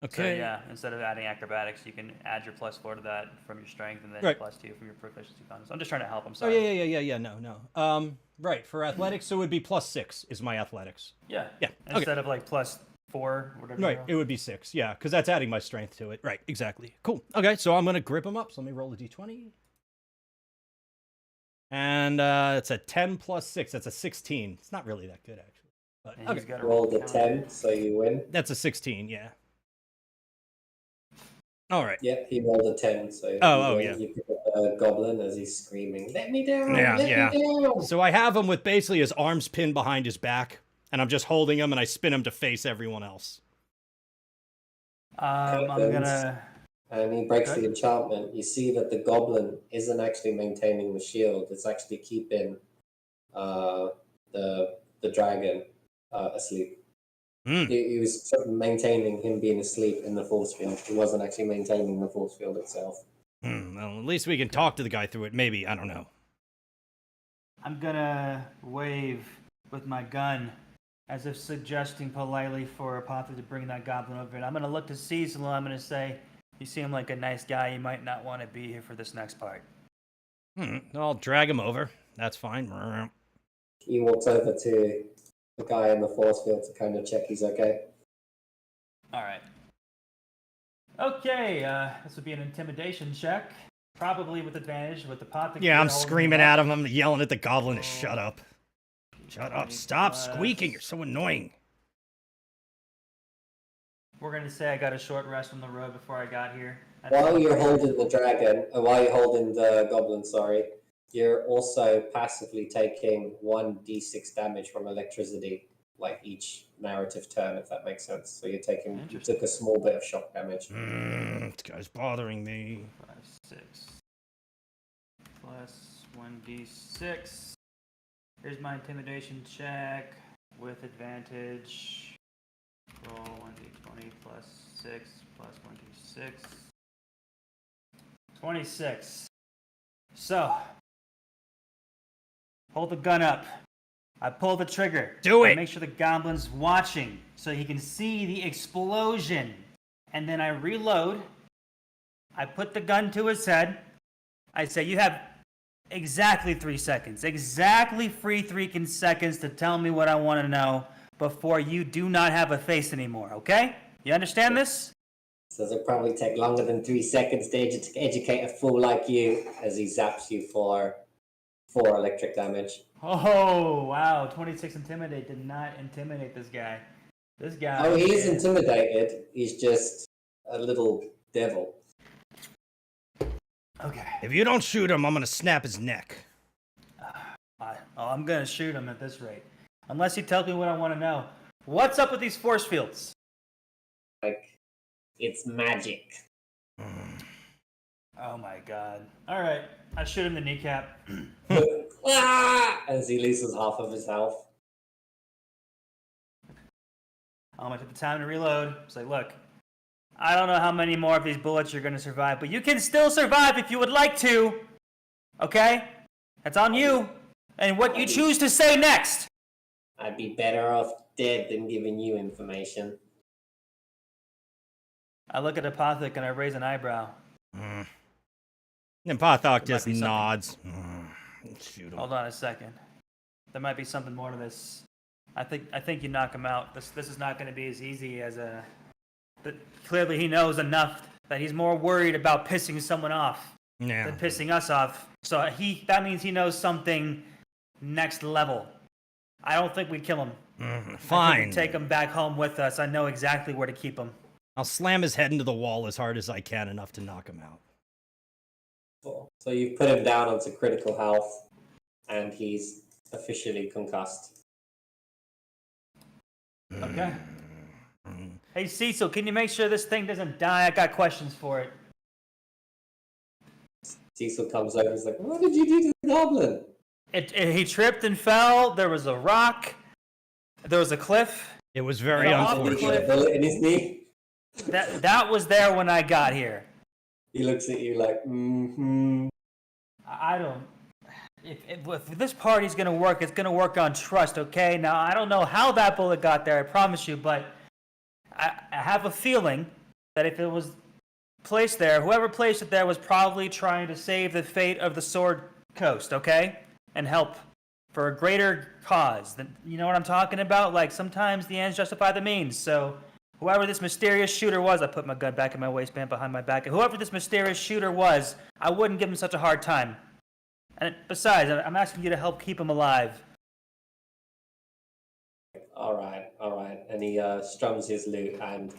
Okay. So yeah, instead of adding acrobatics, you can add your +4 to that from your strength, and then Right. +2 from your proficiency bonus. I'm just trying to help. I'm Oh sorry. yeah. No. Right, for athletics, so it would be +6 is my athletics. Yeah. Yeah, okay. Instead of like +4, whatever. Right, you it would be 6. Yeah, because that's adding my strength to it. Right, exactly. Cool. Okay, so I'm gonna grip him up. So let me roll a d20. And it's a 10 plus 6. That's a 16. It's not really that good actually. But And he's okay, got a Roll the count. 10, so you win. that's a 16. Yeah. All right. Yep, he rolled a 10, so Oh, you win. yeah. You pick up a goblin as he's screaming, "Let me down! Yeah, let yeah. me down!" So I have him with basically his arms pinned behind his back, and I'm just holding him, and I spin him to face everyone else. I'm gonna. And he breaks Okay. the enchantment. You see that the goblin isn't actually maintaining the shield. It's actually keeping the dragon asleep. Hmm. He was sort of maintaining him being asleep in the force field. He wasn't actually maintaining the force field itself. Well, at least we can talk to the guy through it. Maybe, I don't know. I'm gonna wave with my gun, as if suggesting politely for Apatha to bring that goblin over. And I'm gonna look to Cecil and I'm gonna say, "You seem like a nice guy. You might not want to be here for this next part." I'll drag him over. That's fine. He walks over to the guy in the force field to kind of check he's okay. All right. Okay, this would be an intimidation check, probably with advantage with the pot. Yeah, I'm screaming at him. I'm yelling at the goblin to shut up. Shut up. Stop squeaking. You're so annoying. We're gonna say I got a short rest on the road before I got here. While you're holding the dragon, while you're holding the goblin, sorry, you're also passively taking 1d6 damage from electricity, like each narrative turn, if that makes sense. So you took a small bit of shock damage. This guy's bothering me. 5, 6 plus 1d6. Here's my intimidation check with advantage. Roll 1d20 plus 6 plus 1d6. 26. So, hold the gun up. I pull the trigger. Do I it. make sure the goblin's watching so he can see the explosion. And then I reload. I put the gun to his head. I say, "You have exactly 3 seconds. Exactly free 3 seconds to tell me what I want to know before you do not have a face anymore, okay? You understand this?" So it'll probably take longer than 3 seconds to educate a fool like you as he zaps you for 4 electric damage. Oh, wow. 26 intimidate did not intimidate this guy. This guy. Oh, he's intimidated. He's just a little devil. Okay. If you don't shoot him, I'm gonna snap his neck. I'm going to shoot him at this rate. Unless he tells me what I want to know. What's up with these force fields? Like, it's magic. Oh my god. Alright, I shoot him in the kneecap. As he loses half of his health. I'm gonna take the time to reload. It's like, look, I don't know how many more of these bullets you're gonna survive, but you can still survive if you would like to. Okay? That's on you. And what you choose to say next. I'd be better off dead than giving you information. I look at Apothec and I raise an eyebrow. And Pathok There just might be something. nods. Shoot him. Hold on a second. There might be something more to this. I think you knock him out. This is not going to be as easy as a. But clearly, he knows enough that he's more worried about pissing someone off Yeah. than pissing us off. So that means he knows something next level. I don't think we kill him. I think Fine. we take him back home with us. I know exactly where to keep him. I'll slam his head into the wall as hard as I can, enough to knock him out. So you've put him down onto critical health, and he's officially concussed. Okay. Hey Cecil, can you make sure this thing doesn't die? I got questions for it. Cecil comes over, he's like, what did you do to the goblin? He tripped and fell. There was a rock. There was a cliff. It was very Off the Did he unfortunate. get a bullet in his knee? That was there when I got here. He looks at you like, mm-hmm. I don't. If this party's gonna work, it's gonna work on trust, okay? Now I don't know how that bullet got there, I promise you, but I have a feeling that if it was placed there, whoever placed it there was probably trying to save the fate of the Sword Coast, okay? And help for a greater cause. You know what I'm talking about? Like sometimes the ends justify the means. So whoever this mysterious shooter was, I put my gun back in my waistband behind my back. And whoever this mysterious shooter was, I wouldn't give him such a hard time. And besides, I'm asking you to help keep him alive. All right. And he strums his lute and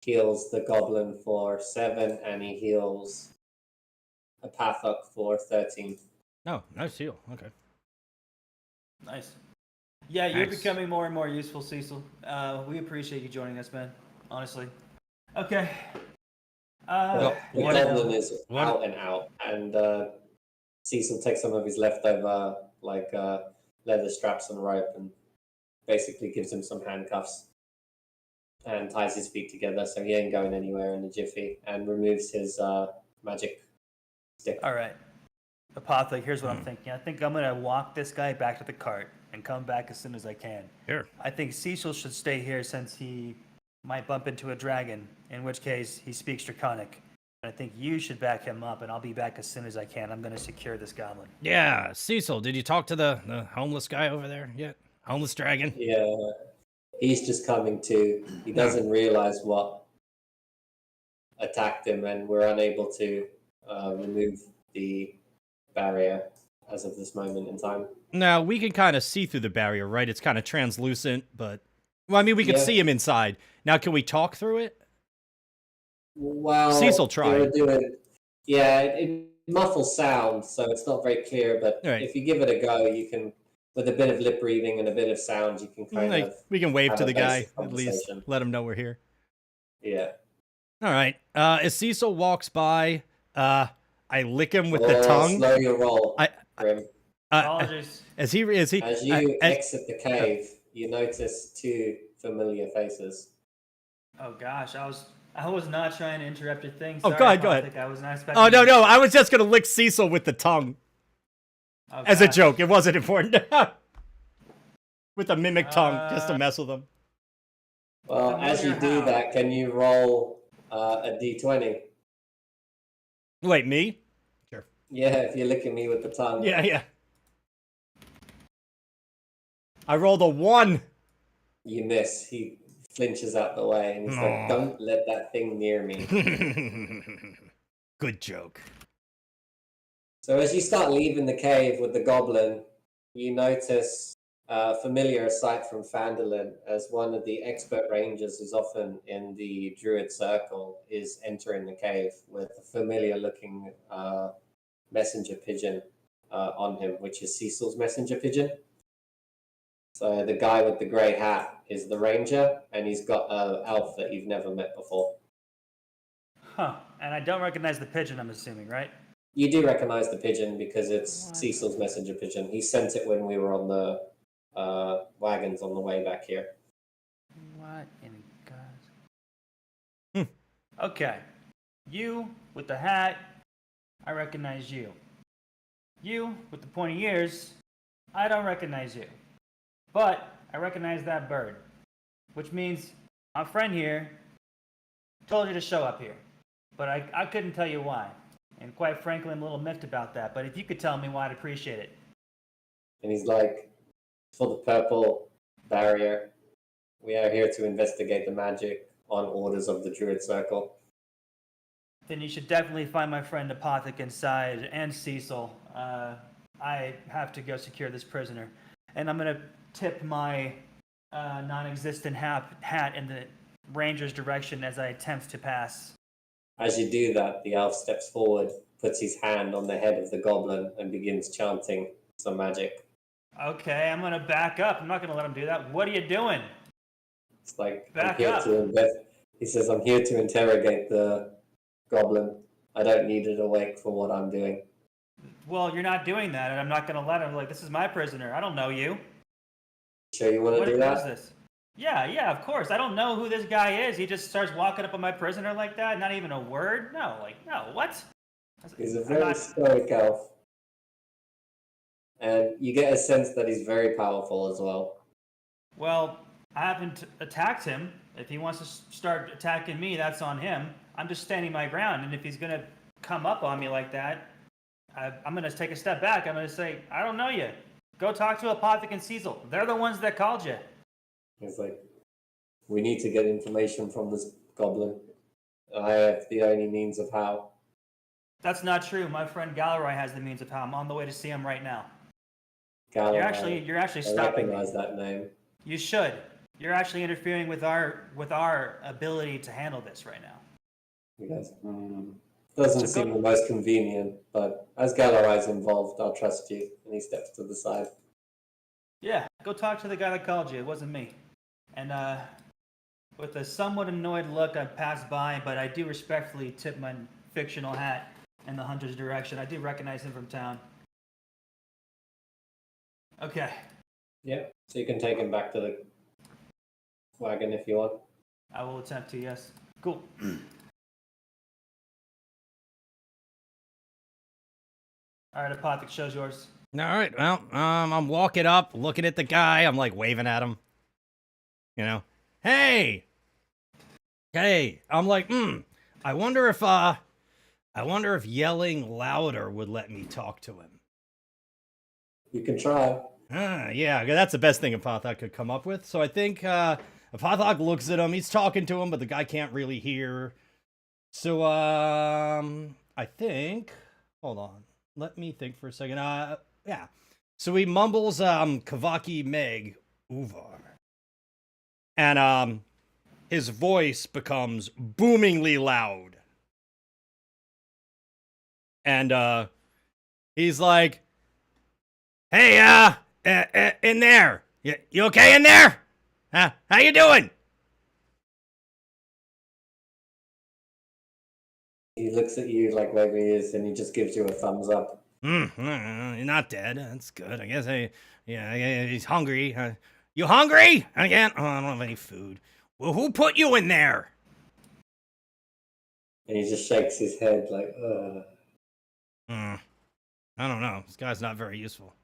heals the goblin for 7, and he heals a Pathok for 13. No, nice heal. Okay. Nice. Yeah, you're Nice. becoming more and more useful, Cecil. We appreciate you joining us, man. Honestly. Okay. The what goblin else? is What- out and out, and Cecil takes some of his leftover leather straps and rope and basically gives him some handcuffs and ties his feet together so he ain't going anywhere in a jiffy, and removes his magic stick. All right. Apothec, here's what I'm thinking. I think I'm going to walk this guy back to the cart and come back as soon as I can. Here. I think Cecil should stay here since he might bump into a dragon, in which case he speaks Draconic. I think you should back him up, and I'll be back as soon as I can. I'm going to secure this goblin. Yeah, Cecil, did you talk to the homeless guy over there yet? Homeless dragon? Yeah, he's just coming to. He doesn't realize what attacked him, and we're unable to remove the barrier as of this moment in time. Now, we can kind of see through the barrier, right? It's kind of translucent, but... Well, I mean, we can Yeah. see him inside. Now, can we talk through it? Well, Cecil tried. It muffles sound, so it's not very clear. But Right. if you give it a go, you can, with a bit of lip reading and a bit of sound, you can kind Like, of, we can wave have to a the guy, basic at least. conversation. Let him know we're here. yeah. All right. As Cecil walks by, I lick him with the tongue. Slow your roll, I- Grim. Apologies. As he As you as- exit the cave, you notice 2 familiar faces. Oh gosh, I was not trying to interrupt your thing. Oh, Sorry, go ahead, go Apothec. ahead. I was not expecting. Oh, no, I was just going to lick Cecil with the tongue. Oh, As a gosh. joke. It wasn't important. With a mimic tongue, just to mess with him. Well, as you do how? that, can you roll a d20? Wait, me? Yeah, if you're licking me with the tongue. Yeah. I rolled a 1. You miss. He flinches out the way and he's Aw. like, don't let that thing near me. Good joke. So as you start leaving the cave with the goblin, you notice a familiar sight from Phandalin as one of the expert rangers who's often in the druid circle is entering the cave with a familiar looking messenger pigeon on him, which is Cecil's messenger pigeon. So the guy with the grey hat is the ranger, and he's got an elf that you've never met before. Huh. And I don't recognize the pigeon, I'm assuming, right? You do recognize the pigeon because it's What? Cecil's messenger pigeon. He sent it when we were on the wagons on the way back here. What in God's... Okay. You with the hat, I recognize you. You with the pointy ears, I don't recognize you. But I recognize that bird. Which means my friend here told you to show up here. But I couldn't tell you why. And quite frankly, I'm a little miffed about that. But if you could tell me why, I'd appreciate it. And he's like, for the purple barrier, we are here to investigate the magic on orders of the Druid Circle. Then you should definitely find my friend Apothec inside, and Cecil. I have to go secure this prisoner. And I'm going to tip my non-existent hat in the ranger's direction as I attempt to pass. As you do that, the elf steps forward, puts his hand on the head of the goblin, and begins chanting some magic. Okay, I'm going to back up. I'm not going to let him do that. What are you doing? It's like, Back up. He says, I'm here to interrogate the goblin. I don't need it awake for what I'm doing. Well, you're not doing that, and I'm not going to let him. Like, this is my prisoner. I don't know you. Sure you want to What do is that? this? Yeah, of course. I don't know who this guy is. He just starts walking up on my prisoner like that. Not even a word. No, what? He's a I'm very not- stoic elf. And you get a sense that he's very powerful as well. Well, I haven't attacked him. If he wants to start attacking me, that's on him. I'm just standing my ground, and if he's going to come up on me like that, I'm going to take a step back. I'm going to say, I don't know you. Go talk to Apothec and Cecil. They're the ones that called you. He's like, we need to get information from this goblin. I have the only means of how. That's not true. My friend Galeroy has the means of how. I'm on the way to see him right now. Galloway. You're actually I stopping me. recognize that name. You should. You're actually interfering with our ability to handle this right now. He goes, doesn't So seem the most convenient, but as Galloway's involved, I'll trust you. And he steps to the side. Yeah, go talk to the guy that called you. It wasn't me. And with a somewhat annoyed look, I passed by, but I do respectfully tip my fictional hat in the hunter's direction. I do recognize him from town. Okay. Yeah, so you can take him back to the wagon if you want. I will attempt to, yes. Cool. All right, Apothec, show's yours. All right. Well, I'm walking up, looking at the guy. I'm like waving at him. You know, hey. I'm like, I wonder if yelling louder would let me talk to him. You can try. Yeah, that's the best thing Apothec could come up with. So I think Apothec looks at him. He's talking to him, but the guy can't really hear. So I think. Hold on. Let me think for a second. Yeah. So he mumbles Kavaki Meg Uvar. And his voice becomes boomingly loud. And he's like, hey, in there. You okay in there? How you doing? He looks at you like wherever he is, and he just gives you a thumbs up. You're not dead. That's good. I guess he's hungry. You hungry? I don't have any food. Well, who put you in there? And he just shakes his head like, I don't know. This guy's not very useful.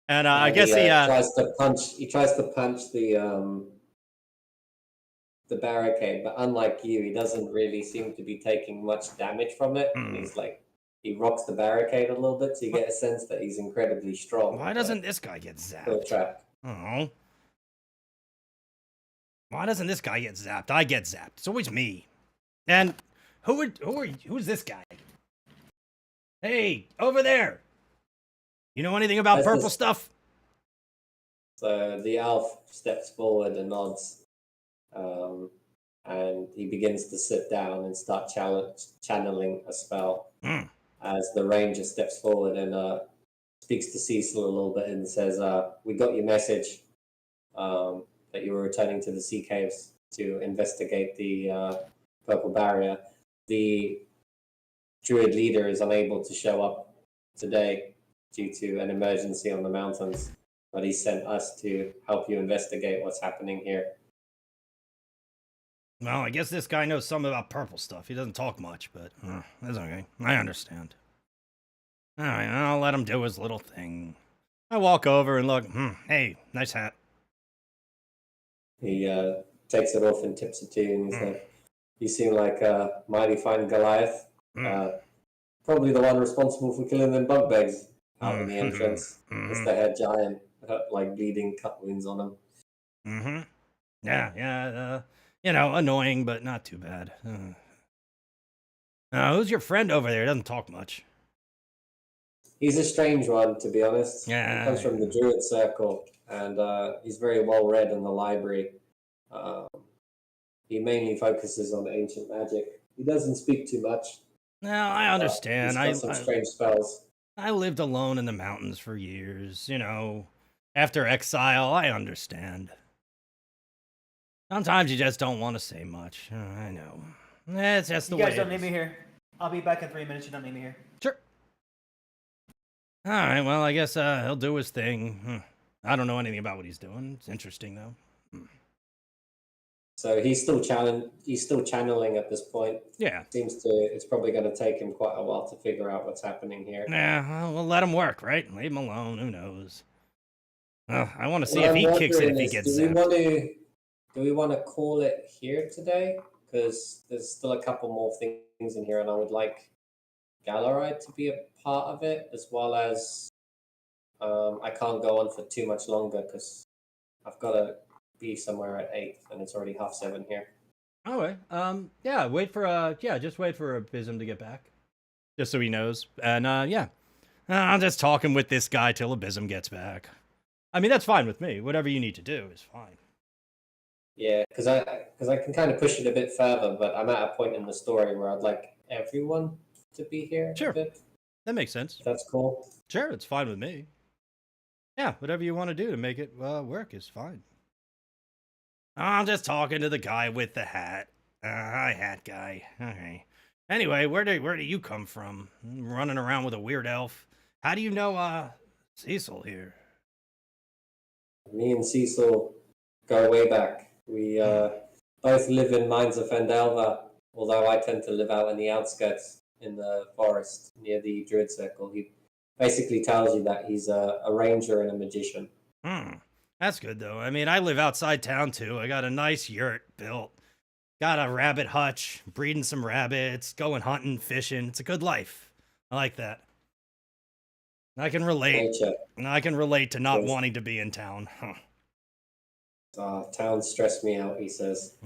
And I guess he tries to punch. He tries to punch the barricade, but unlike you, he doesn't really seem to be taking much damage from it. He's like, he rocks the barricade a little bit, so you get a sense that he's incredibly strong. Why doesn't this guy get Still zapped? trapped. Oh. Why doesn't this guy get zapped? I get zapped. It's always me. And who's this guy? Hey, over there. You know anything about That's purple this- stuff? So the elf steps forward and nods, and he begins to sit down and start channeling a spell. As the ranger steps forward and speaks to Cecil a little bit and says, "We got your message that you were returning to the Sea Caves to investigate the Purple Barrier. The Druid leader is unable to show up today due to an emergency on the mountains, but he sent us to help you investigate what's happening here." Well, I guess this guy knows something about purple stuff. He doesn't talk much, but that's okay. I understand. All right, I'll let him do his little thing. I walk over and look. Hey, nice hat. He takes it off and tips it to you, and he's like, "You seem like a mighty fine Goliath. Probably the one responsible for killing them bug begs out in the entrance. It's the head giant, like bleeding cut wounds on him." Yeah. You know, annoying, but not too bad. Who's your friend over there? He doesn't talk much. He's a strange one, to be honest. Yeah. He comes from the Druid Circle, and he's very well read in the library. He mainly focuses on ancient magic. He doesn't speak too much. No, I understand. He's got some strange spells. I lived alone in the mountains for years. You know, after exile, I understand. Sometimes you just don't want to say much. I know. It's just the You way guys don't it need is. me here. I'll be back in 3 minutes. You don't need me here. Sure. All right, well, I guess he'll do his thing. I don't know anything about what he's doing. It's interesting, though. So he's still channeling at this point. Yeah. It's probably going to take him quite a while to figure out what's happening here. Yeah, well, we'll let him work, right? Leave him alone. Who knows? I want to see if he kicks it if he gets zapped. Do we want to call it here today? Because there's still a couple more things in here, and I would like Galaride to be a part of it, as well as I can't go on for too much longer because I've got to be somewhere at 8, and it's already 7:30 here. All right. Yeah. Just wait for Abysm to get back, just so he knows. And I'm just talking with this guy till Abysm gets back. I mean, that's fine with me. Whatever you need to do is fine. Yeah, because I can kind of push it a bit further, but I'm at a point in the story where I'd like everyone to be here. Sure. A bit. That makes sense. That's cool. Sure, it's fine with me. Yeah, whatever you want to do to make it work is fine. I'm just talking to the guy with the hat. Hi, hat guy. Okay. Anyway, where do you come from? Running around with a weird elf. How do you know Cecil here? Me and Cecil go way back. We both live in Mines of Fandalva, although I tend to live out in the outskirts in the forest near the Druid Circle. He basically tells you that he's a ranger and a magician. That's good, though. I mean, I live outside town, too. I got a nice yurt built. Got a rabbit hutch, breeding some rabbits, going hunting, fishing. It's a good life. I like that. I can relate. Nature. I can relate to not Yes. wanting to be in town. Town stressed me out, he says.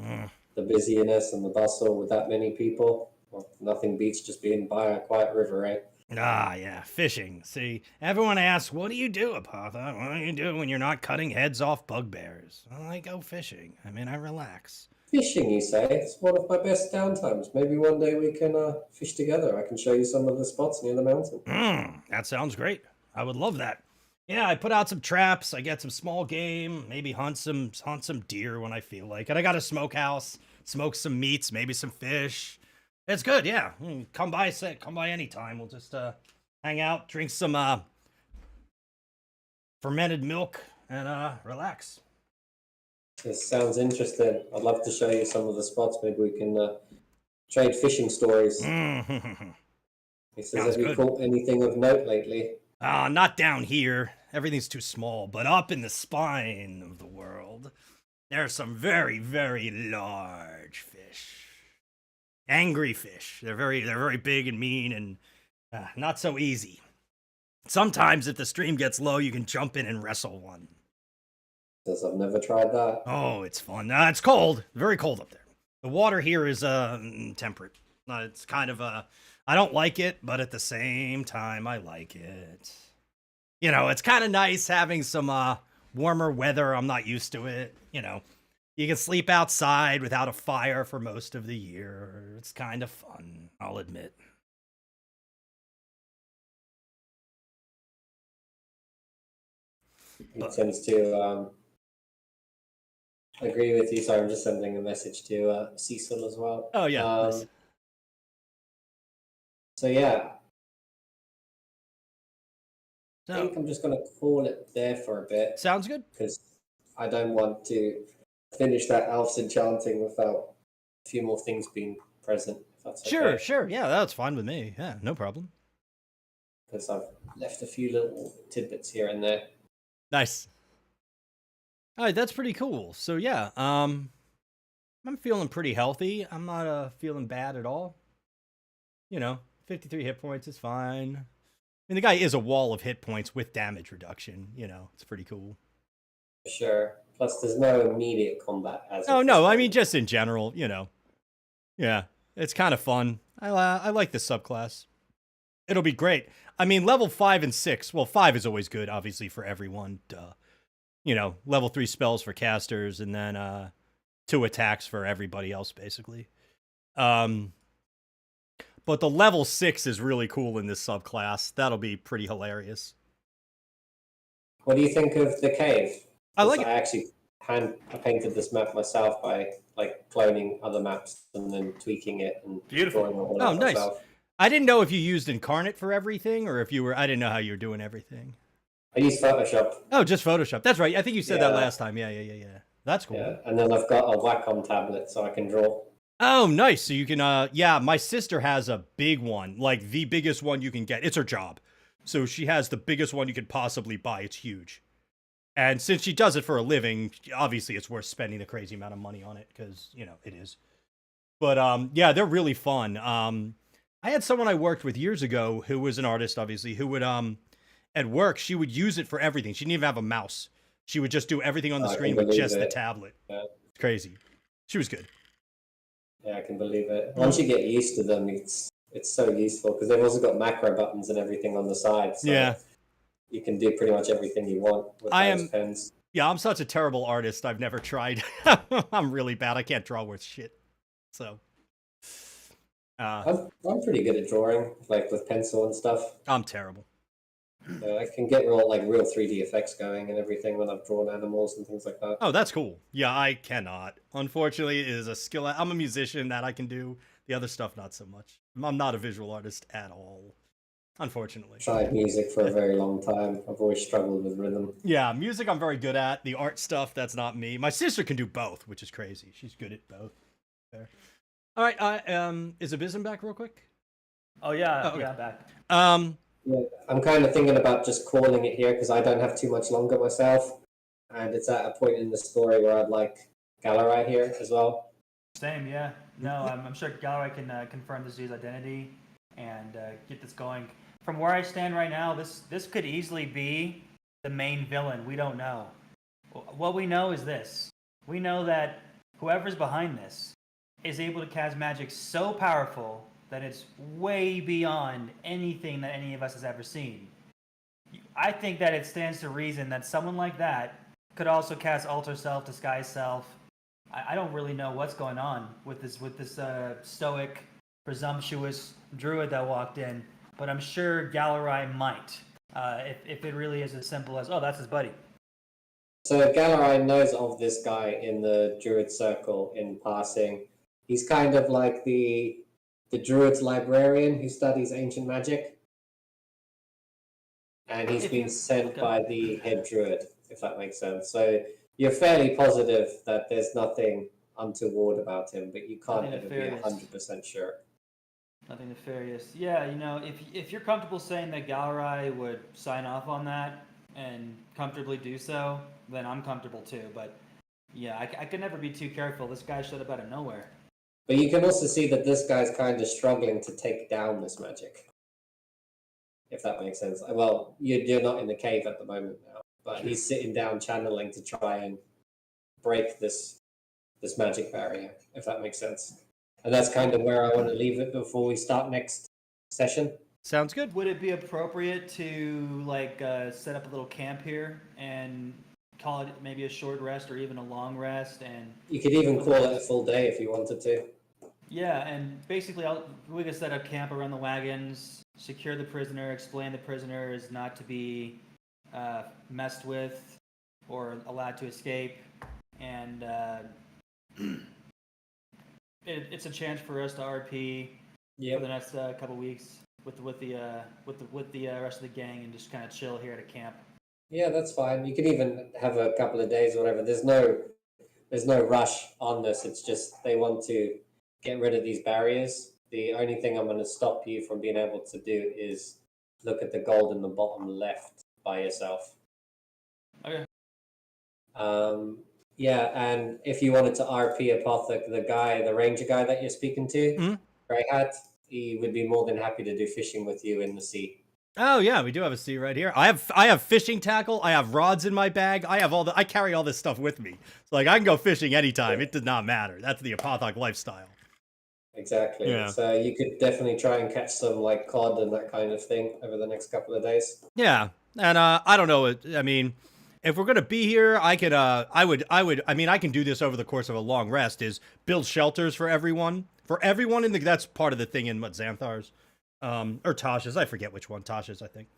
The busyness and the bustle with that many people. Well, nothing beats just being by a quiet river, right? Yeah, fishing. See, everyone asks, what do you do, Apatha? What do you do when you're not cutting heads off bugbears? Well, I go fishing. I mean, I relax. Fishing, you say? It's one of my best downtimes. Maybe one day we can fish together. I can show you some of the spots near the mountain. That sounds great. I would love that. Yeah, I put out some traps. I get some small game. Maybe hunt some deer when I feel like it. I got a smokehouse. Smoke some meats. Maybe some fish. It's good. Yeah, come by anytime. We'll just hang out, drink some fermented milk, and relax. This sounds interesting. I'd love to show you some of the spots. Maybe we can trade fishing stories. He says, Sounds have you good. caught anything of note lately? Not down here. Everything's too small. But up in the spine of the world, there's some very, very large fish. Angry fish. They're very big and mean and not so easy. Sometimes if the stream gets low, you can jump in and wrestle one. Says, I've never tried that. Oh, it's fun. It's cold. Very cold up there. The water here is temperate. It's kind of I don't like it, but at the same time, I like it. You know, it's kind of nice having some warmer weather. I'm not used to it. You know, you can sleep outside without a fire for most of the year. It's kind of fun, I'll admit. He tends to agree with you. Sorry, I'm just sending a message to Cecil as well. Oh yeah. Nice. So yeah, I So, think I'm just going to call it there for a bit sounds good. because I don't want to finish that Alf's enchanting without a few more things being present. If that's Sure, okay. sure. Yeah, that's fine with me. Yeah, no problem. Because I've left a few little tidbits here and there. Nice. All right, that's pretty cool. So yeah, I'm feeling pretty healthy. I'm not feeling bad at all. 53 hit points is fine. I mean, the guy is a wall of hit points with damage reduction. It's pretty cool. Sure. Plus, there's no immediate combat as. Oh no, I mean just in general. Yeah, it's kind of fun. I like this subclass. It'll be great. I mean, level 5 and 6. Well, 5 is always good, obviously, for everyone. Duh. Level 3 spells for casters, and then 2 attacks for everybody else, basically. But the level 6 is really cool in this subclass. That'll be pretty hilarious. What do you think of the cave? I like it. I actually painted this map myself by cloning other maps and then tweaking it and Beautiful. drawing it all Oh, out nice. myself. I didn't know if you used Incarnate for everything, or if you were. I didn't know how you were doing everything. I use Photoshop. Oh, just Photoshop. That's right. I think you said that Yeah. last time. Yeah. That's cool. Yeah, and then I've got a Wacom tablet so I can draw. Oh, nice. So you can, yeah, my sister has a big one, like the biggest one you can get. It's her job. So she has the biggest one you could possibly buy. It's huge. And since she does it for a living, obviously it's worth spending a crazy amount of money on it because, it is. But, yeah, they're really fun. I had someone I worked with years ago who was an artist, obviously, who would, at work, she would use it for everything. She didn't even have a mouse. She would just do everything on the screen with just the tablet. Yeah. It's crazy. She was good. Yeah, I can believe it. Once you get used to them, it's so useful because they've also got macro buttons and everything on the side. So Yeah. you can do pretty much everything you want with those pens. Yeah, I'm such a terrible artist. I've never tried. I'm really bad. I can't draw worth shit. So. I'm pretty good at drawing, with pencil and stuff. I'm terrible. I can get real 3D effects going and everything when I've drawn animals and things like that. Oh, that's cool. Yeah, I cannot. Unfortunately, it is a skill. I'm a musician, that I can do. The other stuff, not so much. I'm not a visual artist at all. Unfortunately. Tried music for a very long time. I've always struggled with rhythm. Yeah, music I'm very good at. The art stuff, that's not me. My sister can do both, which is crazy. She's good at both. There. All right, is Abysm back real quick? Oh yeah, okay. yeah, back. Yeah, I'm kind of thinking about just calling it here because I don't have too much longer myself, and it's at a point in the story where I'd like Galarai here as well. Same, yeah. No, I'm sure Galarai can confirm this dude's identity and get this going. From where I stand right now, this could easily be the main villain. We don't know. What we know is this. We know that whoever's behind this is able to cast magic so powerful that it's way beyond anything that any of us has ever seen. I think that it stands to reason that someone like that could also cast Alter Self, Disguise Self. I don't really know what's going on with this stoic, presumptuous druid that walked in, but I'm sure Galarai might, if it really is as simple as, oh, that's his buddy. So Galarai knows of this guy in the druid circle in passing. He's kind of like the druid's librarian who studies ancient magic. And he's been sent by the head druid, if that makes sense. So you're fairly positive that there's nothing untoward about him, but you can't ever be 100% sure. Nothing nefarious. Yeah, if you're comfortable saying that Galarai would sign off on that and comfortably do so, then I'm comfortable too. But yeah, I could never be too careful. This guy showed up out of nowhere. But you can also see that this guy's kind of struggling to take down this magic. If that makes sense. Well, you're not in the cave at the moment now, but he's sitting down channeling to try and break this magic barrier, if that makes sense. And that's kind of where I want to leave it before we start next session. Sounds good. Would it be appropriate to set up a little camp here and call it maybe a short rest or even a long rest? And you could even call it a full day if you wanted to. Yeah, and basically we could set up camp around the wagons, secure the prisoner, explain the prisoner is not to be messed with or allowed to escape, and it's a chance for us to RP for the next couple weeks with the rest of the gang and just kind of chill here at a camp. Yeah, that's fine. You can even have a couple of days or whatever. There's no rush on this. It's just they want to get rid of these barriers. The only thing I'm going to stop you from being able to do is look at the gold in the bottom left by yourself. Okay. Yeah, and if you wanted to RP Apothec, the ranger guy that you're speaking to, Grey Hat, he would be more than happy to do fishing with you in the sea. Oh yeah, we do have a sea right here. I have fishing tackle. I have rods in my bag. I carry all this stuff with me. So like I can go fishing anytime. It does not matter. That's the Apothec lifestyle. Exactly. Yeah. So you could definitely try and catch some like cod and that kind of thing over the next couple of days. Yeah, and I don't know. I mean, if we're gonna be here, I could. I mean, I can do this over the course of a long rest. Is build shelters for everyone. For everyone in the. That's part of the thing in Xanthar's. Or Tasha's, I forget which one. Tasha's, I think.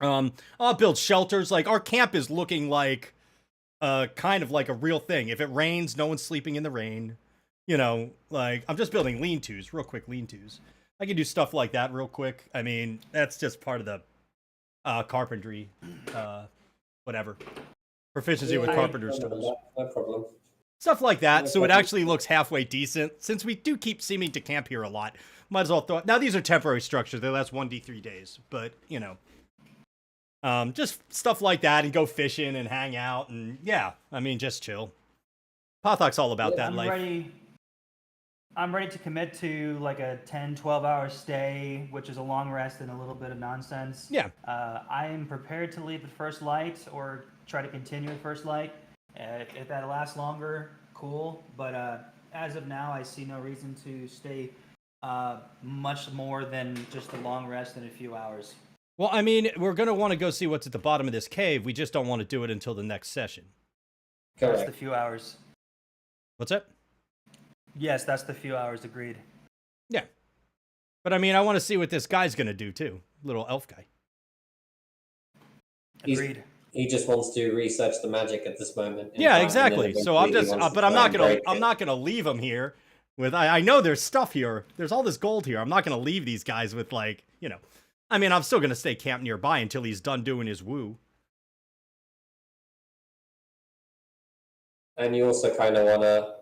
I'll build shelters. Like our camp is looking like, kind of like a real thing. If it rains, no one's sleeping in the rain. You know, like I'm just building lean-tos, real quick lean-tos. I can do stuff like that real quick. I mean, that's just part of the carpentry, whatever proficiency with carpenter's tools. No problem. Stuff like that, so it actually looks halfway decent. Since we do keep seeming to camp here a lot, might as well throw it. Now these are temporary structures; they last 1d3 days. But you know, just stuff like that, and go fishing and hang out, and yeah, I mean, just chill. Pothoc's all about that life. I'm ready to commit to like a 10, 12-hour stay, which is a long rest and a little bit of nonsense. Yeah. I am prepared to leave at first light or try to continue at first light. If that lasts longer, cool. But as of now, I see no reason to stay much more than just a long rest in a few hours. Well, I mean, we're going to want to go see what's at the bottom of this cave. We just don't want to do it until the next session. Correct. That's the few hours. What's that? Yes, that's the few hours, agreed. Yeah. But I mean, I want to see what this guy's going to do too. Little elf guy. Agreed. He just wants to research the magic at this moment. Yeah, exactly. So I'm just, but I'm not gonna leave him here with. I know there's stuff here. There's all this gold here. I'm not gonna leave these guys with like, you know. I mean, I'm still gonna stay camped nearby until he's done doing his woo. And you also kind of want to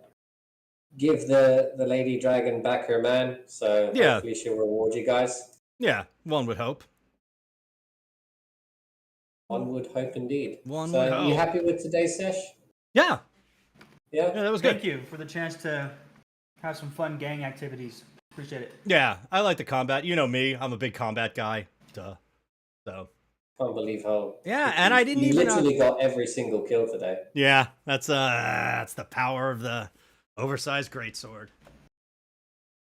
give the lady dragon back her man, so yeah, hopefully she'll reward you guys. Yeah, one would hope. One would hope indeed. One so would hope. You happy with today's sesh? Yeah. Yeah, that was good. Thank you for the chance to have some fun gang activities. Appreciate it. Yeah, I like the combat. You know me, I'm a big combat guy. Duh. So. Can't believe how. Yeah, and I didn't you even. literally got every single kill today. Yeah, that's the power of the oversized greatsword.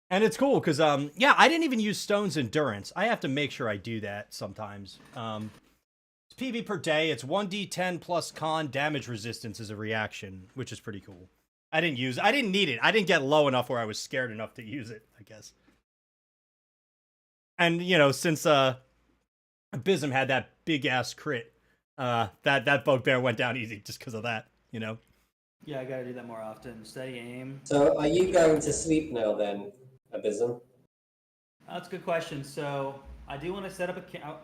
And it's cool because yeah, I didn't even use Stone's endurance. I have to make sure I do that sometimes. It's PB per day. It's 1d10 plus con damage resistance as a reaction, which is pretty cool. I didn't need it. I didn't get low enough where I was scared enough to use it, I guess. And you know, since Abysm had that big ass crit, that bugbear went down easy just because of that, you know. Yeah, I gotta do that more often. Steady aim. So, are you going to sleep now then, Abysm? That's a good question. So, I do want to set up a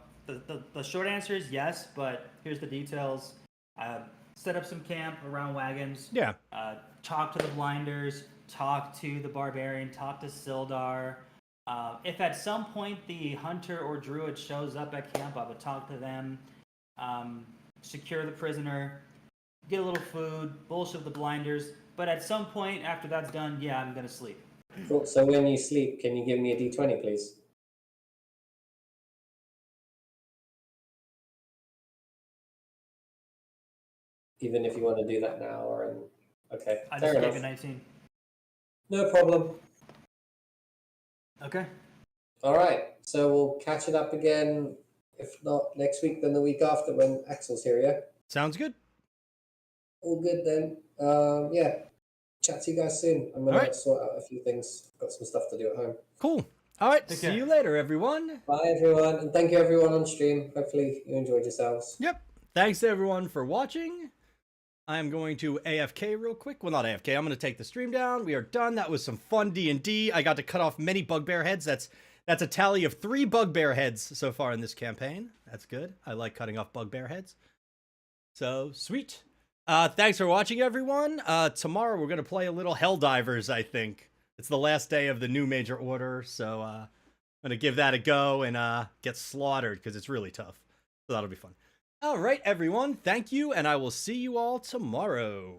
the short answer is yes, but here's the details. Set up some camp around wagons. Yeah. Talk to the blinders. Talk to the barbarian. Talk to Sildar. If at some point the hunter or druid shows up at camp, I would talk to them. Secure the prisoner. Get a little food. Bullshit the blinders. But at some point after that's done, yeah, I'm gonna sleep. Cool. So when you sleep, can you give me a d20, please? Even if you want to do that now, or okay. I Fair just enough. gave you 19. No problem. Okay. All right. So we'll catch it up again. If not next week, then the week after when Axel's here. Yeah. Sounds good. All good then. Yeah. Chat to you guys soon. I'm gonna sort out a few things. Got some stuff to do at home. Cool. All right, Take see care. you later, everyone. Bye, everyone, and thank you, everyone on stream. Hopefully, you enjoyed yourselves. Yep. Thanks to everyone for watching. I'm going to AFK real quick. Well, not AFK. I'm going to take the stream down. We are done. That was some fun D&D. I got to cut off many bugbear heads. That's a tally of 3 bugbear heads so far in this campaign. That's good. I like cutting off bugbear heads. So, sweet. Thanks for watching, everyone. Tomorrow we're going to play a little Helldivers, I think. It's the last day of the new Major Order, so I'm going to give that a go and get slaughtered because it's really tough. So that'll be fun. All right, everyone. Thank you, and I will see you all tomorrow.